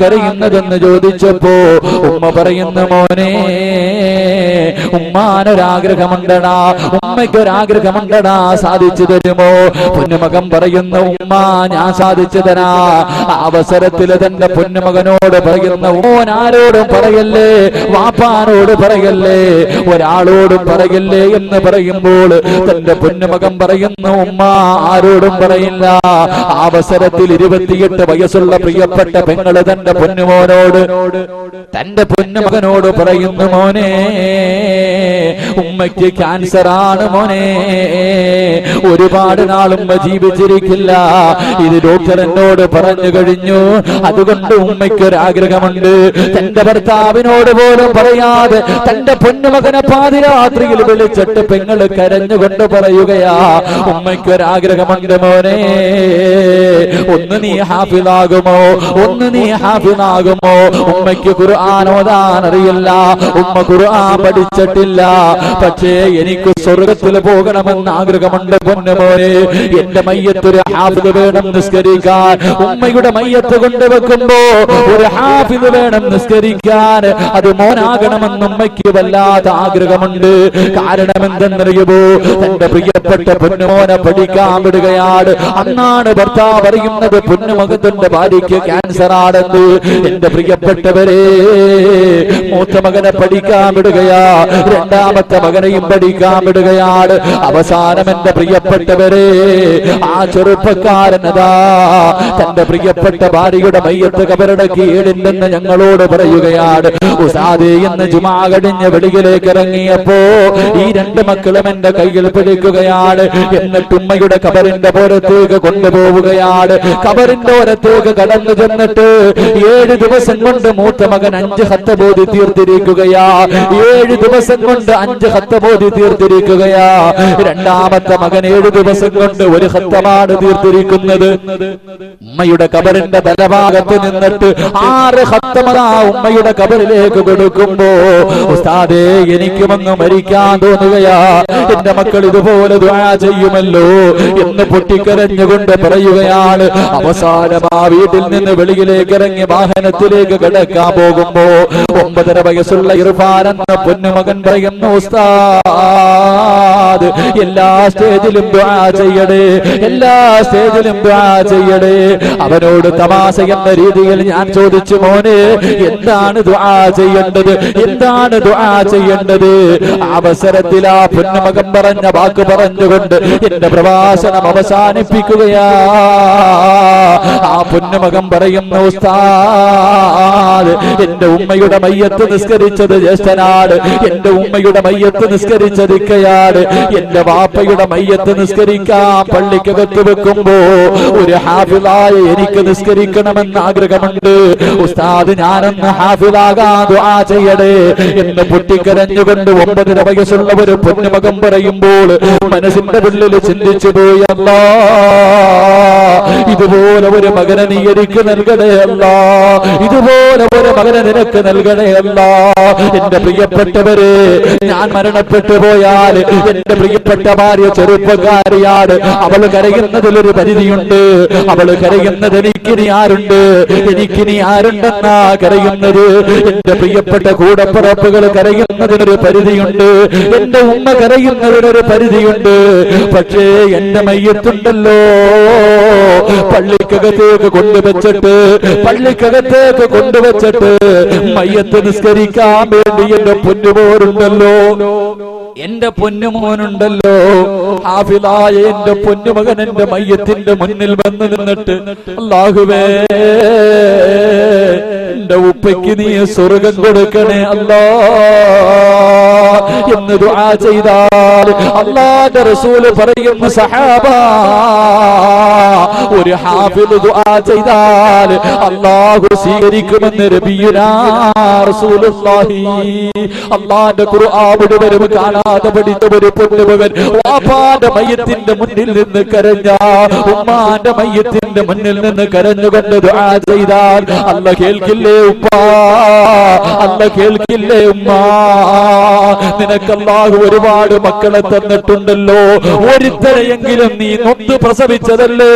കരയുന്നതെന്ന് ചോദിച്ചപ്പോ ഉമ്മ പറയുന്നു, മോനെ, ഉമ്മയ്ക്കൊരാഗ്രഹമുണ്ടടാ, സാധിച്ചു തരുമോ? പൊന്നുമകൻ പറയുന്നു, ഉമ്മ, ഞാൻ സാധിച്ചു തരാ. അവസരത്തിൽ തന്റെ പൊന്നുമകനോട് പറയുന്ന, ഓൻ ആരോടും പറയല്ലേ, വാപ്പാനോട് പറയല്ലേ, ഒരാളോടും പറയല്ലേ എന്ന് പറയുമ്പോൾ തന്റെ പൊന്നുമകൻ പറയുന്നു, ഉമ്മ, ആരോടും പറയില്ല. അവസരത്തിൽ 28 വയസ്സുള്ള പ്രിയപ്പെട്ട പെങ്ങള് തന്റെ പൊന്നുമകനോട് പറയുന്നു, മോനെ, ഉമ്മയ്ക്ക് ക്യാൻസർ ആണ് മോനെ, ഒരുപാട് നാളും ജീവിച്ചിരിക്കില്ല, ഇത് ഡോക്ടർ എന്നോട് പറഞ്ഞു കഴിഞ്ഞു. അതുകൊണ്ട് ഉമ്മയ്ക്കൊരാഗ്രഹമുണ്ട്. തന്റെ ഭർത്താവിനോട് പോലും പറയാതെ തന്റെ പൊന്നുമകനെ പാതിരാത്രിയിൽ വിളിച്ചിട്ട് പെങ്ങള് കരഞ്ഞുകൊണ്ട് പറയുകയാ, ഉമ്മയ്ക്കൊരാഗ്രഹമുണ്ട് മോനെ, ഒന്ന് നീ ഹാഫിളാകുമോ? ഉമ്മയ്ക്ക് ഖുർആൻ ഓതാൻ അറിയില്ല, ഉമ്മ ഖുർആൻ പഠിച്ചിട്ടില്ല. പക്ഷേ എനിക്ക് സ്വർഗത്തിൽ പോകണമെന്ന് ആഗ്രഹമുണ്ട് പൊന്നുമോനെ. എന്റെ മയ്യത്തൊരു ഹാഫിദ് വേണം നിസ്കരിക്കാൻ. ഉമ്മയുടെ മയ്യത്ത് കൊണ്ടുവെക്കുമ്പോ ഒരു ഹാഫിദ് വേണം നിസ്കരിക്കാൻ. അത് മോനാകണമെന്ന് ഉമ്മയ്ക്ക് വല്ലാത്ത ആഗ്രഹമുണ്ട്. കാരണം എന്തെന്നറിയുമോ, തന്റെ പ്രിയപ്പെട്ട പൊന്നുമോനെ പഠിക്കാൻ വിടുകയാണ്. അന്നാണ് ഭർത്താവ് പറയുന്നത് പൊന്നുമകത്തിന്റെ ഭാര്യയ്ക്ക് ക്യാൻസർ ആണെന്ന്. എന്റെ പ്രിയപ്പെട്ടവരെ, മൂത്ത മകനെ പഠിക്കാൻ വിടുകയാ, രണ്ടാമത്തെ മകനെയും പഠിക്കാൻ വിടുകയാണ്. അവസാനം എന്റെ പ്രിയപ്പെട്ടവരെ, ആ ചെറുപ്പക്കാരനതാ തന്റെ പ്രിയപ്പെട്ട ഭാര്യയുടെ മയ്യത്ത് കബറടക്കി ഏടില്ലെന്ന് ഞങ്ങളോട് പറയുകയാണ്. ഉസ്താദേ, എന്ന് ജുമാ കഴിഞ്ഞ് വെളിയിലേക്ക് ഇറങ്ങിയപ്പോ ഈ രണ്ട് മക്കളും എന്റെ കയ്യിൽ പിടിക്കുകയാണ്. എന്നിട്ട് ഉമ്മയുടെ കബറിന്റെ പുറത്തേക്ക് കൊണ്ടുപോവുകയാണ്. കബറിന്റെ ഓരത്തേക്ക് കടന്നു ചെന്നിട്ട് 7 ദിവസം കൊണ്ട് മൂത്ത മകൻ 5 ഹത്തബോധി തീർത്തിരിക്കുകയാ. 7 ദിവസം കൊണ്ട് 5 ഹത്തബോധി തീർത്തിരിക്കുകയാ. രണ്ടാമത്തെ മകൻ 7 ദിവസം കൊണ്ട് 1 ഹത്തമാണ് തീർത്തിരിക്കുന്നത്. ഉമ്മയുടെ കബറിന്റെ തലഭാഗത്ത് നിന്നിട്ട് 6 ഹത്തമതാ ഉമ്മയുടെ കബറിലേക്ക് കൊടുക്കുമ്പോ, ഉസ്താദേ, എനിക്കുമൊന്ന് മരിക്കാൻ തോന്നുകയാ. എന്റെ മക്കൾ ഇതുപോലെ ദുആ ചെയ്യുമല്ലോ എന്ന് പൊട്ടിക്കരഞ്ഞുകൊണ്ട് പറയുകയാണ്. അവസാനം ആ വീട്ടിൽ നിന്ന് വെളിയിലേക്ക് ഇറങ്ങി വാഹനത്തിലേക്ക് കിടക്കാൻ പോകുമ്പോ 9.5 വയസ്സുള്ള ഇർഫാൻ എന്ന പൊന്നുമകൻ പറയുന്നു, ഉസ്താദ്, എല്ലാ സ്റ്റേജിലും ദുആ ചെയ്യണേ, എല്ലാ സ്റ്റേജിലും ദുആ ചെയ്യണേ. അവനോട് തമാശ എന്ന രീതിയിൽ ഞാൻ ചോദിച്ചു, മോനെ, എന്താണ് ദുആ ചെയ്യേണ്ടത്, എന്താണ് ദുആ ചെയ്യേണ്ടത്? അവസരത്തിൽ ആ പൊന്നുമകൻ പറഞ്ഞ വാക്ക് പറഞ്ഞുകൊണ്ട് എന്റെ പ്രഭാഷണം അവസാനിപ്പിക്കുകയാ. ആ പൊന്നുമകൻ പറയുന്നു, ഉസ്താദ്, എന്റെ ഉമ്മയുടെ മയ്യത്ത് നിസ്കരിച്ചത് ജ്യേഷ്ഠനാണ്, എന്റെ ഉമ്മയുടെ മയ്യത്ത് നിസ്കരിച്ചത് ഇക്കയാണ്. എന്റെ വാപ്പയുടെ മയ്യത്ത് നിസ്കരിക്കാൻ പള്ളിക്കകത്ത് വെക്കുമ്പോ ഒരു ഹാഫിളായ എനിക്ക് നിസ്കരിക്കണമെന്ന് ആഗ്രഹമുണ്ട്. ഉസ്താദ്, ഞാനൊന്ന് ഹാഫിളാകാൻ ദുആ ചെയ്യണേ എന്ന് പൊട്ടിക്കരഞ്ഞുകൊണ്ട് 9.5 വയസ്സുള്ള ഒരു പൊന്നുമകൻ പറയുമ്പോൾ മനസ്സിന്റെ ഉള്ളിൽ ചിന്തിച്ചു പോയി, അല്ലാ, ഇതുപോലെ ഒരു മകനെ നീ എനിക്ക് നൽകണേ അല്ലാ, ഇതുപോലെ ഒരു മകനെ നിനക്ക് നൽകണേ അല്ലാ. എന്റെ പ്രിയപ്പെട്ടവരെ, ഞാൻ മരണപ്പെട്ടു പോയാൽ എന്റെ പ്രിയപ്പെട്ട ഭാര്യ ചെറുപ്പക്കാരിയാണ്. അവൾ കരയുന്നതിലൊരു പരിധിയുണ്ട്. അവൾ കരയുന്നത് എനിക്കിനി ആരുണ്ട്, എനിക്കിനി ആരുണ്ടെന്നാ കരയുന്നത്. എന്റെ പ്രിയപ്പെട്ട കൂടപ്പിറപ്പുകൾ കരയുന്നതിനൊരു പരിധിയുണ്ട്. എന്റെ ഉമ്മ കരയുന്നതിനൊരു പരിധിയുണ്ട്. പക്ഷേ എന്റെ മയ്യത്തുണ്ടല്ലോ, പള്ളിക്കകത്തേക്ക് കൊണ്ടുവച്ചിട്ട് മയ്യത്ത് നിസ്കരിക്കാൻ വേണ്ടി എന്റെ പൊന്നുമോനുണ്ടല്ലോ, എന്റെ പൊന്നുമോനുണ്ടല്ലോ, ഹാഫിളായ എന്റെ പൊന്നുമകൻ എന്റെ മയ്യത്തിന്റെ മുന്നിൽ വന്ന് നിന്നിട്ട്, അല്ലാഹുവേ, എന്റെ ഉപ്പയ്ക്ക് നീ സ്വർഗം കൊടുക്കണേ അല്ലാ എന്ന് ദുആ ചെയ്താൽ അല്ലാഹുവിന്റെ റസൂൽ പറയുന്നു, സഹാബ, ഒരു ഹാഫിള് ദുആ ചെയ്താൽ അല്ലാഹു സ്വീകരിക്കുമെന്ന് നബിയുനാ റസൂലുള്ളാഹി. അല്ലാഹുവിന്റെ ഖുർആൻ മുഴുവനും കാണാതെ പഠിച്ച ഒരു പൊന്നുമകൻ വാപ്പാന്റെ മയ്യത്തിന്റെ മുന്നിൽ നിന്ന് കരഞ്ഞ, ഉമ്മാന്റെ മയ്യത്തിന്റെ മുന്നിൽ നിന്ന് കരഞ്ഞുകൊണ്ട് ദുആ ചെയ്താൽ അല്ലാഹു കേൾക്കില്ലേ ഉപ്പാ, അല്ലാഹു കേൾക്കില്ലേ ഉമ്മാ? നിനക്ക് അല്ലാഹു ഒരുപാട് മക്കളെ തന്നിട്ടുണ്ടല്ലോ, ഒരുത്തരെയെങ്കിലും നീ നൊന്ത് പ്രസവിച്ചതല്ലേ,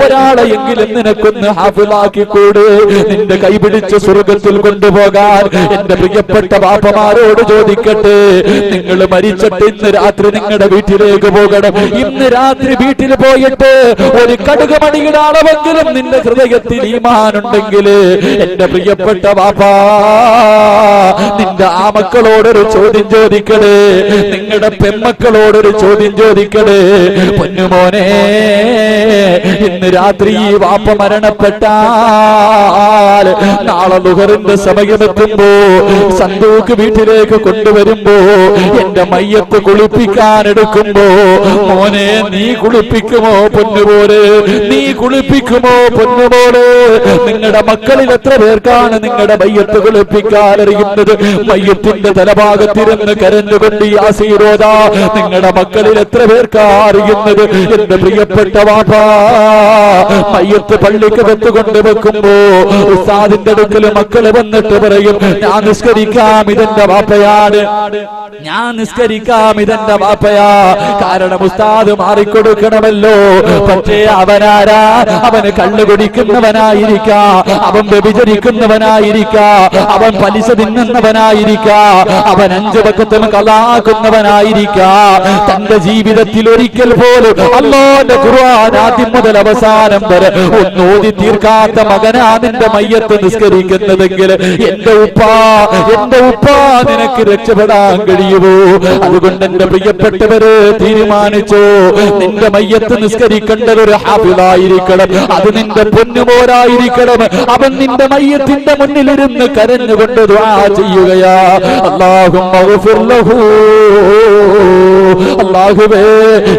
ഒരാളെയെങ്കിലും നിനക്കൊന്ന് ഹാഫിളാക്കിക്കൂട്, നിന്റെ കൈപിടിച്ച് സ്വർഗത്തിൽ കൊണ്ടുപോകാൻ. എന്റെ പ്രിയപ്പെട്ട ബാപ്പമാരോട് ചോദിക്കട്ടെ, നിങ്ങൾ മരിച്ചിട്ട് ഇന്ന് രാത്രി നിങ്ങളുടെ വീട്ടിലേക്ക് പോകണം. ഇന്ന് രാത്രി വീട്ടിൽ പോയിട്ട് ഒരു കടുകുമണിയുടെ അളവെങ്കിലും നിന്റെ ഹൃദയത്തിൽ ഈമാനുണ്ടെങ്കിൽ എന്റെ പ്രിയപ്പെട്ട ബാപ്പാ, നിന്റെ ആ മക്കളോടൊരു ചോദ്യം ചോദിക്കണേ, നിങ്ങളുടെ പെൺമക്കളോടൊരു ചോദ്യം ചോദിക്കണേ. പൊന്നുമോനെ, ഇന്ന് രാത്രി ഈ വാപ്പ മരണപ്പെട്ടാൽ നാളെ ദുഹറിന്റെ സമയമെത്തുമ്പോ സന്തൂക്ക് വീട്ടിലേക്ക് കൊണ്ടുവരുമ്പോ എന്റെ മയ്യത്ത് കുളിപ്പിക്കാൻ എടുക്കുമ്പോ, മോനെ, നീ കുളിപ്പിക്കുമോ പൊന്നുപോലെ, നീ കുളിപ്പിക്കുമോ പൊന്നുപോലെ? നിങ്ങളുടെ മക്കളിൽ എത്ര പേർക്കാണ് നിങ്ങളുടെ മയ്യത്ത് കുളിപ്പിക്കാൻ അറിയുന്നത്? മയ്യത്തിന്റെ തലഭാഗത്തിരുന്ന് കരഞ്ഞുകൊണ്ട് യാസീൻ ഓതാ നിങ്ങളുടെ മക്കളിൽ എത്ര പേർക്കാ അറിയുന്നത്? എന്റെ പ്രിയപ്പെട്ട വാപ്പാ, മയ്യത്ത് പള്ളിക്കകത്ത് കൊണ്ടുവെക്കുമ്പോ ഉസ്താദിന്റെ അടുക്കൽ മക്കള് വന്നിട്ട് പറയും, ഞാൻ നിസ്കരിക്കാം, ഇതെന്റെ വാപ്പയാണ്, ഞാൻ നിസ്കരിക്കാം, ഇതെന്റെ വാപ്പയാ. കാരണം ഉസ്താദ് മാറിക്കൊടുക്കണമല്ലോ. പക്ഷേ അവനാരാ? അവന് കള്ളു കുടിക്കുന്നവനായിരിക്കാ, അവൻ വ്യഭിചരിക്കുന്നവനായിരിക്കാ, അവൻ പലിശ തിന്നുന്നവനായിരിക്കാ, അവൻ 5 വഖത്തും കളാക്കുന്നവനായിരിക്കാ. തന്റെ ജീവിതത്തിൽ ഒരിക്കൽ പോലും അല്ലാഹുവിന്റെ ഖുർആൻ ആദ്യം മുതൽ അവസാനം വരെ ഒന്നോതി തീർക്കാത്ത മകനാ നിന്റെ മയ്യത്ത് നിസ്കരിക്കുന്നതെങ്കിൽ എന്റെ ഉപ്പ നിനക്ക് രക്ഷപ്പെടാൻ കഴിയുമോ? അതുകൊണ്ട് എന്റെ പ്രിയപ്പെട്ടവര് തീരുമാനിച്ചോ, നിന്റെ മയ്യത്ത് നിസ്കരിക്കേണ്ടത് ഒരു ഹാഫിളായിരിക്കണം, അത് നിന്റെ പൊന്നുമോരായിരിക്കണം. അവൻ നിന്റെ മയ്യത്തിന്റെ മുന്നിലിരുന്ന് കരഞ്ഞുകൊണ്ട് ദുആ ചെയ്യുകയാ, അല്ലാഹുമ്മ ഗ്ഫിർ ലഹു, അല്ലാഹുവേ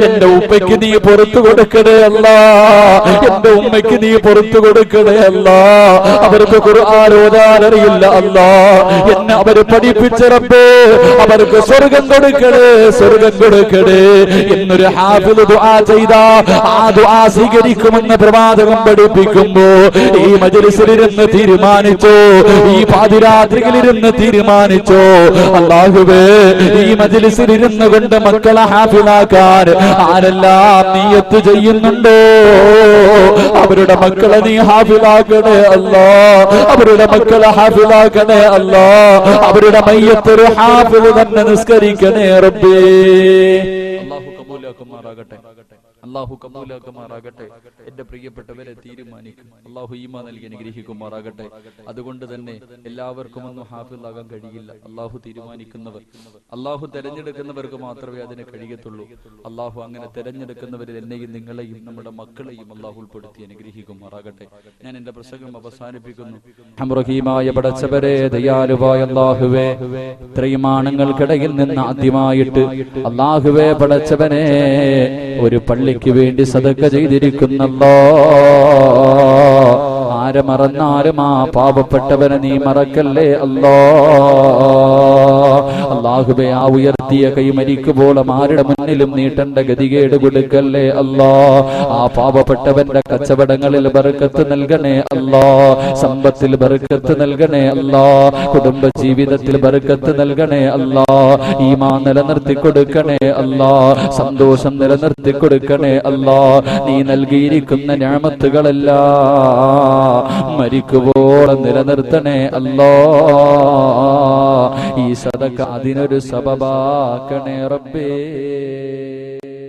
എന്റെ ഉപ്പയ്ക്ക് നീ പുറത്തു കൊടുക്കണേ അല്ലാ, എന്റെ ഉമ്മയ്ക്ക് നീ പുറത്തു കൊടുക്കണേ അല്ലാ. അവർക്ക് ഖുർആൻ ഓതാൻ അറിയില്ല അല്ലാ, എന്നെ അവര് പഠിപ്പിച്ച റബ്ബേ, അവർക്ക് സ്വർഗം കൊടുക്കണേ, സ്വർഗം കൊടുക്കണേ എന്നൊരു ഹാഫിള് ദുആ ചെയ്താ ആ ദുആ സ്വീകരിക്കുമെന്ന് പ്രവാചകൻ പഠിപ്പിക്കുമ്പോ ഈ മജ്‌ലിസിലിരുന്ന് തീരുമാനിച്ചോ, ഈ പാതിരാത്രിയിലിരുന്ന് തീരുമാനിച്ചോ, അല്ലാഹുവേ ഈ മജ്‌ലിസിലിരുന്ന് കൊണ്ട് മക്കളെ ഹാഫിളാക്കാൻ ആരെല്ലാം നിയ്യത്ത് ചെയ്യുന്നുണ്ടോ അവരുടെ മക്കളെ നീ ഹാഫിളാക്കണേ അല്ലാ, അവരുടെ മക്കളെ ഹാഫിളാക്കണേ അല്ലാ, അവരുടെ മയ്യത്തൊരു ഹാഫിള് തന്നെ നിസ്കരിക്കണേ റബ്ബേ. അല്ലാഹു കബൂലാക്കുമാറാകട്ടെ, അല്ലാഹു കബൂലാക്കുമാറാകട്ടെ. എന്റെ പ്രിയപ്പെട്ടവരെ തീരുമാനിക്കും, അല്ലാഹു ഈമാൻ നൽകി അനുഗ്രഹിക്കുമാറാകട്ടെ. അതുകൊണ്ട് തന്നെ എല്ലാവർക്കും ഒന്നും ഹാഫിളാകാൻ കഴിയില്ല. അല്ലാഹു തീരുമാനിക്കുന്നവർ, അല്ലാഹു തെരഞ്ഞെടുക്കുന്നവർക്ക് മാത്രമേ അതിന് കഴിയത്തുള്ളൂ. അല്ലാഹു അങ്ങനെ തെരഞ്ഞെടുക്കുന്നവരിൽ എന്നെയും നിങ്ങളെയും നമ്മുടെ മക്കളെയും അല്ലാഹു ഉൾപ്പെടുത്തി അനുഗ്രഹിക്കുമാറാകട്ടെ. ഞാൻ എന്റെ പ്രസംഗം അവസാനിപ്പിക്കുന്നു. റഹീമായ പടച്ചവരെ, ദയാലുവായ അല്ലാഹുവേ, ഇത്രയും ആണുങ്ങൾക്കിടയിൽ നിന്ന് ആദ്യമായിട്ട് അല്ലാഹുവേ പടച്ചവനെ ഒരു പള്ളിക്ക് വേണ്ടി സദഖ ചെയ്തിരിക്കുന്നല്ലോ. ആരെ മറന്നാലും ആ പാപപ്പെട്ടവനെ നീ മറക്കല്ലേ അല്ലാ. അല്ലാഹുവേ, ആ ഉയർത്തിയ കൈ മരിക്കുമ്പോളും ആരുടെ മുന്നിലും നീട്ടേണ്ട ഗതികേട് കൊടുക്കല്ലേ അല്ലാ. ആ പാപപ്പെട്ടവന്റെ കച്ചവടങ്ങളിൽ ബർക്കത്ത് നൽകണേ അല്ലാ, സമ്പത്തിൽ ബർക്കത്ത് നൽകണേ അല്ലാ, കുടുംബ ജീവിതത്തിൽ ബർക്കത്ത് നൽകണേ അല്ലാ, ഈമാൻ നിലനിർത്തി കൊടുക്കണേ അല്ലാ, സന്തോഷം നിലനിർത്തി കൊടുക്കണേ അല്ലാ. നീ നൽകിയിരിക്കുന്ന നിഅമത്തുകളെല്ലാം മരിക്കുവോളം നിലനിർത്തണേ അല്ലാ. ഈ സദഖ അതിനൊരു സബബാക്കണേ റബ്ബേ.